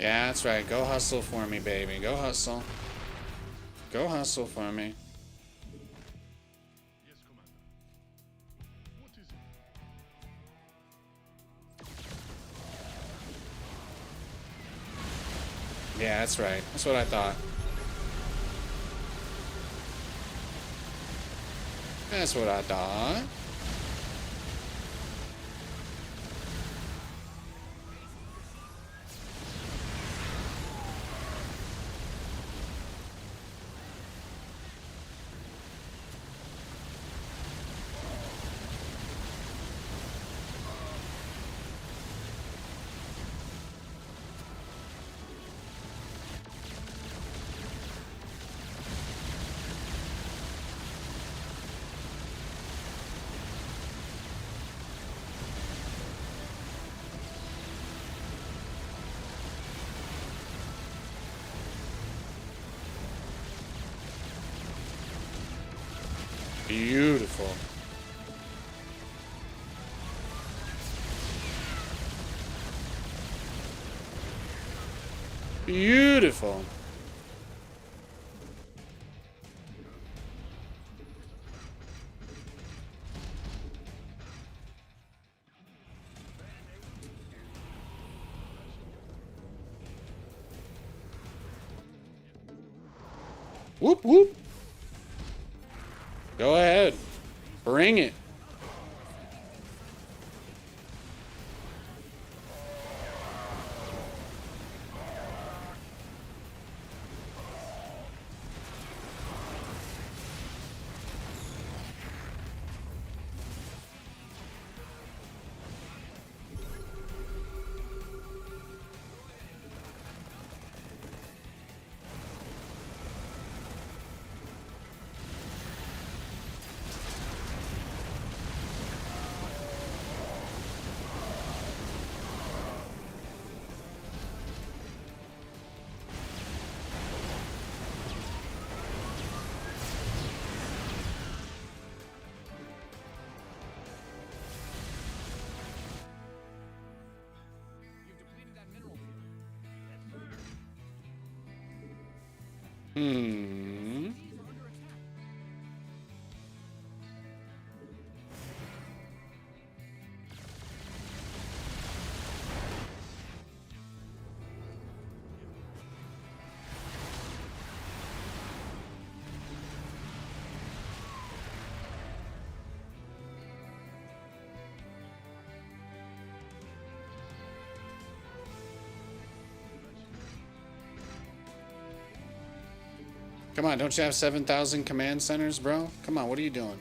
Yeah, that's right. Go hustle for me, baby. Go hustle. Go hustle for me. Yes, Commander. What is it? Yeah, that's right. That's what I thought. That's what I thought. Beautiful. Beautiful. Whoop, whoop. Go ahead. Bring it. Hmm. Come on, don't you have 7,000 command centers, bro? Come on, what are you doing?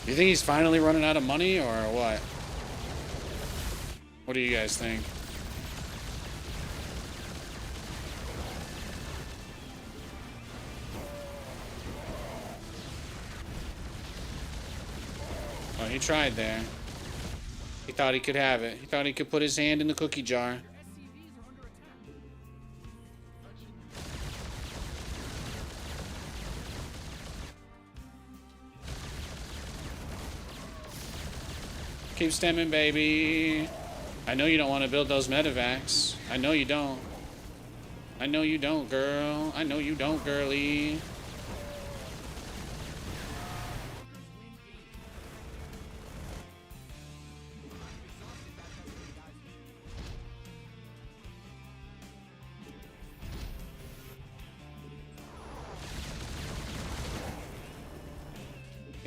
You think he's finally running out of money, or what? What do you guys think? Oh, he tried there. He thought he could have it. He thought he could put his hand in the cookie jar. Keep stemming, baby. I know you don't want to build those medevacs. I know you don't. I know you don't, girl. I know you don't, girly.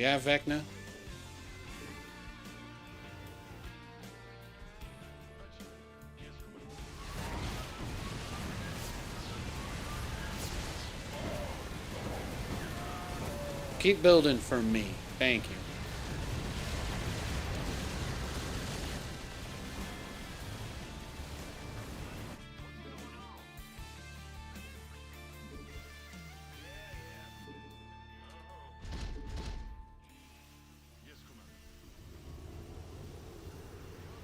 Yeah, Vecna? Keep building for me. Thank you. Yes, Commander.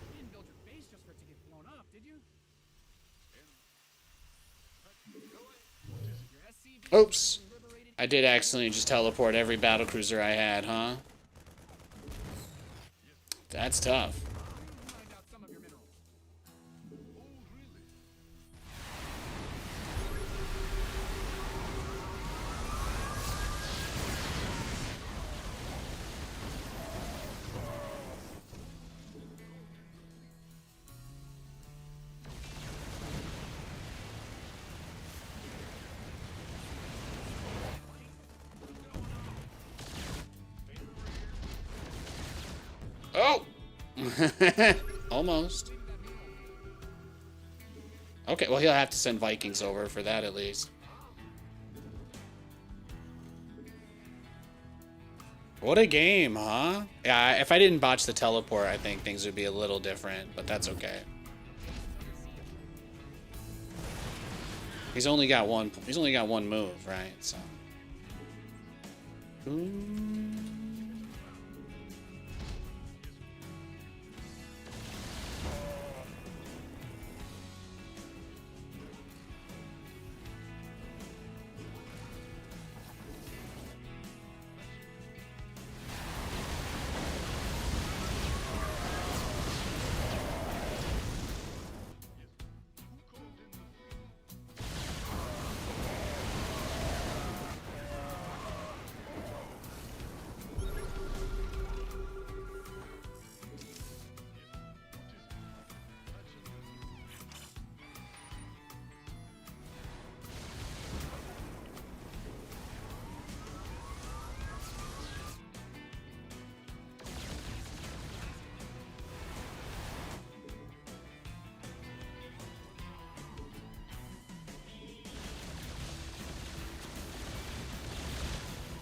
You didn't build your base just for it to get blown up, did you? Your SCV Oops. liberated. I did accidentally just teleport every battlecruiser I had, huh? That's tough. Mined out some of your minerals. Oh! Almost. Okay, well, he'll have to send Vikings over for that at least. What a game, huh? Yeah, if I didn't botch the teleport, I think things would be a little different, but that's okay. He's only got one. He's only got one move, right? So.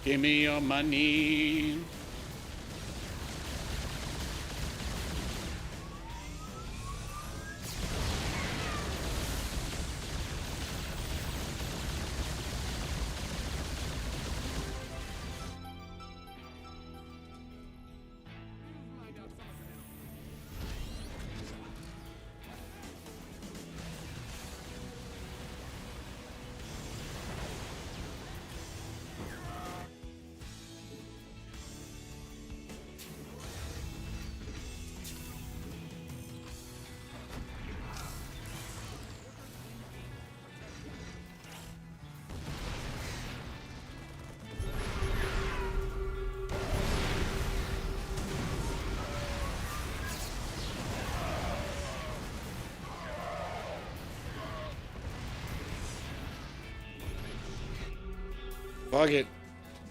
Give me your money. Find out someone can help. Fuck it.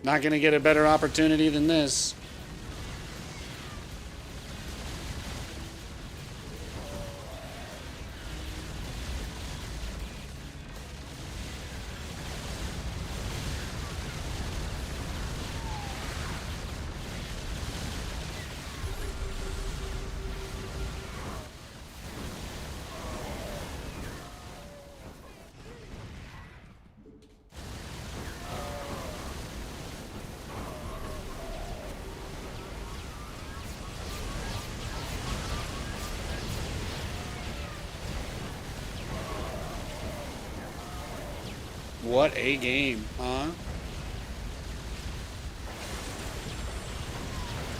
Not gonna get a better opportunity than this. What a game, huh?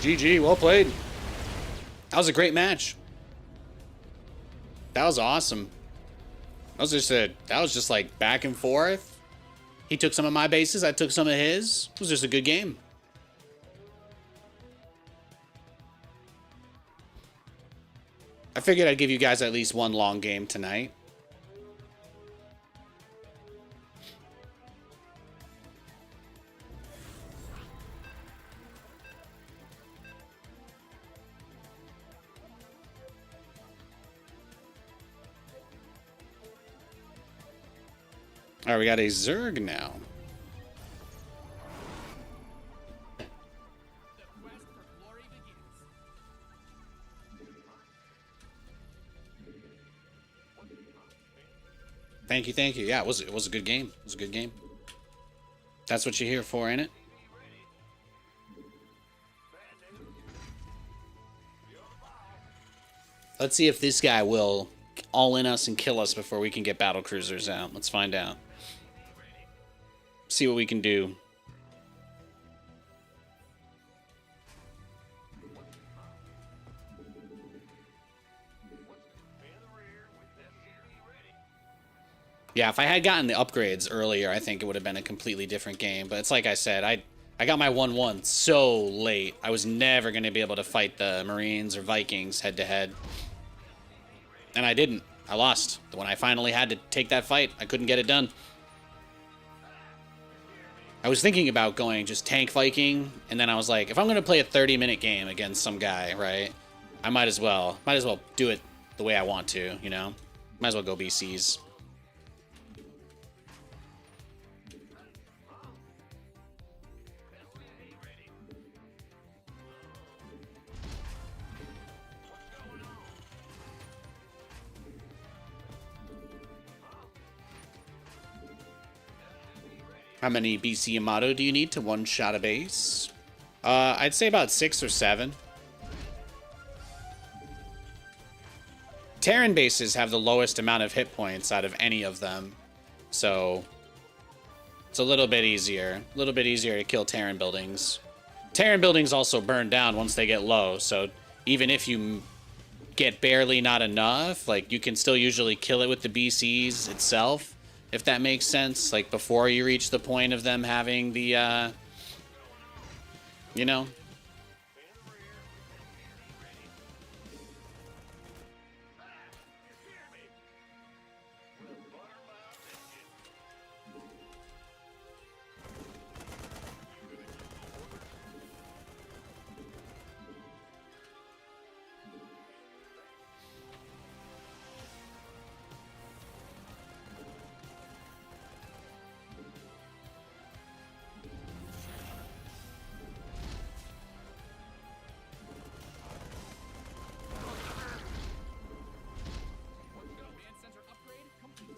GG, well played. That was a great match. That was awesome. That was just like back and forth. He took some of my bases, I took some of his. It was just a good game. I figured I'd give you guys at least one long game tonight. All right, we got a Zerg now. The quest for glory begins. Thank you. Yeah, it was a good game. It was a good game. That's what you're here for, ain't it? Let's see if this guy will all in us and kill us before we can get battle cruisers out. Let's find out. See what we can do. Yeah, if I had gotten the upgrades earlier, I think it would have been a completely different game. But it's like I said, I got my 1-1 so late. I was never going to be able to fight the Marines or Vikings head-to-head. And I didn't. I lost. When I finally had to take that fight, I couldn't get it done. I was thinking about going just tank Viking, and then I was like, if I'm going to play a 30-minute game against some guy, right, I might as well do it the way I want to, you know? Might as well go BCs. How many BC Yamato do you need to one-shot a base? I'd say about 6 or 7. Terran bases have the lowest amount of hit points out of any of them. So it's a little bit easier. A little bit easier to kill Terran buildings. Terran buildings also burn down once they get low. So even if you get barely not enough, like, you can still usually kill it with the BCs itself, if that makes sense. Like, before you reach the point of them having the, you know? Command center upgrade complete.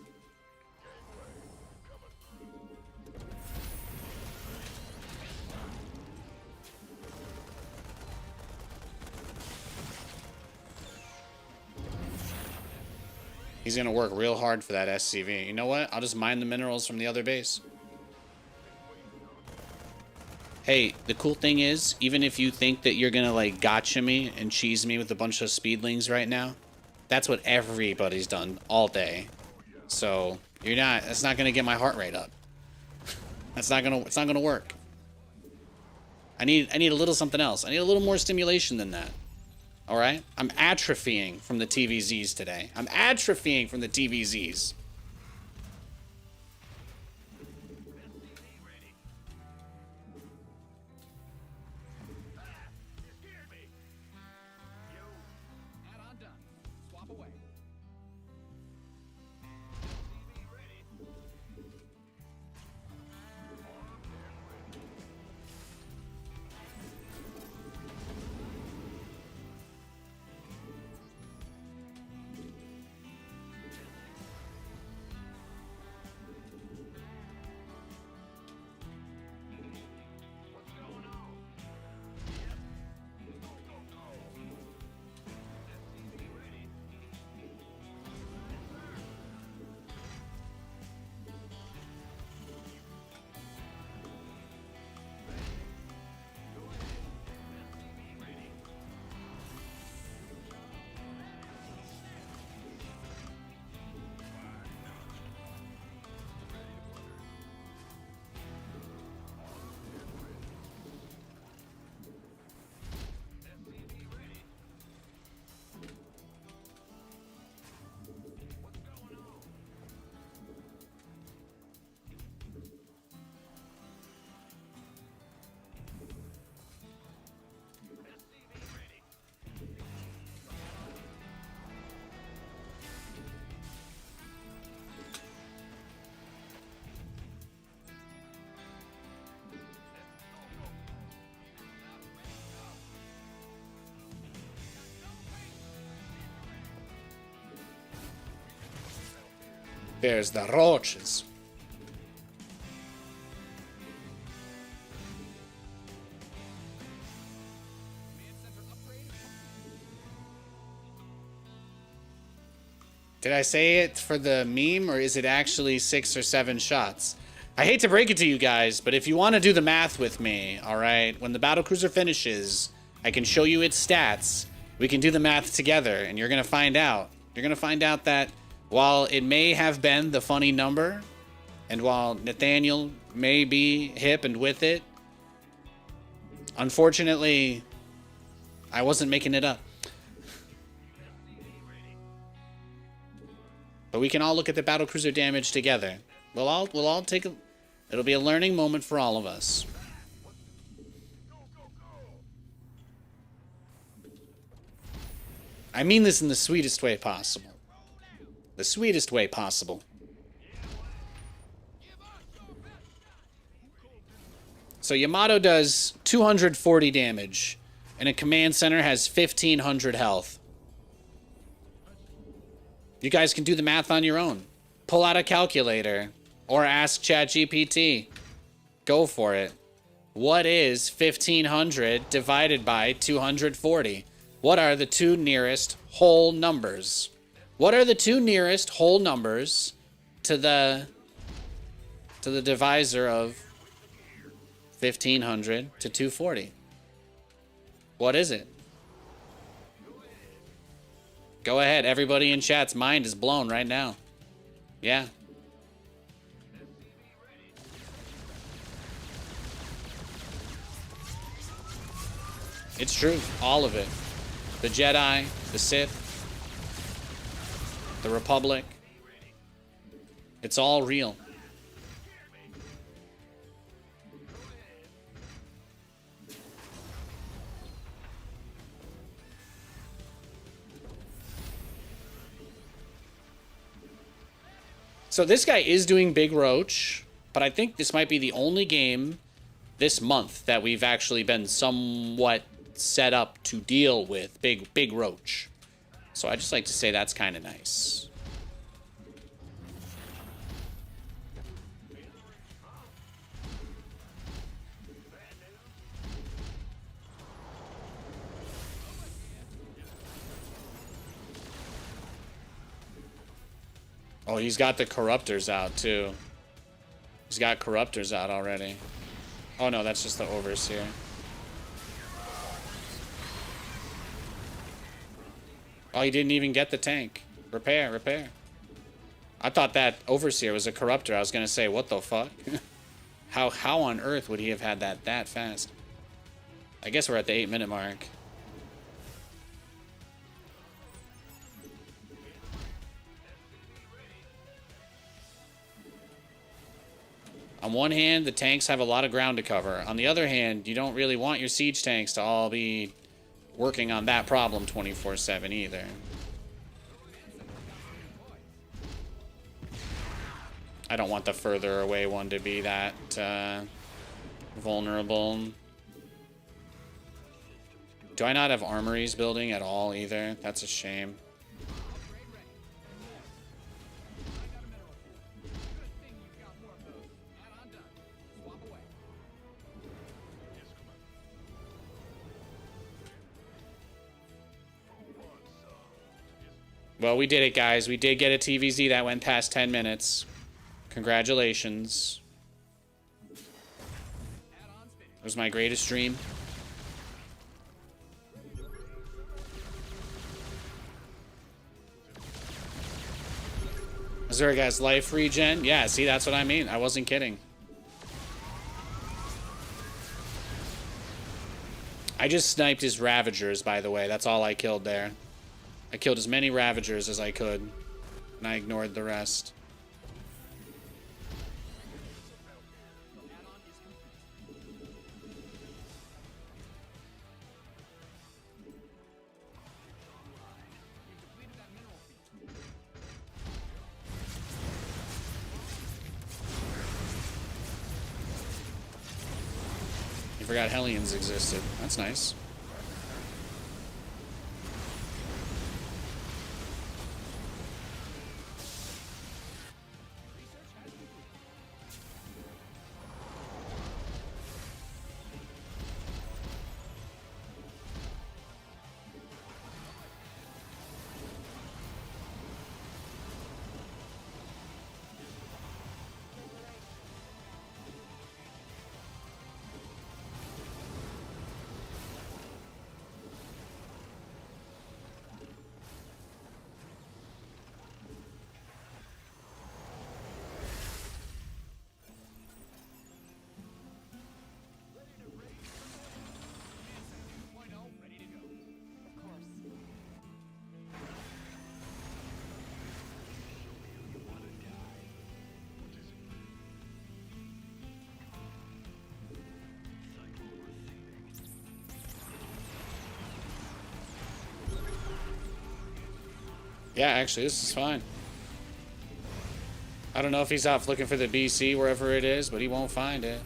He's gonna work real hard for that SCV. You know what? I'll just mine the minerals from the other base. Hey, the cool thing is, even if you think that you're gonna, like, gotcha me and cheese me with a bunch of speedlings right now, that's what everybody's done all day. So you're not. That's not gonna get my heart rate up. That's not gonna. It's not gonna work. I need a little something else. I need a little more stimulation than that. All right? I'm atrophying from the TVZs today. I'm atrophying from the TVZs. Add-on done. Swap away. There's the roaches. Did I say it for the meme, or is it actually 6 or 7 shots? I hate to break it to you guys, but if you want to do the math with me, all right, when the battlecruiser finishes, I can show you its stats. We can do the math together, and you're going to find out. You're going to find out that while it may have been the funny number, and while Nathaniel may be hip and with it, unfortunately, I wasn't making it up. But we can all look at the battlecruiser damage together. We'll all take a... It'll be a learning moment for all of us. I mean this in the sweetest way possible. The sweetest way possible. So Yamato does 240 damage, and a command center has 1,500 health. You guys can do the math on your own. Pull out a calculator, or ask ChatGPT. Go for it. What is 1500 divided by 240? What are the two nearest whole numbers? What are the two nearest whole numbers to the divisor of 1500 to 240? What is it? Go ahead. Everybody in chat's mind is blown right now. Yeah. It's true. All of it. The Jedi, the Sith, the Republic. It's all real. So this guy is doing Big Roach, but I think this might be the only game this month that we've actually been somewhat set up to deal with Big Roach. So I just like to say that's kind of nice. Oh, he's got the Corruptors out, too. He's got Corruptors out already. Oh, no, that's just the Overseer. Oh, he didn't even get the tank. Repair, repair. I thought that Overseer was a Corruptor. I was going to say, what the fuck? How on earth would he have had that fast? I guess we're at the 8-minute mark. On one hand, the tanks have a lot of ground to cover. On the other hand, you don't really want your siege tanks to all be working on that problem 24/7 either. I don't want the further away one to be that vulnerable. Do I not have armories building at all either? That's a shame. Well, we did it, guys. We did get a TVZ that went past 10 minutes. Congratulations. It was my greatest dream. Is there a guy's life regen? Yeah, see, that's what I mean. I wasn't kidding. I just sniped his Ravagers, by the way. That's all I killed there. I killed as many Ravagers as I could, and I ignored the rest. You forgot Hellions existed. That's nice. Yeah, actually, this is fine. I don't know if he's off looking for the BC wherever it is, but he won't find it.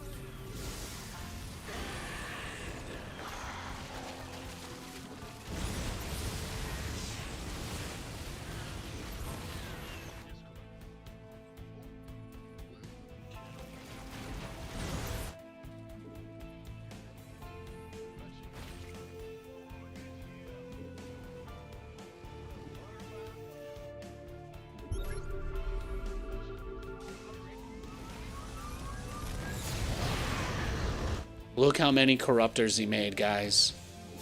Look how many corruptors he made, guys.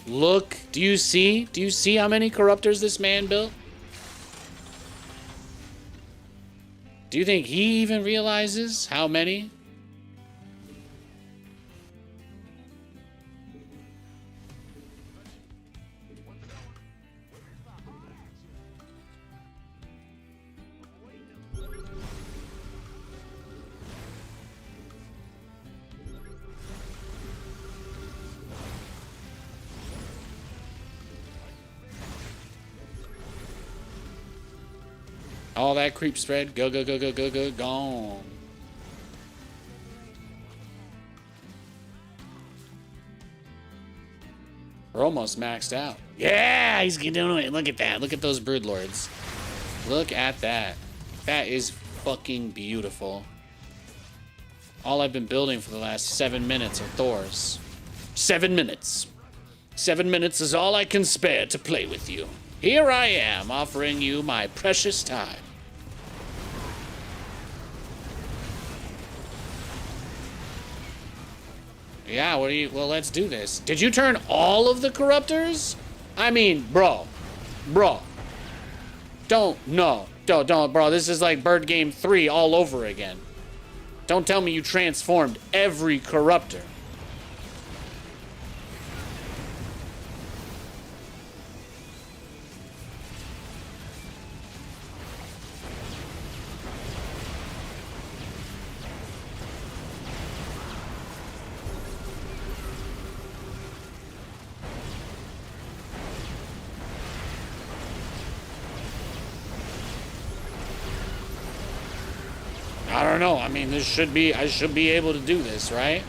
Look, do you see? Do you see how many corruptors this man built? Do you think he even realizes how many? All that creep spread, go, go, go, go, go, go, gone. We're almost maxed out. Yeah, he's doing it. Look at that. Look at those brood lords. Look at that. That is fucking beautiful. All I've been building for the last 7 minutes are Thors. 7 minutes. 7 minutes is all I can spare to play with you. Here I am, offering you my precious time. Yeah, well, let's do this. Did you turn all of the corruptors? I mean, bro. Don't, bro. This is like Bird Game 3 all over again. Don't tell me you transformed every corruptor. I don't know. I mean, I should be able to do this, right?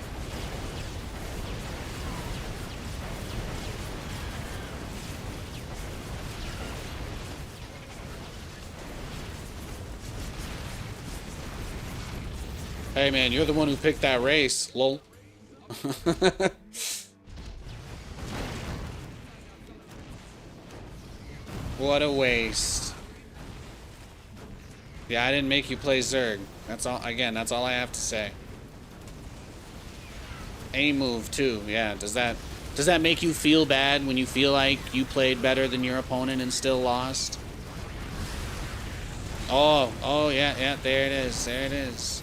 Hey, man, you're the one who picked that race, lol. What a waste. Yeah, I didn't make you play Zerg. That's all. Again, that's all I have to say. A move too. Yeah. Does that make you feel bad when you feel like you played better than your opponent and still lost? Oh yeah. There it is.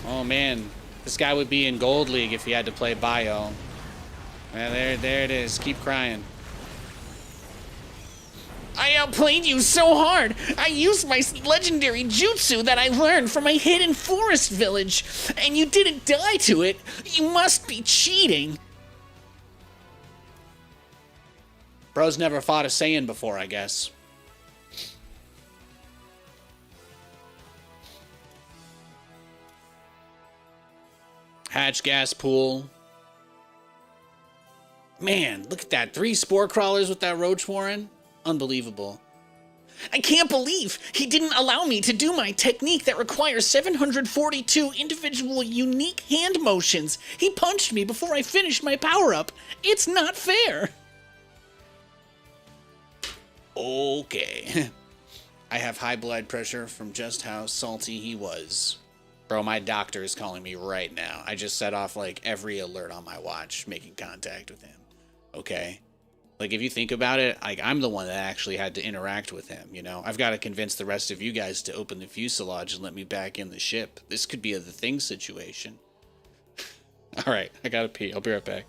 Oh man, this guy would be in Gold League if he had to play Bio. Yeah, there it is. Keep crying. I outplayed you so hard. I used my legendary jutsu that I learned from my hidden forest village, and you didn't die to it. You must be cheating. Bro's never fought a Saiyan before, I guess. Hatch gas pool. Man, look at that. 3 spore crawlers with that roach warren. Unbelievable. I can't believe he didn't allow me to do my technique that requires 742 individual unique hand motions. He punched me before I finished my power-up. It's not fair. Okay. I have high blood pressure from just how salty he was. Bro, my doctor is calling me right now. I just set off like every alert on my watch making contact with him. Okay? Like, if you think about it, like, I'm the one that actually had to interact with him, you know? I've got to convince the rest of you guys to open the fuselage and let me back in the ship. This could be a The Thing situation. All right, I gotta pee. I'll be right back.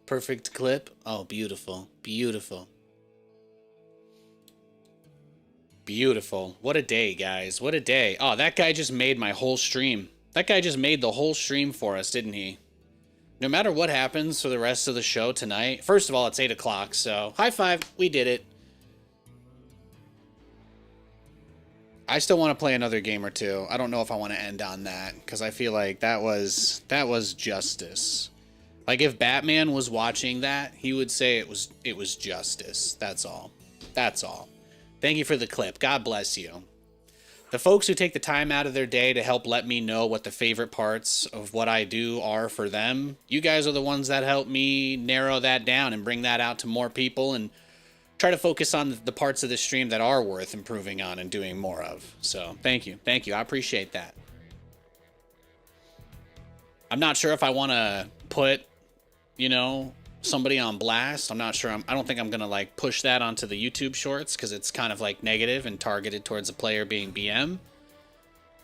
Perfect clip. Oh, beautiful. Beautiful. Beautiful. What a day, guys. What a day. Oh, that guy just made my whole stream. That guy just made the whole stream for us, didn't he? No matter what happens for the rest of the show tonight, first of all, it's 8 o'clock, so high five. We did it. I still want to play another game or two. I don't know if I want to end on that, because I feel like that was justice. Like, if Batman was watching that, he would say it was justice. That's all. That's all. Thank you for the clip. God bless you. The folks who take the time out of their day to help let me know what the favorite parts of what I do are for them, you guys are the ones that help me narrow that down and bring that out to more people and try to focus on the parts of the stream that are worth improving on and doing more of. So thank you. Thank you. I appreciate that. I'm not sure if I want to put, you know, somebody on blast. I'm not sure. I don't think I'm going to like push that onto the YouTube shorts because it's kind of like negative and targeted towards a player being BM.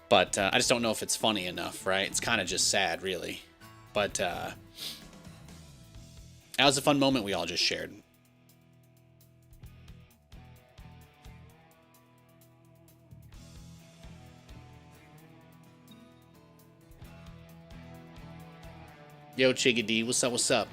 But I just don't know if it's funny enough, right? It's kind of just sad, really. But that was a fun moment we all just shared. Yo, Chickadee, what's up, what's up?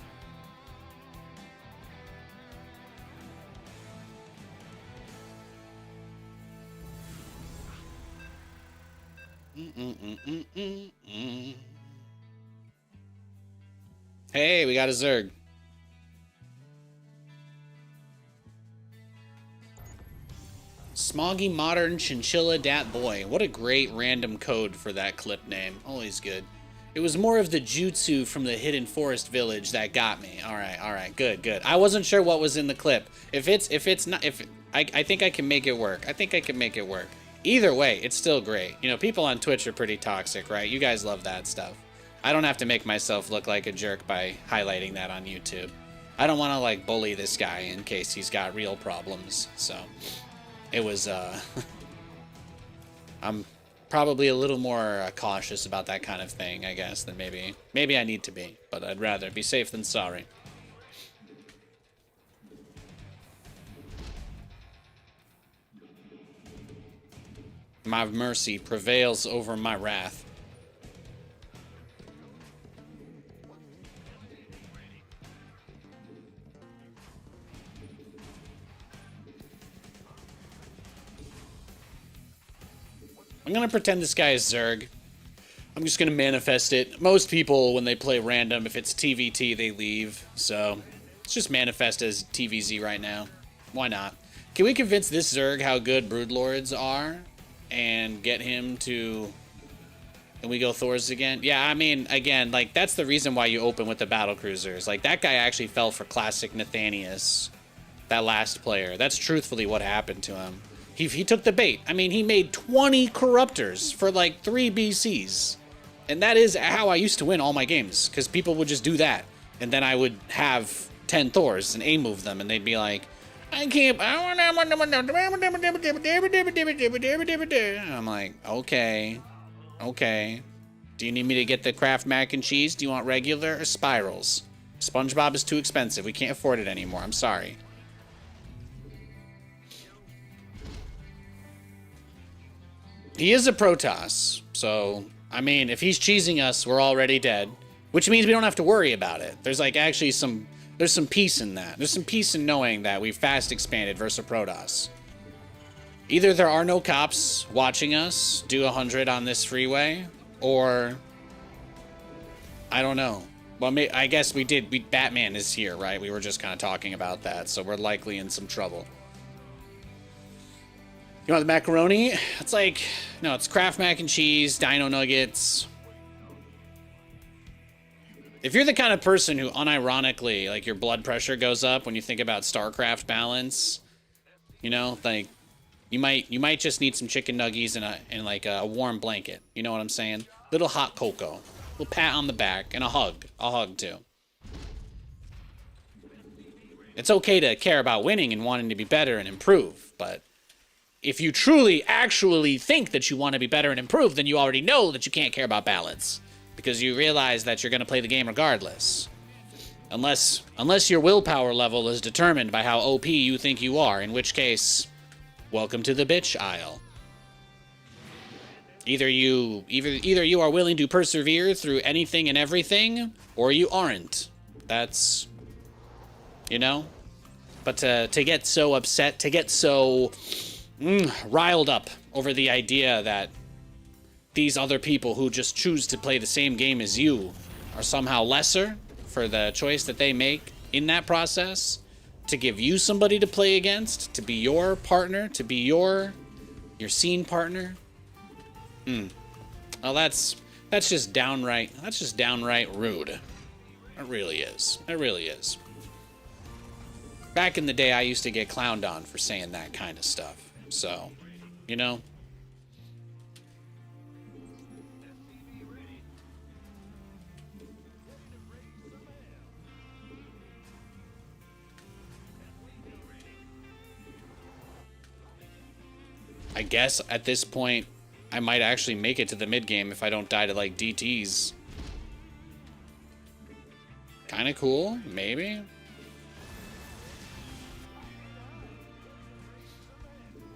Hey, we got a Zerg. Smoggy Modern Chinchilla Dat Boy. What a great random code for that clip name. Always good. It was more of the jutsu from the Hidden Forest Village that got me. All right, good. I wasn't sure what was in the clip. I think I can make it work. I think I can make it work. Either way, it's still great. You know, people on Twitch are pretty toxic, right? You guys love that stuff. I don't have to make myself look like a jerk by highlighting that on YouTube. I don't want to like bully this guy in case he's got real problems. So it was, I'm probably a little more cautious about that kind of thing, I guess, than maybe I need to be, but I'd rather be safe than sorry. My mercy prevails over my wrath. I'm gonna pretend this guy is Zerg. I'm just gonna manifest it. Most people, when they play random, if it's TVT, they leave. So let's just manifest as TVZ right now. Why not? Can we convince this Zerg how good Broodlords are and get him to... And we go Thors again? Yeah, I mean, again, like, that's the reason why you open with the battle cruisers. Like, that guy actually fell for classic Nathanias, that last player. That's truthfully what happened to him. He took the bait. I mean, he made 20 Corruptors for, like, 3 BCs. And that is how I used to win all my games, because people would just do that. And then I would have 10 Thors and A-move them, and they'd be like, I can't... And I'm like, okay. Okay. Do you need me to get the Kraft mac and cheese? Do you want regular or spirals? SpongeBob is too expensive. We can't afford it anymore. I'm sorry. He is a Protoss, so, I mean, if he's cheesing us, we're already dead, which means we don't have to worry about it. There's, like, actually there's some peace in that. There's some peace in knowing that we've fast expanded versus a Protoss. Either there are no cops watching us do 100 on this freeway, or, I don't know. Well, I guess Batman is here, right? We were just kind of talking about that, so we're likely in some trouble. You want the macaroni? It's like, no, it's Kraft mac and cheese, dino nuggets. If you're the kind of person who unironically, like, your blood pressure goes up when you think about StarCraft balance, you know, like, you might just need some chicken nuggies and like a warm blanket. You know what I'm saying? Little hot cocoa, little pat on the back, and a hug too. It's okay to care about winning and wanting to be better and improve, but if you truly, actually think that you want to be better and improve, then you already know that you can't care about balance, because you realize that you're going to play the game regardless. Unless your willpower level is determined by how OP you think you are, in which case, welcome to the bitch aisle. Either you are willing to persevere through anything and everything, or you aren't. That's, you know? But to get so upset, to get so riled up over the idea that these other people who just choose to play the same game as you are somehow lesser for the choice that they make in that process, to give you somebody to play against, to be your partner, to be your scene partner. Well, that's just downright rude. It really is. It really is. Back in the day, I used to get clowned on for saying that kind of stuff. So, you know. I guess at this point, I might actually make it to the mid game if I don't die to like DTs. Kind of cool, maybe.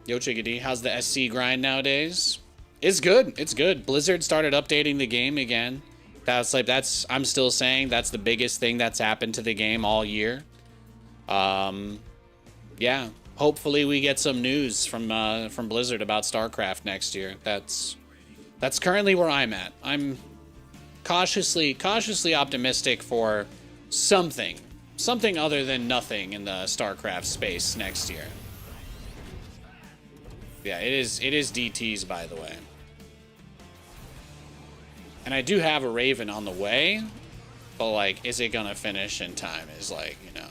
Yo, Chickadee, how's the SC grind nowadays? It's good. It's good. Blizzard started updating the game again. I'm still saying that's the biggest thing that's happened to the game all year. Yeah. Hopefully we get some news from Blizzard about StarCraft next year. That's currently where I'm at. I'm cautiously optimistic for something other than nothing in the StarCraft space next year. Yeah, it is DTs, by the way. And I do have a Raven on the way, but like, is it gonna finish in time is like, you know,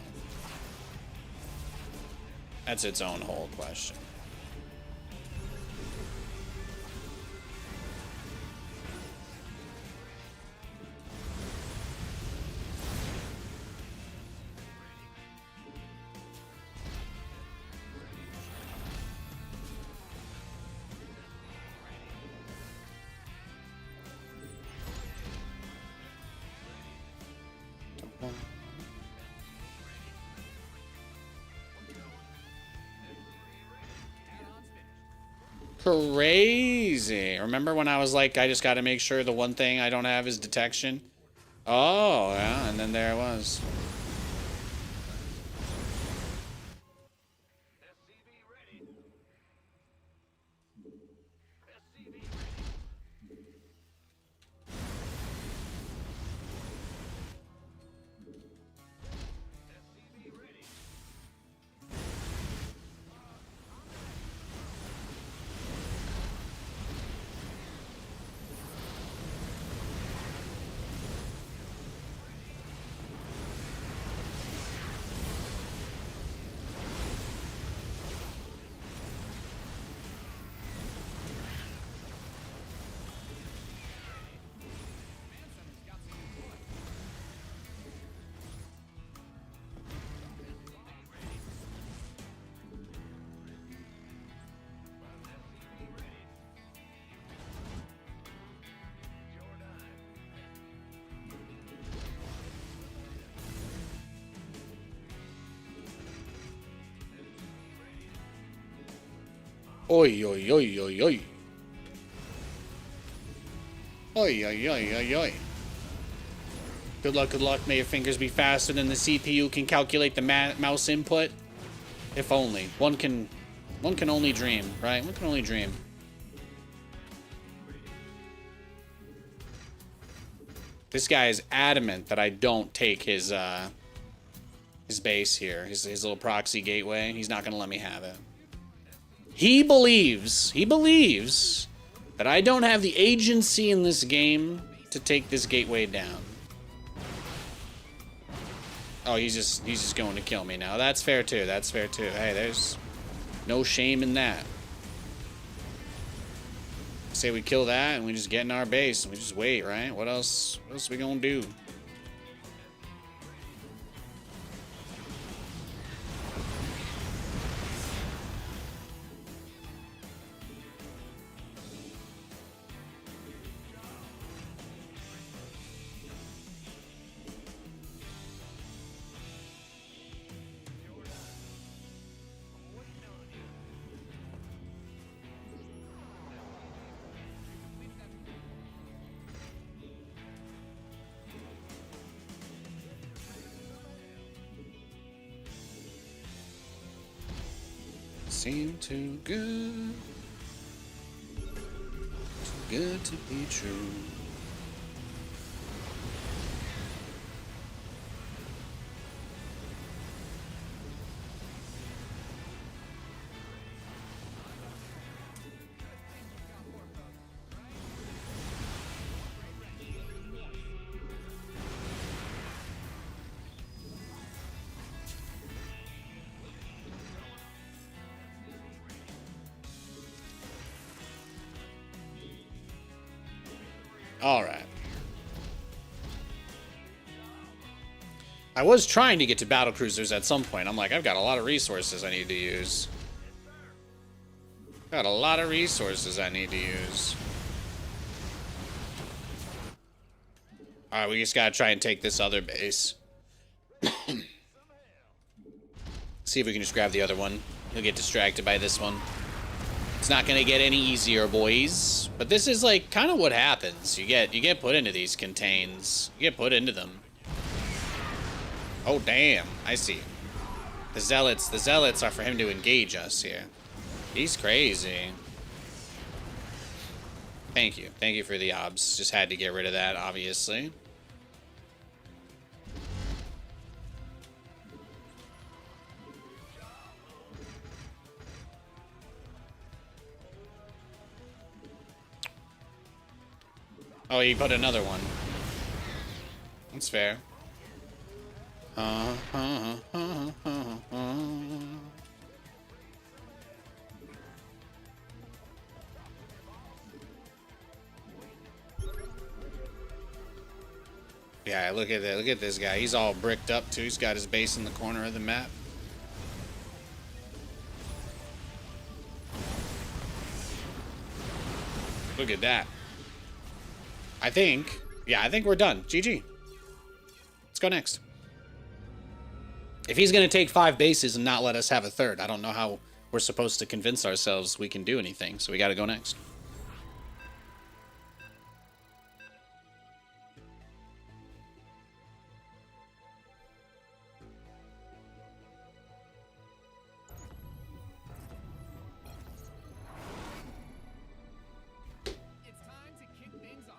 that's its own whole question. Crazy. Remember when I was like, I just got to make sure the one thing I don't have is detection? Oh, yeah, and then there it was. Oi, oi, oi, oi, oi. Oi, oi, oi, oi, oi. Good luck, good luck. May your fingers be faster than the CPU can calculate the mouse input. If only. One can only dream, right? One can only dream. This guy is adamant that I don't take his base here, his little proxy gateway. He's not gonna let me have it. He believes that I don't have the agency in this game to take this gateway down. Oh, he's just going to kill me now. That's fair too. That's fair too. Hey, there's no shame in that. Say we kill that and we just get in our base and we just wait, right? What else we gonna do? Seem too good. Too good to be true. All right. I was trying to get to battle cruisers at some point. I'm like, I've got a lot of resources I need to use. Got a lot of resources I need to use. All right, we just gotta try and take this other base. See if we can just grab the other one. He'll get distracted by this one. It's not gonna get any easier, boys. But this is like kind of what happens. You get put into these contains. You get put into them. Oh damn! I see. The zealots are for him to engage us here. He's crazy. Thank you for the obs. Just had to get rid of that, obviously. Oh, he put another one. That's fair. Yeah, look at that. Look at this guy. He's all bricked up too. He's got his base in the corner of the map. Look at that. I think we're done. GG. Let's go next. If he's going to take 5 bases and not let us have a third, I don't know how we're supposed to convince ourselves we can do anything, so we got to go next.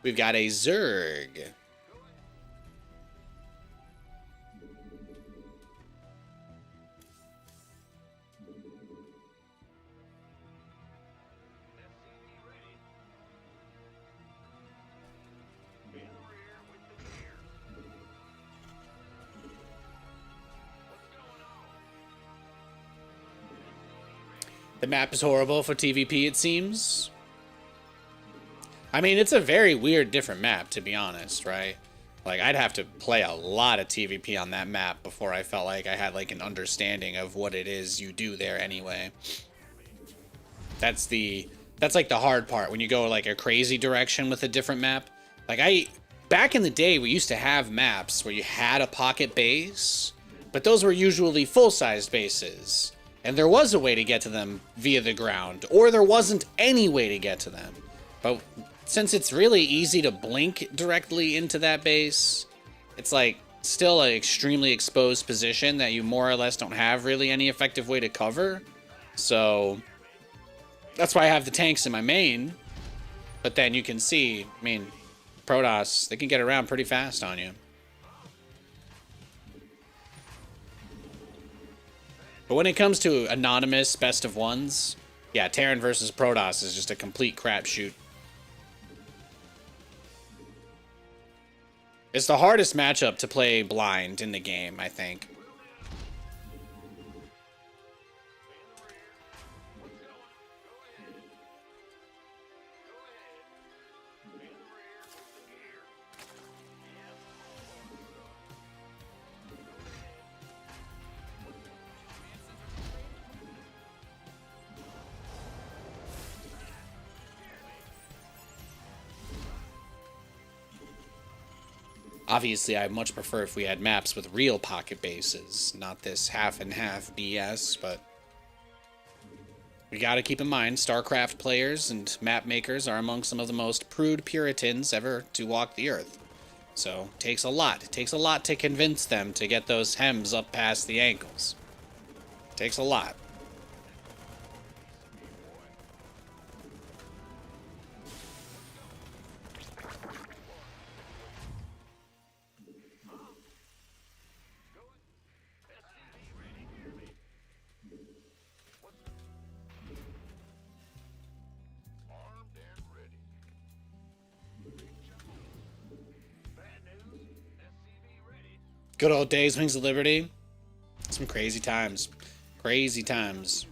We've got a Zerg. The map is horrible for TVP, it seems. I mean, it's a very weird, different map, to be honest, right? Like, I'd have to play a lot of TVP on that map before I felt like I had, like, an understanding of what it is you do there anyway. That's like, the hard part, when you go, like, a crazy direction with a different map. Like, back in the day, we used to have maps where you had a pocket base, but those were usually full-sized bases. And there was a way to get to them via the ground, or there wasn't any way to get to them. But since it's really easy to blink directly into that base, it's like still an extremely exposed position that you more or less don't have really any effective way to cover. So that's why I have the tanks in my main. But then you can see, I mean, Protoss, they can get around pretty fast on you. But when it comes to anonymous best of ones, yeah, Terran versus Protoss is just a complete crapshoot. It's the hardest matchup to play blind in the game, I think. Obviously, I much prefer if we had maps with real pocket bases, not this half and half BS, but we gotta keep in mind, StarCraft players and map makers are among some of the most prude Puritans ever to walk the earth. So, takes a lot. It takes a lot to convince them to get those hems up past the ankles. Takes a lot. Good old days, Wings of Liberty. Some crazy times. Crazy times.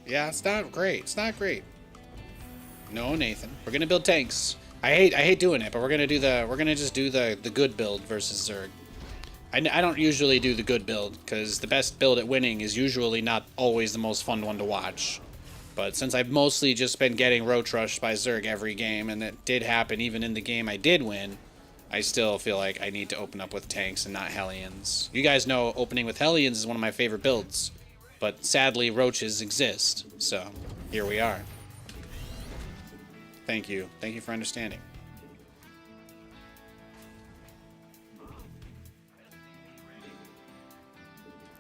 Yeah, it's not great. It's not great. No, Nathan. We're gonna build tanks. I hate doing it, but we're gonna just do the good build versus Zerg. I don't usually do the good build because the best build at winning is usually not always the most fun one to watch. But since I've mostly just been getting roach rushed by Zerg every game, and that did happen even in the game I did win, I still feel like I need to open up with tanks and not Hellions. You guys know opening with Hellions is one of my favorite builds. But sadly, roaches exist, so here we are. Thank you. Thank you for understanding.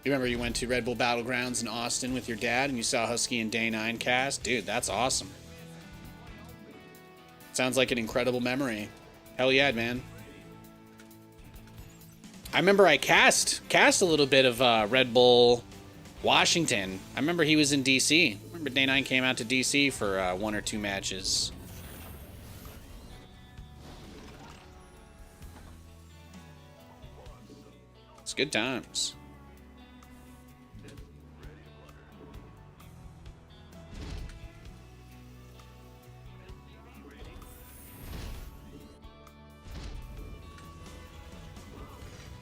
You remember you went to Red Bull Battlegrounds in Austin with your dad and you saw Husky and Day 9 cast? Dude, that's awesome. Sounds like an incredible memory. Hell yeah, man. I remember I cast a little bit of Red Bull Washington. I remember he was in DC. I remember Day 9 came out to DC for 1 or 2 matches. It's good times.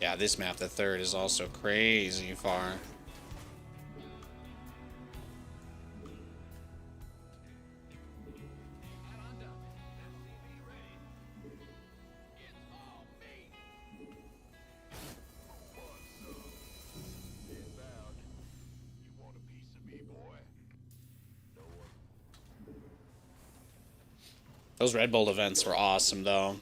Yeah, this map, the third, is also crazy far. Those Red Bull events were awesome, though.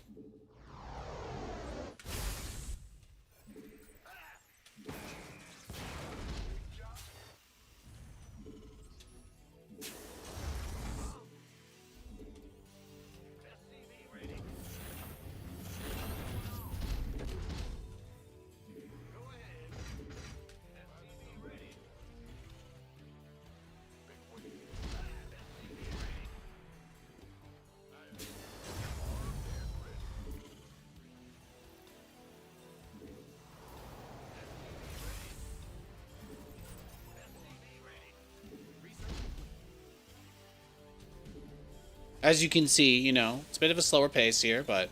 As you can see, you know, it's a bit of a slower pace here, but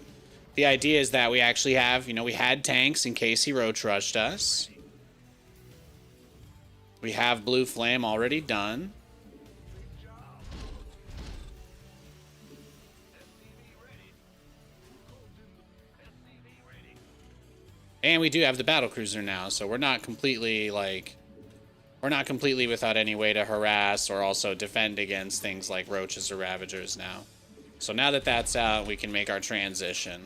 the idea is that we actually have, you know, we had tanks in case he roach rushed us. We have Blue Flame already done. And we do have the battle cruiser now, so we're not completely, like, we're not completely without any way to harass or also defend against things like roaches or ravagers now. So now that that's out, we can make our transition.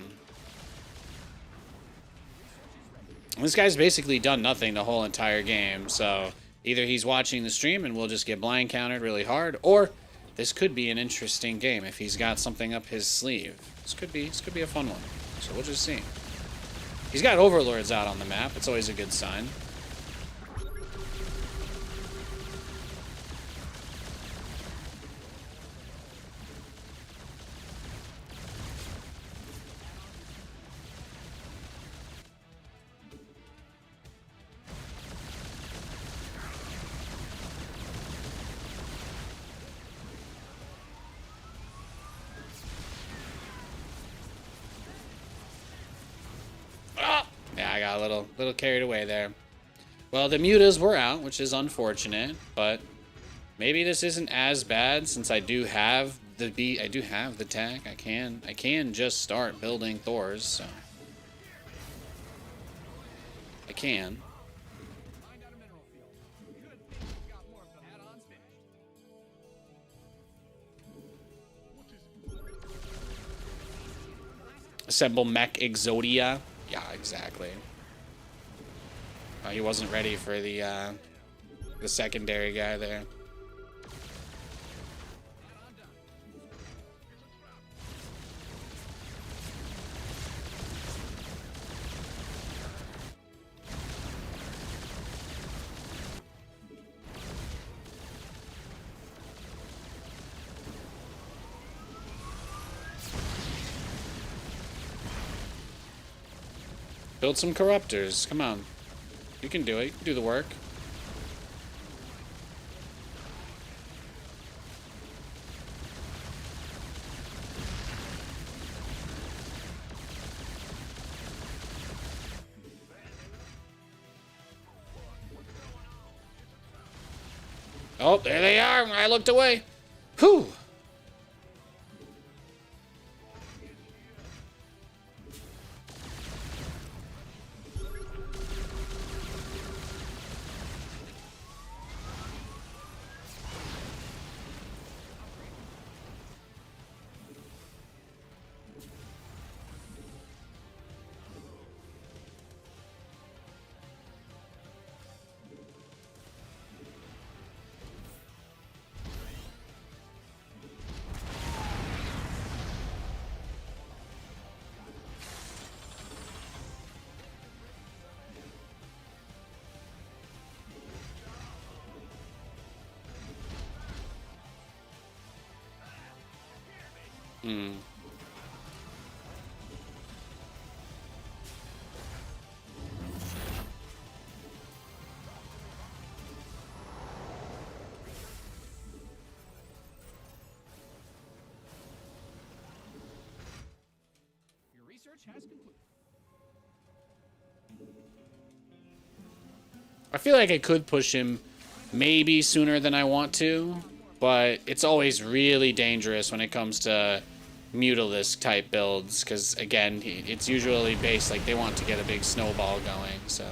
This guy's basically done nothing the whole entire game, so either he's watching the stream and we'll just get blind countered really hard, or this could be an interesting game if he's got something up his sleeve. This could be a fun one. So we'll just see. He's got overlords out on the map. It's always a good sign. Yeah, I got a little carried away there. Well, the mutas were out, which is unfortunate, but maybe this isn't as bad since I do have the beat. I do have the tech. I can just start building Thors. So I can. Find out a mineral field. Good. We've got more of the add-ons finished. Assemble Mech Exodia. Yeah, exactly. Oh, he wasn't ready for the secondary guy there. Build some corruptors. Come on. You can do it. You can do the work. Oh, there they are. I looked away. Whew. Hmm. Your research has concluded. I feel like I could push him maybe sooner than I want to, but it's always really dangerous when it comes to Mutalisk type builds, because again, it's usually based like they want to get a big snowball going, so.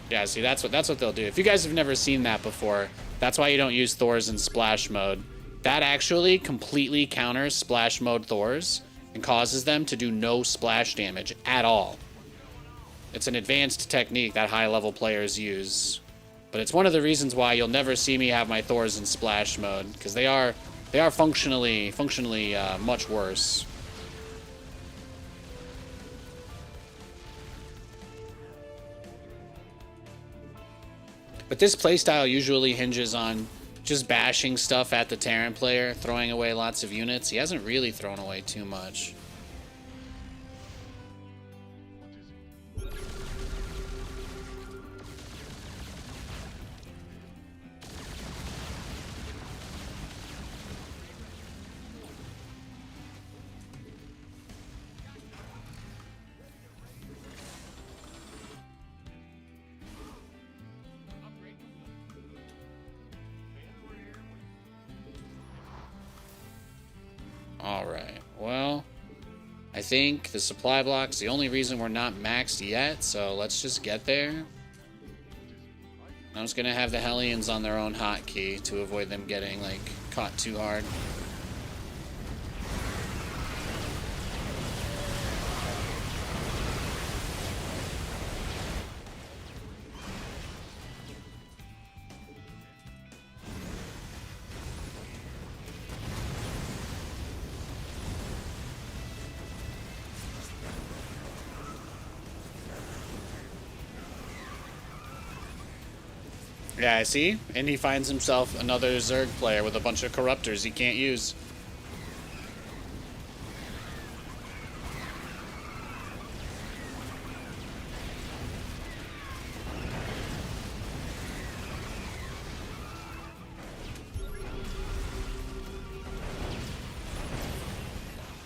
Yeah, see, that's what they'll do. If you guys have never seen that before, that's why you don't use Thors in splash mode. That actually completely counters splash mode Thors and causes them to do no splash damage at all. It's an advanced technique that high-level players use. But it's one of the reasons why you'll never see me have my Thors in splash mode, because they are functionally much worse. But this playstyle usually hinges on just bashing stuff at the Terran player, throwing away lots of units. He hasn't really thrown away too much. Alright, well, I think the supply block's the only reason we're not maxed yet, so let's just get there. I'm just gonna have the Hellions on their own hotkey to avoid them getting, like, caught too hard. Yeah, I see. And he finds himself another Zerg player with a bunch of corruptors he can't use.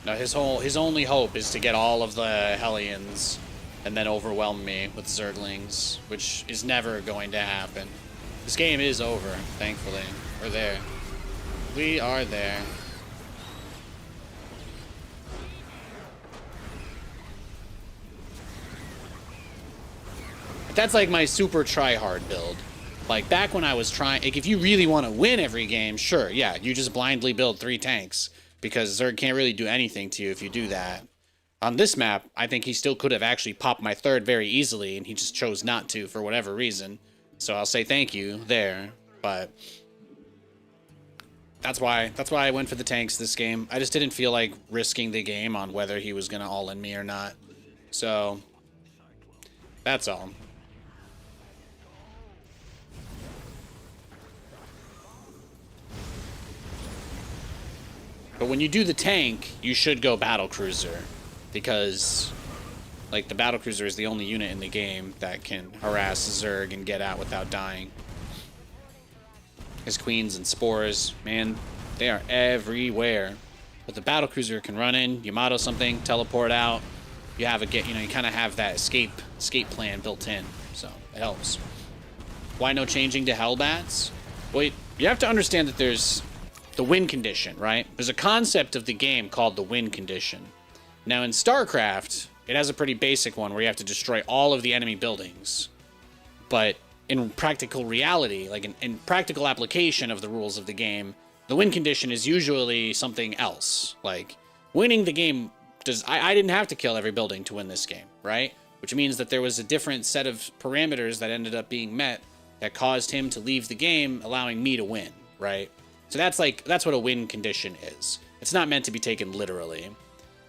Now his only hope is to get all of the Hellions and then overwhelm me with Zerglings, which is never going to happen. This game is over, thankfully. We're there. We are there. That's like my super try-hard build. Like, back when I was trying... Like, if you really want to win every game, sure, yeah, you just blindly build 3 tanks, because Zerg can't really do anything to you if you do that. On this map, I think he still could have actually popped my 3rd very easily, and he just chose not to for whatever reason. So I'll say thank you there, but... That's why I went for the tanks this game. I just didn't feel like risking the game on whether he was going to all-in me or not. So, that's all. But when you do the tank, you should go battlecruiser, because like the battlecruiser is the only unit in the game that can harass Zerg and get out without dying. His queens and spores, man, they are everywhere. But the battlecruiser can run in, Yamato something, teleport out. You have you kind of have that escape plan built in, so it helps. Why no changing to Hellbats? Well, you have to understand that there's the win condition, right? There's a concept of the game called the win condition. Now in StarCraft, it has a pretty basic one where you have to destroy all of the enemy buildings. But in practical reality, like in practical application of the rules of the game, the win condition is usually something else. Like, winning the game, I didn't have to kill every building to win this game, right? Which means that there was a different set of parameters that ended up being met that caused him to leave the game, allowing me to win, right? So that's what a win condition is. It's not meant to be taken literally.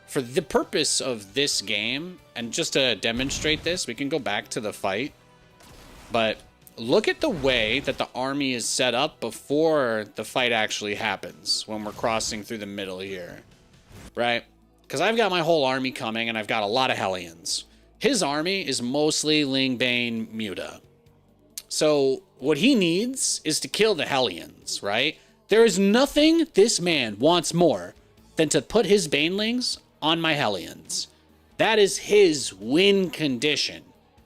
For the purpose of this game, and just to demonstrate this, we can go back to the fight. But look at the way that the army is set up before the fight actually happens, when we're crossing through the middle here, right? Because I've got my whole army coming, and I've got a lot of Hellions. His army is mostly Lingbane Muta. So what he needs is to kill the Hellions, right? There is nothing this man wants more than to put his Banelings on my Hellions. That is his win condition.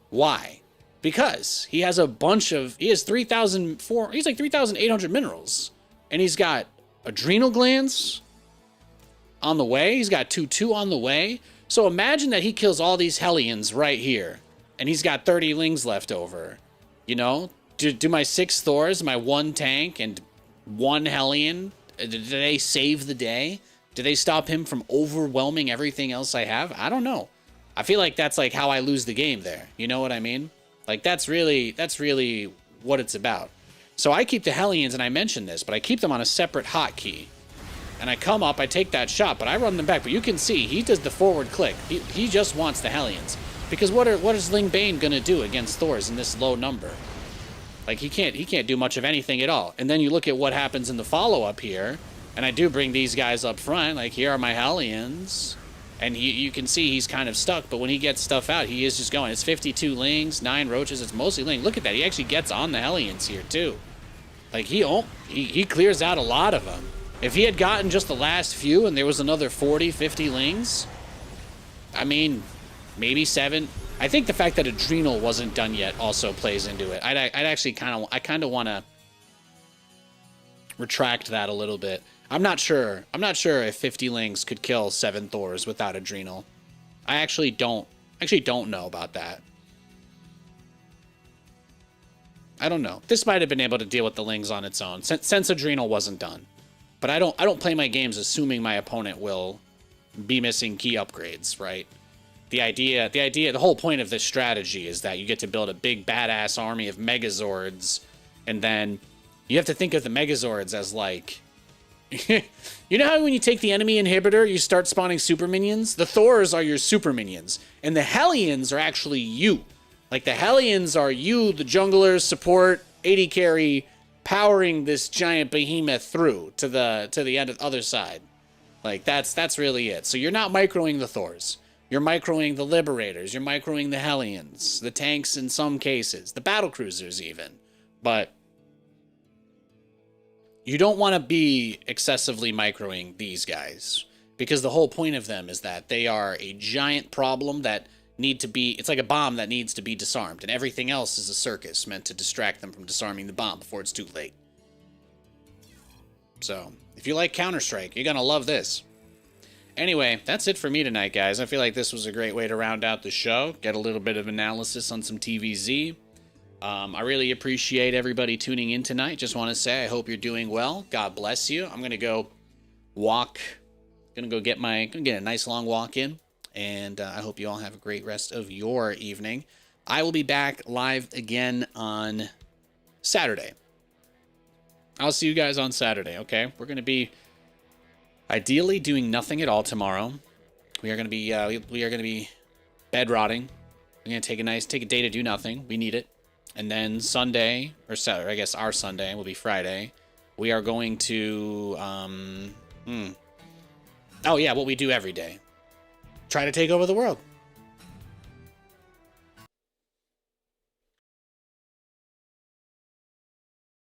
Why? Because he has he has 3,800 minerals. And he's got adrenal glands on the way. He's got 2/2 on the way. So imagine that he kills all these Hellions right here. And he's got 30 Lings left over. You know? Do my 6 Thors, my 1 tank, and 1 Hellion, do they save the day? Do they stop him from overwhelming everything else I have? I don't know. I feel like that's like how I lose the game there. You know what I mean? Like, that's really what it's about. So I keep the Hellions, and I mentioned this, but I keep them on a separate hotkey. And I come up, I take that shot, but I run them back. But you can see, he does the forward click. He just wants the Hellions. Because what is Lingbane going to do against Thors in this low number? Like, he can't do much of anything at all. And then you look at what happens in the follow-up here, and I do bring these guys up front. Like, here are my Hellions. And you can see he's kind of stuck, but when he gets stuff out, he is just going. It's 52 Lings, 9 Roaches, it's mostly Ling. Look at that, he actually gets on the Hellions here, too. Like, he clears out a lot of them. If he had gotten just the last few and there was another 40, 50 Lings, I mean, maybe 7. I think the fact that Adrenal wasn't done yet also plays into it. I'd actually kind of want to retract that a little bit. I'm not sure if 50 Lings could kill 7 Thors without Adrenal. I actually don't know about that. I don't know. This might have been able to deal with the Lings on its own since Adrenal wasn't done. But I don't play my games assuming my opponent will be missing key upgrades, right? The whole point of this strategy is that you get to build a big badass army of Megazords, and then you have to think of the Megazords as like, you know how when you take the enemy inhibitor, you start spawning super minions? The Thors are your super minions, and the Hellions are actually you. Like, the Hellions are you, the junglers, support, AD carry, powering this giant behemoth through to the end of the other side. Like, that's really it. So you're not microing the Thors. You're microing the Liberators. You're microing the Hellions, the tanks in some cases, the battlecruisers even. But you don't want to be excessively microing these guys, because the whole point of them is that they are a giant problem that need to be, it's like a bomb that needs to be disarmed, and everything else is a circus meant to distract them from disarming the bomb before it's too late. So, if you like Counter-Strike, you're gonna love this. Anyway, that's it for me tonight, guys. I feel like this was a great way to round out the show, get a little bit of analysis on some TVZ. I really appreciate everybody tuning in tonight. Just want to say I hope you're doing well. God bless you. I'm gonna go walk. Gonna get a nice long walk in, and I hope you all have a great rest of your evening. I will be back live again on Saturday. I'll see you guys on Saturday. Okay, we're gonna be ideally doing nothing at all tomorrow. We are gonna be bed rotting. We're gonna take a day to do nothing. We need it. And then Sunday, or Saturday, I guess our Sunday will be Friday. We are going to, oh yeah, what we do every day. Try to take over the world.